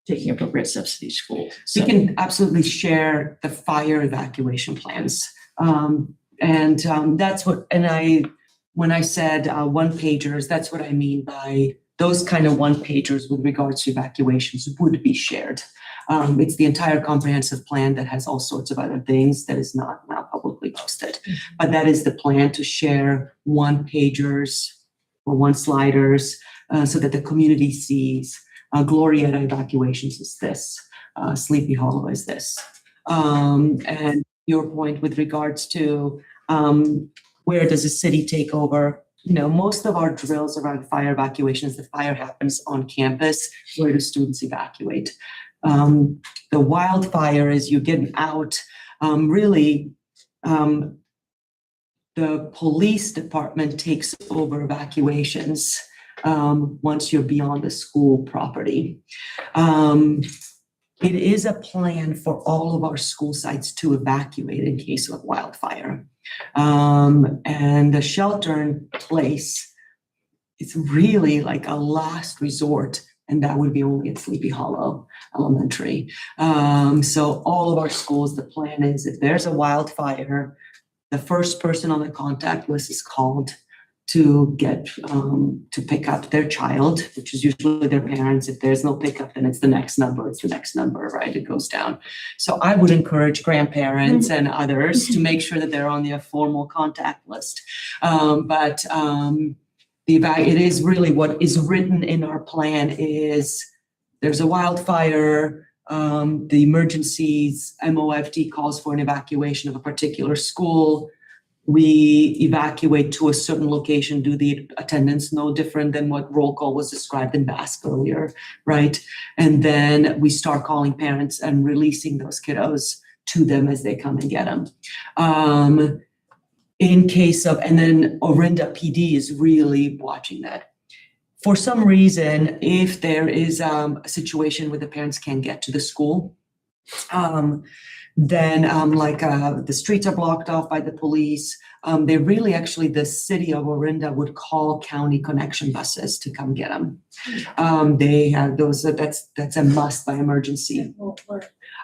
taking appropriate steps to these schools. We So- can absolutely share the fire evacuation plans. That's what, when I said one pagers, that's what I mean by those kind of one pagers with regards to evacuations would be shared. It's the entire comprehensive plan that has all sorts of other things that is not now publicly posted. But that is the plan, to share one pagers or one sliders so that the community sees Glorietta evacuations is this, Sleepy Hollow is this. And your point with regards to where does the city take over? Most of our drills around fire evacuations, the fire happens on campus. Where do students evacuate? The wildfire, as you get out, the police department takes over evacuations once you're beyond the school property. it is a plan for all of our school sites to evacuate in case of wildfire. And the shelter in place, it's really like a last resort, and that would be only at Sleepy Hollow Elementary. So all of our schools, the plan is if there's a wildfire, the first person on the contact list is called to get, to pick up their child, which is usually their parents. If there's no pickup, then it's the next number, right? It goes down. So I would encourage grandparents and others to make sure that they're on the formal contact list. It is really what is written in our plan is there's a wildfire, the emergencies, MOFD calls for an evacuation of a particular school. We evacuate to a certain location, do the attendance no different than what roll call was described in Basque earlier, right? And then we start calling parents and releasing those kiddos to them as they come and get them. In case of, and then Orinda PD is really watching that. For some reason, if there is a situation where the parents can't get to the school, then the streets are blocked off by the police. They really actually, the city of Orinda would call county connection buses to come get them. They have those, that's a must by emergency.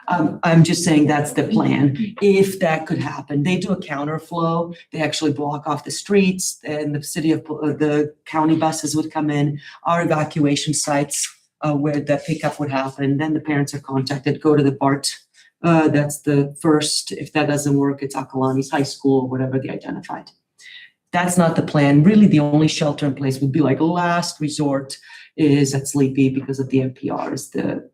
I'm just saying that's the plan. If that could happen, they do a counterflow. They actually block off the streets, and the county buses would come in, our evacuation sites where the pickup would happen. Then the parents are contacted, go to the BART. That's the first. If that doesn't work, it's Akalani's high school or whatever they identified. That's not the plan. Really, the only shelter in place would be like last resort is at Sleepy because of the NPRs, the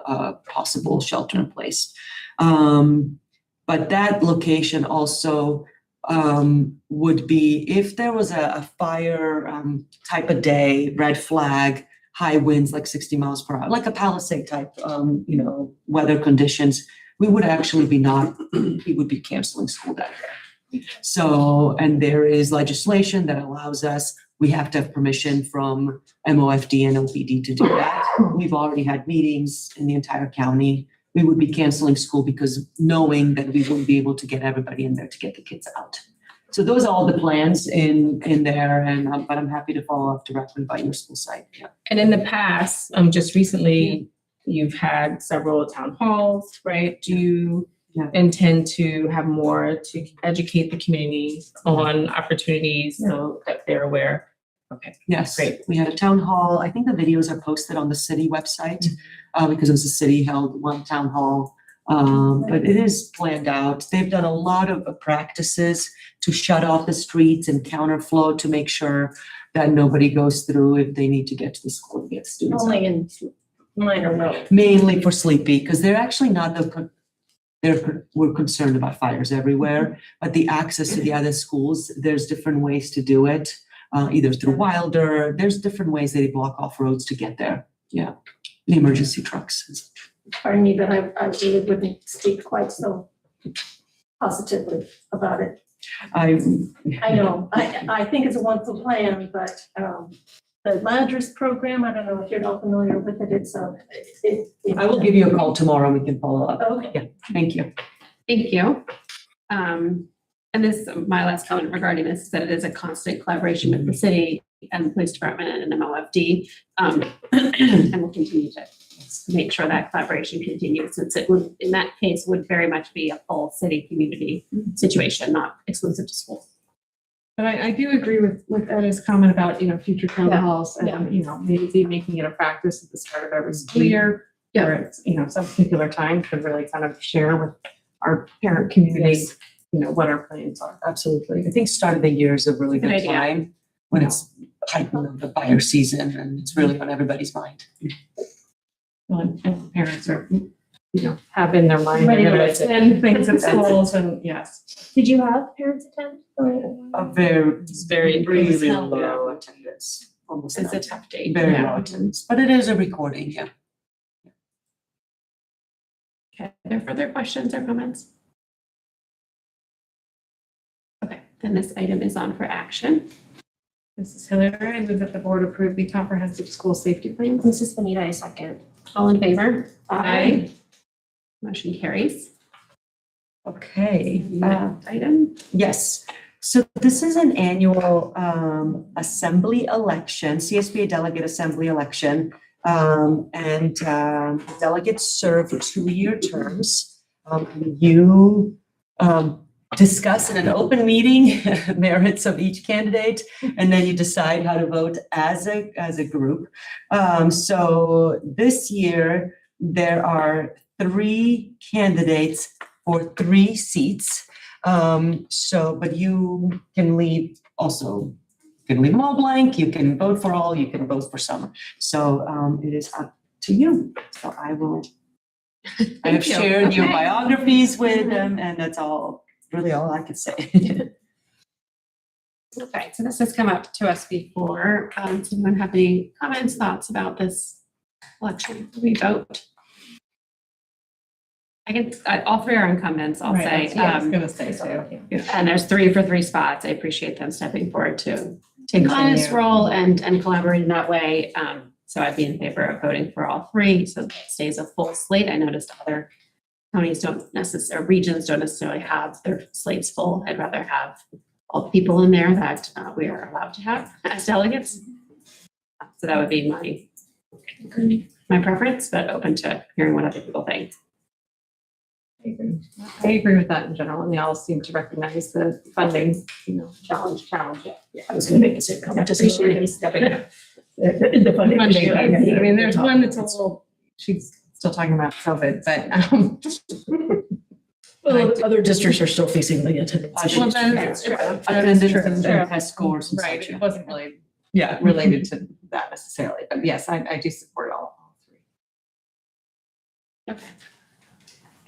possible shelter in place. But that location also would be if there was a fire type of day, red flag, high winds like 60 miles per hour, like a Palisade type, weather conditions. We would actually we would be canceling school that day. So, and there is legislation that allows us, we have to have permission from MOFD and OPD to do that. We've already had meetings in the entire county. We would be canceling school because knowing that we wouldn't be able to get everybody in there to get the kids out. So those are all the plans in there, but I'm happy to follow up directly by your school site. Yeah. And in the past, just recently, you've had several town halls, right? Do you intend to have more to educate the community on opportunities so that they're aware? Okay. Yes, great. We had a town hall. I think the videos are posted on the city website because it was the city held one town hall. But it is planned out. They've done a lot of practices to shut off the streets and counterflow to make sure that nobody goes through if they need to get to the school and get students. Only in minor roads. Mainly for Sleepy, because they're actually not we're concerned about fires everywhere, but the access to the other schools, there's different ways to do it, either through Wilder, there's different ways they block off roads to get there. Yeah, the emergency trucks. Pardon me, but I really wouldn't speak quite so positively about it. I know, I think it's a wonderful plan, but the Ladris program, I don't know if you're all familiar with it, it's I will give you a call tomorrow and we can follow up. Okay. Yeah, thank you. Thank you. And this, my last comment regarding this is that it is a constant collaboration with the city and the police department and MLFD. And we'll continue to make sure that collaboration continues, since it would, in that case, would very much be a full city community situation, not exclusive to schools. But I do agree with Edda's comment about, future town halls and, maybe making it a practice at the start of every school year. Yeah. Where it's, some particular time to really kind of share with our parent community, what our plans are. Absolutely. I think start of the year is a really good time when it's heightened of the fire season and it's really on everybody's mind. And parents are, have in their mind, Ready they're to gonna listen. attend things at schools and yes. Did you have parents attend? A very really low attendance. Almost It's a none. tough date. Very low attendance, but it is a recording, yeah. Okay, are there further questions or comments? Okay, then this item is on for action. Mrs. Hillary, I move that the board approve the comprehensive school safety plan. Mrs. Benita, I second. All in favor? Aye. Motion carries. Okay. Next item. Yes, so this is an annual assembly election, CSBA delegate assembly election. And delegates serve 2-year terms. You discuss in an open meeting merits of each candidate, and then you decide how to vote as a group. So this year, there are 3 candidates for 3 seats. But you can leave also, you can leave them all blank, you can vote for all, you can vote for some. So it is up to you. So I have shared your biographies with them, and that's really all I can say. Okay, so this has come up to us before. Does anyone have any comments, thoughts about this election? We vote. All 3 are incumbents, I'll say. I was gonna say so. And there's 3 for 3 spots. I appreciate them stepping forward to take on this role and collaborate in that way. So I'd be in favor of voting for all 3, so that it stays a full slate. I noticed other counties regions don't necessarily have their slates full. I'd rather have all the people in there that we are allowed to have as delegates. So that would be my preference, but open to hearing what other people think. I agree with that in general, and they all seem to recognize the funding, challenge. Yeah, I was gonna make the same comment. Just appreciate stepping up. The funding Funding, issue. I mean, there's one that's a little, she's still talking about COVID, but Well, other districts are still facing the attendance well, issues. that's true. Attendance and test scores and Right, such. it wasn't really, related to that necessarily, but yes, I do support all 3. Okay.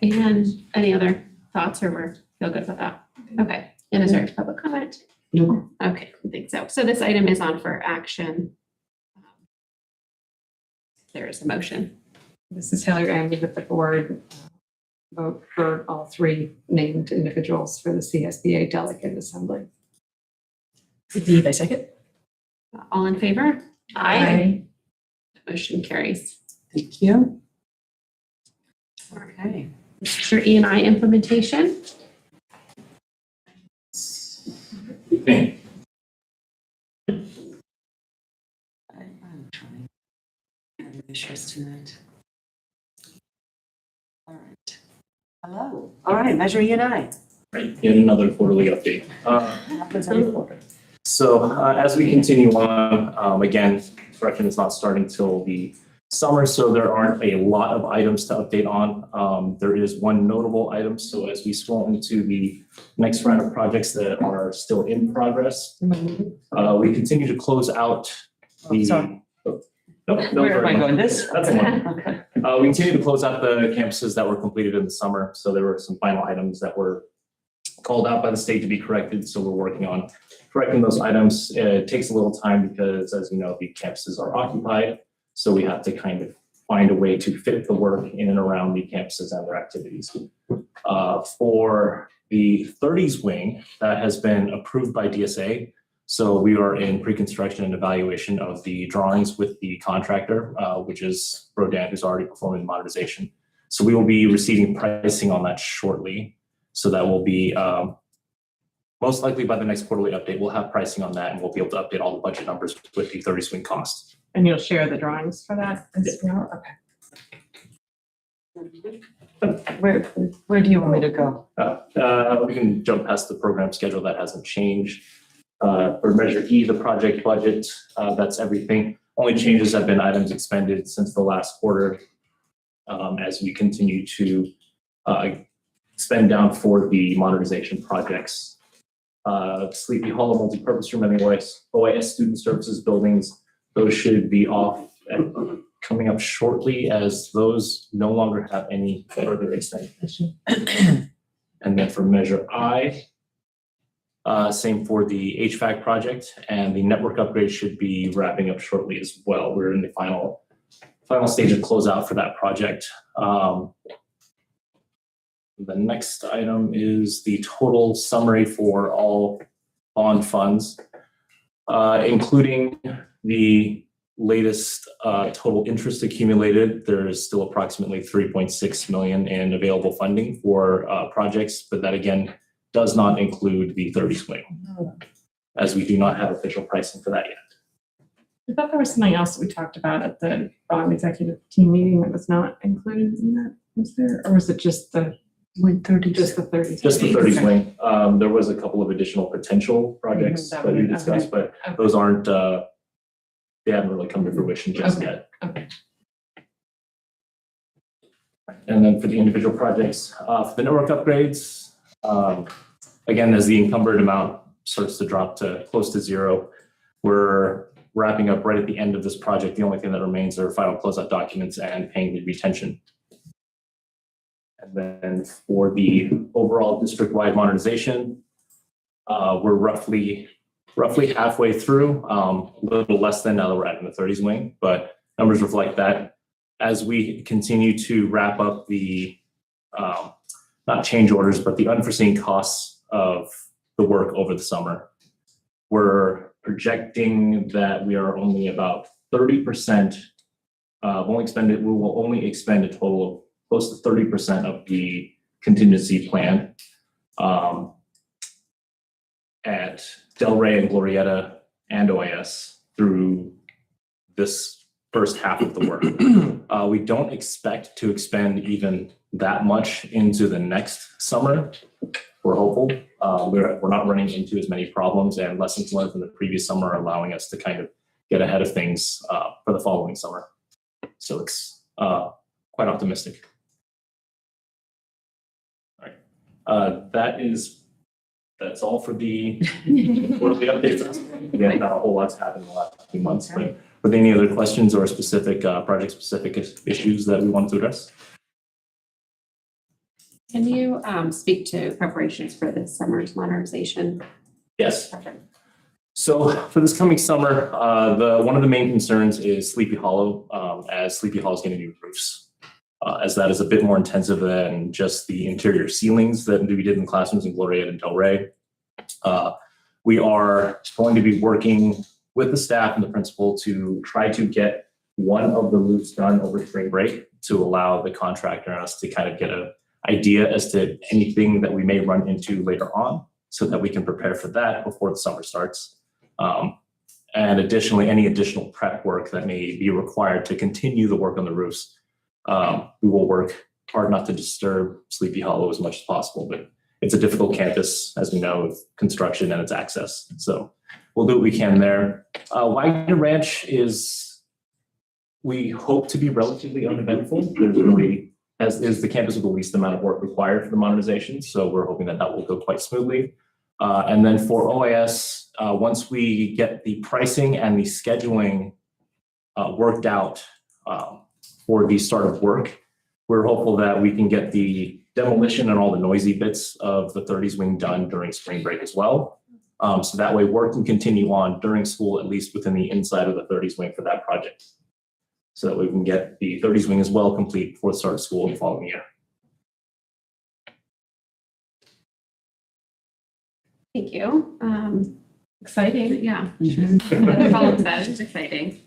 And any other thoughts, or feel good with that? Okay, and is there public comment? No. Okay, I think so. So this item is on for action. There is a motion. This is Taylor Andy with the board. Vote for all 3 named individuals for the CSBA delegate assembly. Steve, I second. All in favor? Aye. Motion carries. Thank you. Okay. Your E&I implementation. I'm trying. I'm ambitious tonight. All right. Hello. All right, Measure E&I. Right, yet another quarterly update. So as we continue on, again, correction is not starting till the summer, so there aren't a lot of items to update on. There is one notable item, so as we scroll into the next round of projects that are still in progress, we continue to close out the. Sorry. Nope, Where am I going? This? That's the one. Okay. We continue to close out the campuses that were completed in the summer. So there were some final items that were called out by the state to be corrected. So we're working on correcting those items. It takes a little time because, as you know, the campuses are occupied. So we have to kind of find a way to fit the work in and around the campuses and their activities. For the 30s wing, that has been approved by DSA. So we are in pre-construction and evaluation of the drawings with the contractor, which is Rodan, who's already performing the modernization. So we will be receiving pricing on that shortly. So that will be most likely by the next quarterly update, we'll have pricing on that and we'll be able to update all the budget numbers with the 30 swing costs. And you'll share the drawings for that as well? Okay. Where do you want me to go? We can jump past the program schedule, that hasn't changed. For Measure E, the project budget, that's everything. Only changes have been items expended since the last quarter as we continue to spend down for the modernization projects. Sleepy Hollow multipurpose room and the OAS student services buildings, those should be off and coming up shortly as those no longer have any further extension. And then for Measure I, same for the HVAC project, and the network upgrade should be wrapping up shortly as well. We're in the final stage of closeout for that project. The next item is the total summary for all bond funds, including the latest total interest accumulated, there is still approximately 3.6 million in available funding for projects, but that again does not include the 30 swing, as we do not have official pricing for that yet. I thought there was something else that we talked about at the bond executive team meeting that was not included in that, was there? Or was it just the 130? Just the 30? Just the 30 swing. There was a couple of additional potential projects that that we would- discussed, okay. but those aren't, they haven't really come to fruition just Okay. yet. Okay. And then for the individual projects, for the network upgrades, again, as the encumbered amount starts to drop to close to zero, we're wrapping up right at the end of this project. The only thing that remains are final closeout documents and paying the retention. And then for the overall district-wide modernization, we're roughly halfway through, a little less than now that we're adding the 30s wing, but numbers reflect that. As we continue to wrap up the, not change orders, but the unforeseen costs of the work over the summer, we're projecting that we are only about 30%, we will only expend a total of close to 30% of the contingency plan at Del Rey and Glorieta and OAS through this first half of the work. We don't expect to expend even that much into the next summer. We're hopeful. We're not running into as many problems, and lessons learned from the previous summer are allowing us to kind of get ahead of things for the following summer. So it's quite optimistic. All right. That's all for the quarterly updates. Again, not a whole lot's happened in the last few months, but were there any other questions or specific project-specific issues that we want to address? Can you speak to preparations for this summer's modernization? Yes. So for this coming summer, one of the main concerns is Sleepy Hollow, as Sleepy Hollow is going to do roofs, as that is a bit more intensive than just the interior ceilings that we did in classrooms in Glorieta and Del Rey. We are going to be working with the staff and the principal to try to get one of the roofs done over spring break to allow the contractor and us to kind of get an idea as to anything that we may run into later on, so that we can prepare for that before the summer starts. And additionally, any additional prep work that may be required to continue the work on the roofs. We will work hard not to disturb Sleepy Hollow as much as possible, but it's a difficult campus, as we know, with construction and its access. So we'll do what we can there. Wagner Ranch we hope to be relatively uneventful. There's really, as is the campus with the least amount of work required for the modernization. So we're hoping that will go quite smoothly. And then for OAS, once we get the pricing and the scheduling worked out for the start of work, we're hopeful that we can get the demolition and all the noisy bits of the 30s wing done during spring break as well. So that way work can continue on during school, at least within the inside of the 30s wing for that project. So that we can get the 30s wing as well complete before the start of school the following year. Thank you. Exciting, yeah. It's exciting.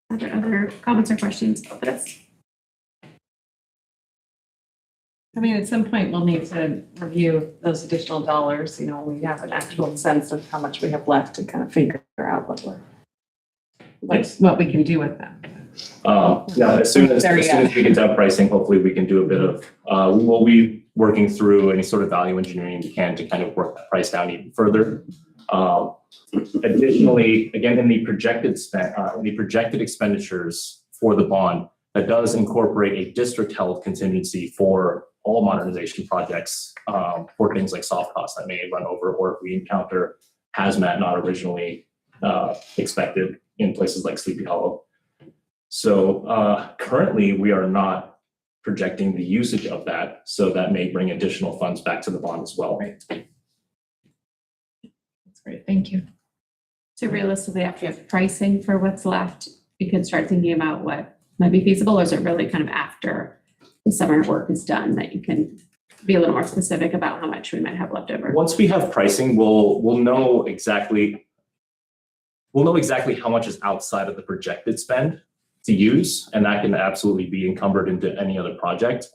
Are there other comments or questions about this? I mean, at some point, we'll need to review those additional dollars, we have an actual sense of how much we have left to kind of figure out what we can do with them. Yeah, as soon as we get that pricing, hopefully we can do a bit of, we will be working through any sort of value engineering we can to kind of work that price down even further. Additionally, again, in the projected expenditures for the bond, that does incorporate a district held contingency for all modernization projects, for things like soft costs that may run over, or if we encounter hazmat not originally expected in places like Sleepy Hollow. So currently we are not projecting the usage of that, so that may bring additional funds back to the bond as well. Right. That's great, thank you. So realistically, after you have pricing for what's left, you can start thinking about what might be feasible, or is it really kind of after the summer work is done that you can be a little more specific about how much we might have left over? Once we have pricing, we'll know exactly we'll know exactly how much is outside of the projected spend to use, and that can absolutely be encumbered into any other project.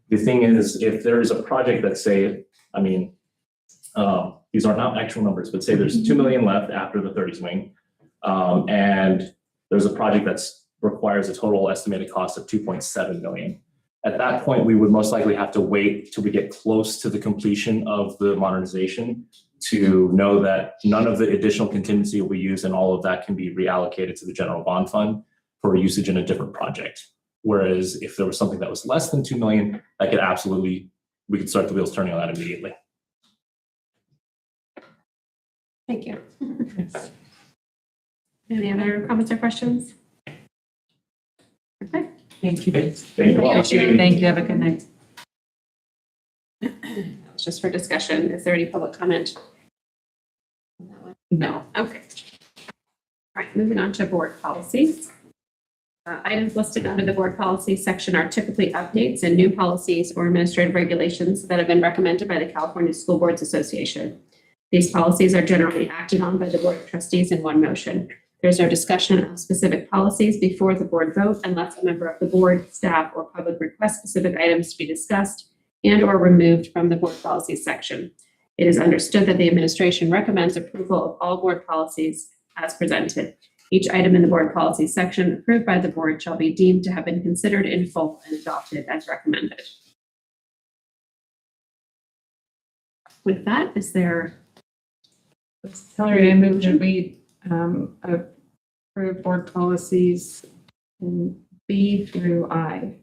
The thing is, if there is a project that say, I mean, these are not actual numbers, but say there's 2 million left after the 30 swing, and there's a project that's requires a total estimated cost of 2.7 million. At that point, we would most likely have to wait till we get close to the completion of the modernization to know that none of the additional contingency will be used, and all of that can be reallocated to the general bond fund for usage in a different project. Whereas if there was something that was less than 2 million, that could absolutely, we could start the wheels turning on that immediately. Thank you. Any other comments or questions? Okay. Thank you. Thank you. Thank you. Have a good night. Just for discussion, is there any public comment? No. Okay. All right, moving on to board policies. Items listed under the board policy section are typically updates and new policies or administrative regulations that have been recommended by the California School Boards Association. These policies are generally acted on by the Board of Trustees in one motion. There's no discussion of specific policies before the board vote unless a member of the board, staff, or public requests specific items to be discussed and or removed from the board policies section. It is understood that the administration recommends approval of all board policies as presented. Each item in the board policy section approved by the board shall be deemed to have been considered in full and adopted as recommended. With that, is there? Hillary, I move that we approve board policies in B through I.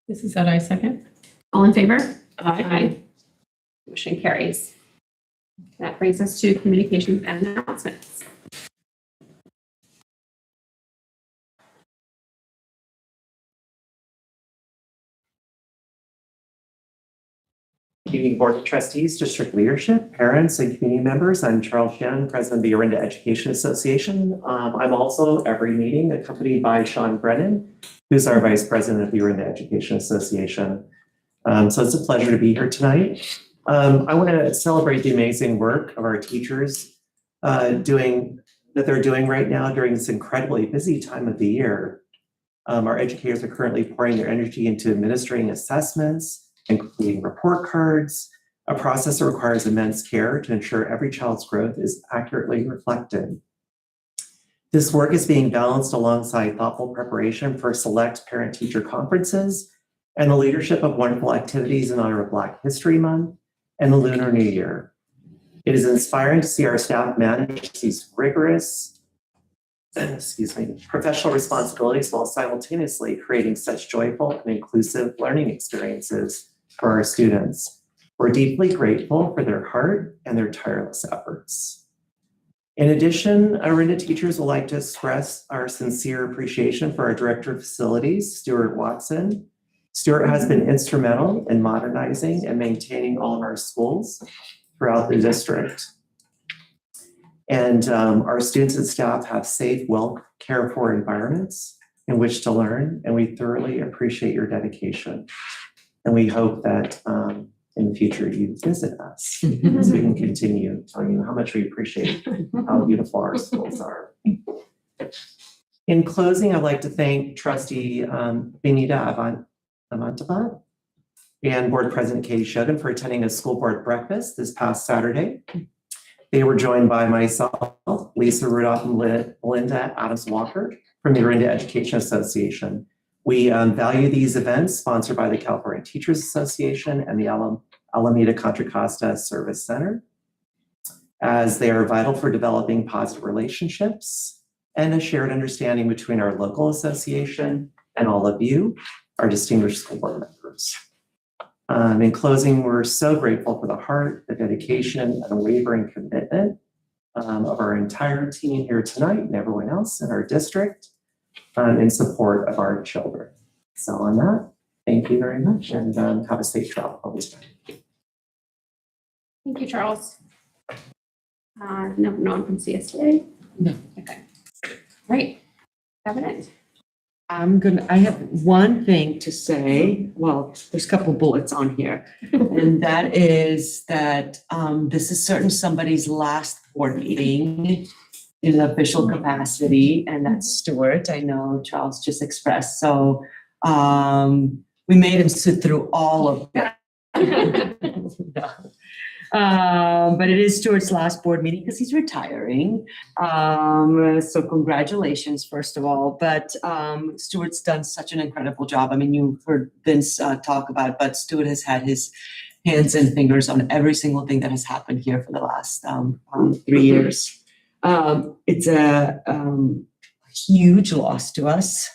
This is that I second. All in favor? Aye. Motion carries. That brings us to communications and announcements. Good evening, Board of Trustees, District Leadership, parents, and community members. I'm Charles Shannon, President of the Orinda Education Association. I'm also every meeting accompanied by Sean Brennan, who's our Vice President of the Orinda Education Association. So it's a pleasure to be here tonight. I want to celebrate the amazing work of our teachers that they're doing right now during this incredibly busy time of the year. Our educators are currently pouring their energy into administering assessments and completing report cards, a process that requires immense care to ensure every child's growth is accurately reflected. This work is being balanced alongside thoughtful preparation for select parent-teacher conferences and the leadership of wonderful activities in honor of Black History Month and the Lunar New Year. It is inspiring to see our staff manage these rigorous, professional responsibilities while simultaneously creating such joyful and inclusive learning experiences for our students. We're deeply grateful for their heart and their tireless efforts. In addition, Orinda teachers would like to express our sincere appreciation for our Director of Facilities, Stuart Watson. Stuart has been instrumental in modernizing and maintaining all of our schools throughout the district. And our students and staff have safe, well cared for environments in which to learn, and we thoroughly appreciate your dedication. And we hope that in the future you visit us so we can continue telling you how much we appreciate how beautiful our schools are. In closing, I'd like to thank Trustee Benita Amantabat and Board President Katie Shogan for attending a school board breakfast this past Saturday. They were joined by myself, Lisa Rudolph, and Linda Adams-Walker from the Orinda Education Association. We value these events sponsored by the California Teachers Association and the Alameda Contra Costa Service Center, as they are vital for developing positive relationships and a shared understanding between our local association and all of you, our distinguished school board members. In closing, we're so grateful for the heart, the dedication, and unwavering commitment of our entire team here tonight and everyone else in our district in support of our children. So on that, thank you very much and have a safe travel home tonight. Thank you, Charles. No one from CSTA? No. Okay. Great. Cabinet? I have one thing to say. Well, there's a couple bullets on here. And that is that this is certain somebody's last board meeting in an official capacity, and that's Stuart. I know Charles just expressed. So we made him sit through all of that. But it is Stuart's last board meeting because he's retiring. So congratulations, first of all. But Stuart's done such an incredible job. I mean, you heard Vince talk about it, but Stuart has had his hands and fingers on every single thing that has happened here for the last 3 years. It's a huge loss to us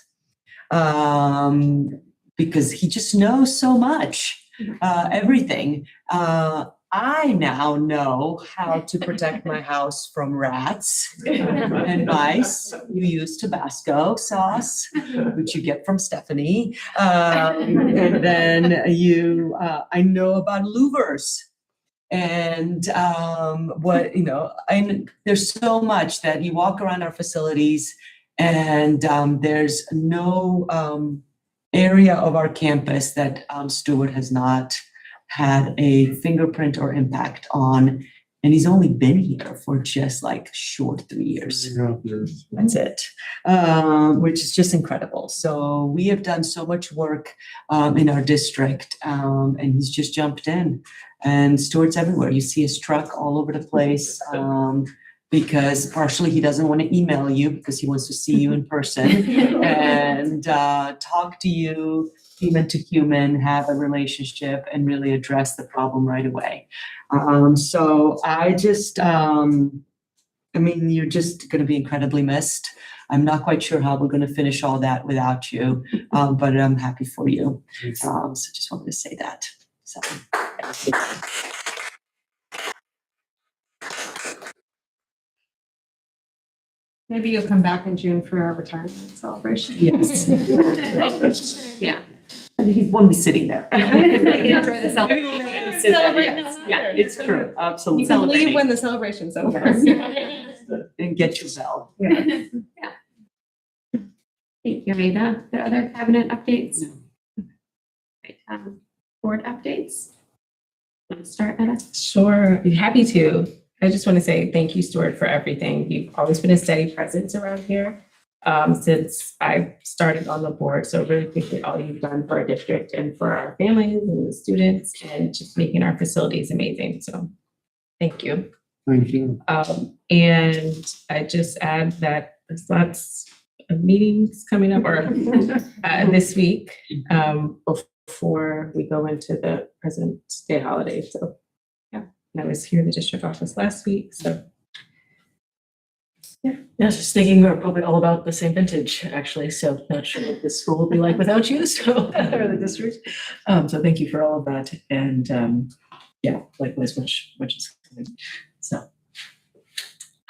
because he just knows so much, everything. I now know how to protect my house from rats and mice. You use Tabasco sauce, which you get from Stephanie. And then I know about louvers. And there's so much that you walk around our facilities and there's no area of our campus that Stuart has not had a fingerprint or impact on. And he's only been here for just like short 3 years. That's it, which is just incredible. So we have done so much work in our district, and he's just jumped in. And Stuart's everywhere. You see his truck all over the place because partially he doesn't want to email you because he wants to see you in person and talk to you human to human, have a relationship, and really address the problem right away. So I just, you're just going to be incredibly missed. I'm not quite sure how we're going to finish all that without you, but I'm happy for you. So just wanted to say that. So. Maybe you'll come back in June for our retirement celebration. Yes. Yeah. He won't be sitting there. Enjoy the celebration. Yeah, it's true. Absolutely. You can leave when the celebration's over. And get your bell. Thank you, Rita. There are other cabinet updates? Right, board updates? Want to start, Etta? Sure, be happy to. I just want to say thank you, Stuart, for everything. You've always been a steady presence around here since I started on the board. So really appreciate all you've done for our district and for our families and the students and just making our facilities amazing. So thank you. Thank you. And I just add that there's lots of meetings coming up or this week before we go into the President's Day holiday. So yeah, and I was here in the district office last week. So yeah, just thinking we're probably all about the same vintage, actually. So not sure what this school will be like without you. So or the district. So thank you for all of that. And yeah, likewise, much is coming. So.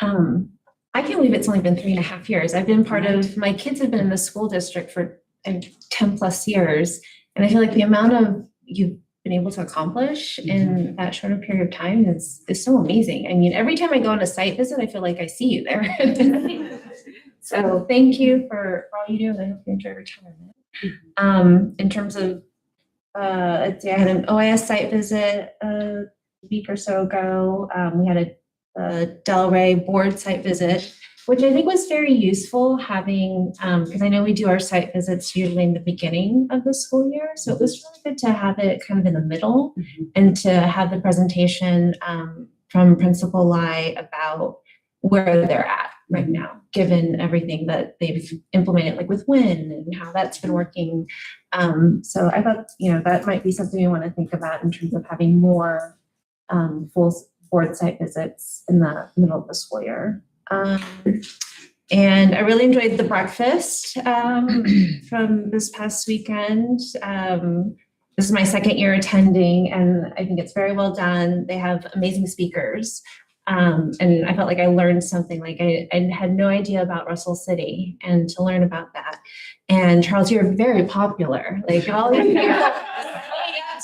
I can't believe it's only been 3.5 years. I've been part of, my kids have been in the school district for 10 plus years. And I feel like the amount of you've been able to accomplish in that shorter period of time is so amazing. I mean, every time I go on a site visit, I feel like I see you there. So thank you for all you do, and I hope you enjoy retirement. In terms of, let's see, I had an OIS site visit a week or so ago. We had a Delray board site visit, which I think was very useful having, because I know we do our site visits usually in the beginning of the school year. So it was really good to have it kind of in the middle and to have the presentation from Principal Lai about where they're at right now, given everything that they've implemented, like with WIN and how that's been working. So I thought, that might be something we want to think about in terms of having more full board site visits in the middle of the school year. And I really enjoyed the breakfast from this past weekend. This is my second year attending, and I think it's very well done. They have amazing speakers. And I felt like I learned something. Like I had no idea about Russell City, and to learn about that. And Charles, you're very popular. Like all these people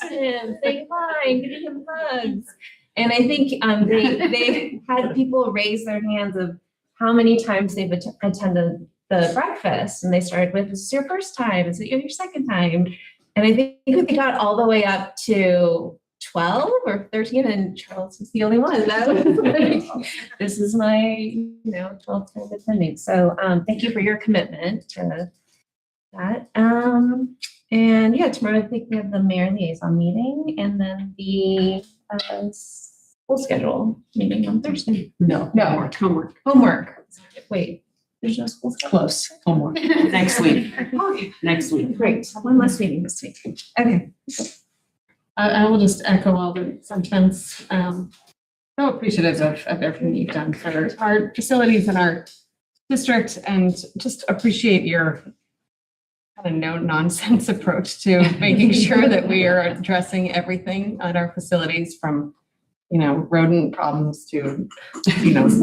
saying him, saying hi, giving him hugs. And I think they had people raise their hands of how many times they've attended the breakfast, and they started with, this is your first time, is it your second time? And I think we got all the way up to 12 or 13, and Charles was the only one. That was like, this is my, 12th time attending. So thank you for your commitment to that. And yeah, tomorrow I think we have the mayor liaison meeting, and then the school schedule meeting on Thursday. No. Homework. Wait, there's no school schedule? Close, homework, next week, next week. Great, one less meeting this week. Okay. I will just echo all the sentiments. So appreciative of everything you've done for our facilities and our district, and just appreciate your kind of no nonsense approach to making sure that we are addressing everything at our facilities, from rodent problems to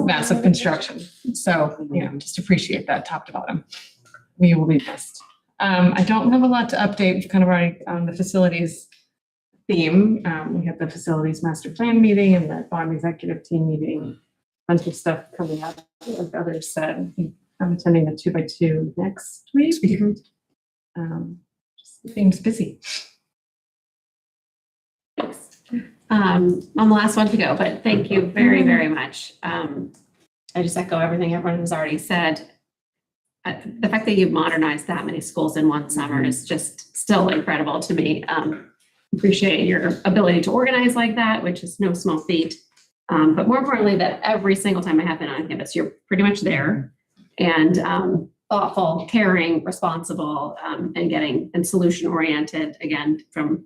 massive construction. So just appreciate that top to bottom. We will be missed. I don't have a lot to update. We've kind of already on the facilities theme. We had the facilities master plan meeting and the bond executive team meeting. Bunch of stuff coming up, like others said. I'm attending the 2x2 next week. Just being busy. I'm the last one to go, but thank you very, very much. I just echo everything everyone has already said. The fact that you've modernized that many schools in one summer is just still incredible to me. Appreciate your ability to organize like that, which is no small feat. But more importantly, that every single time I have been on campus, you're pretty much there, and thoughtful, caring, responsible, and solution oriented, again, from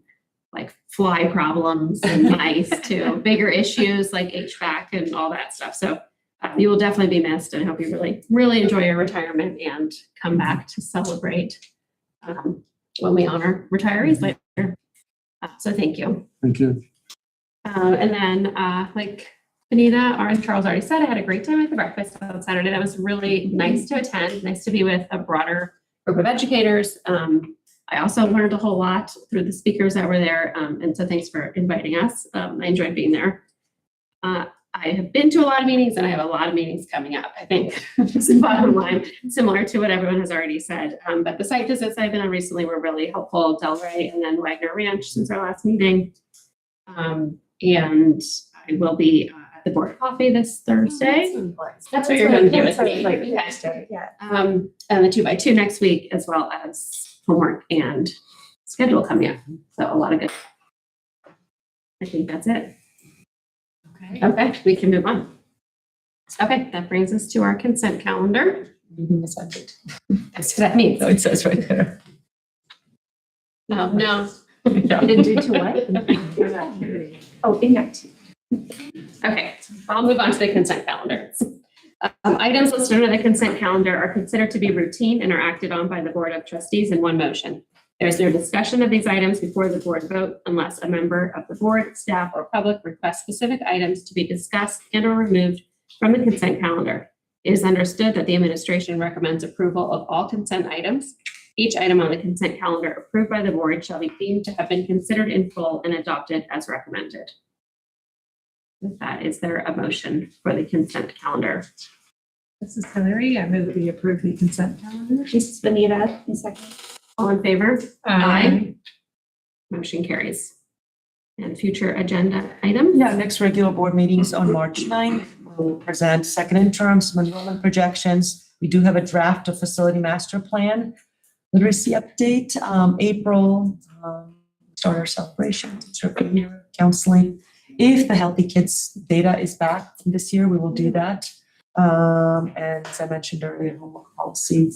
like fly problems and ice to bigger issues like HVAC and all that stuff. So you will definitely be missed, and I hope you really, really enjoy your retirement and come back to celebrate when we honor retirees later. So thank you. Thank you. And then like Anita or Charles already said, I had a great time at the breakfast on Saturday. That was really nice to attend, nice to be with a broader group of educators. I also learned a whole lot through the speakers that were there. And so thanks for inviting us. I enjoyed being there. I have been to a lot of meetings, and I have a lot of meetings coming up, I think. Just the bottom line, similar to what everyone has already said. But the site visits I've been on recently were really helpful. Delray and then Wagner Ranch since our last meeting. And I will be at the Board of Coffee this Thursday. That's what you're going to do with me. Yeah. And the 2x2 next week, as well as homework and schedule coming up. So a lot of good. I think that's it. Okay, we can move on. Okay, that brings us to our consent calendar. That's what that means. So it says right there. No. You didn't do to what? Oh, inactive. Okay, I'll move on to the consent calendar. Items listed under the consent calendar are considered to be routine and are acted on by the Board of Trustees in one motion. There is no discussion of these items before the board vote unless a member of the board, staff, or public requests specific items to be discussed and or removed from the consent calendar. It is understood that the administration recommends approval of all consent items. Each item on the consent calendar approved by the board shall be deemed to have been considered in full and adopted as recommended. With that, is there a motion for the consent calendar? This is Hillary. I move that we approve the consent calendar. This is Benita, in second. All in favor? Aye. Motion carries. And future agenda items? Yeah, next regular board meetings on March 9th. We'll present second interim, some enrollment projections. We do have a draft of facility master plan, literacy update, April, start our celebration, counseling. If the Healthy Kids data is back this year, we will do that. And as I mentioned earlier, homework policy,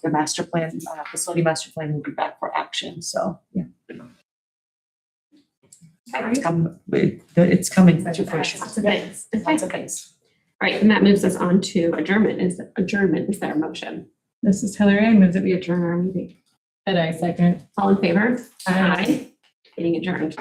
the master plan, facility master plan will be back for action. So, yeah. It's coming to fruition. Lots of things. Lots of things. All right, and that moves us on to adjournment. Is there a motion? This is Hillary. I move that we adjourn our meeting. And I second. All in favor? Aye. Meeting adjourned.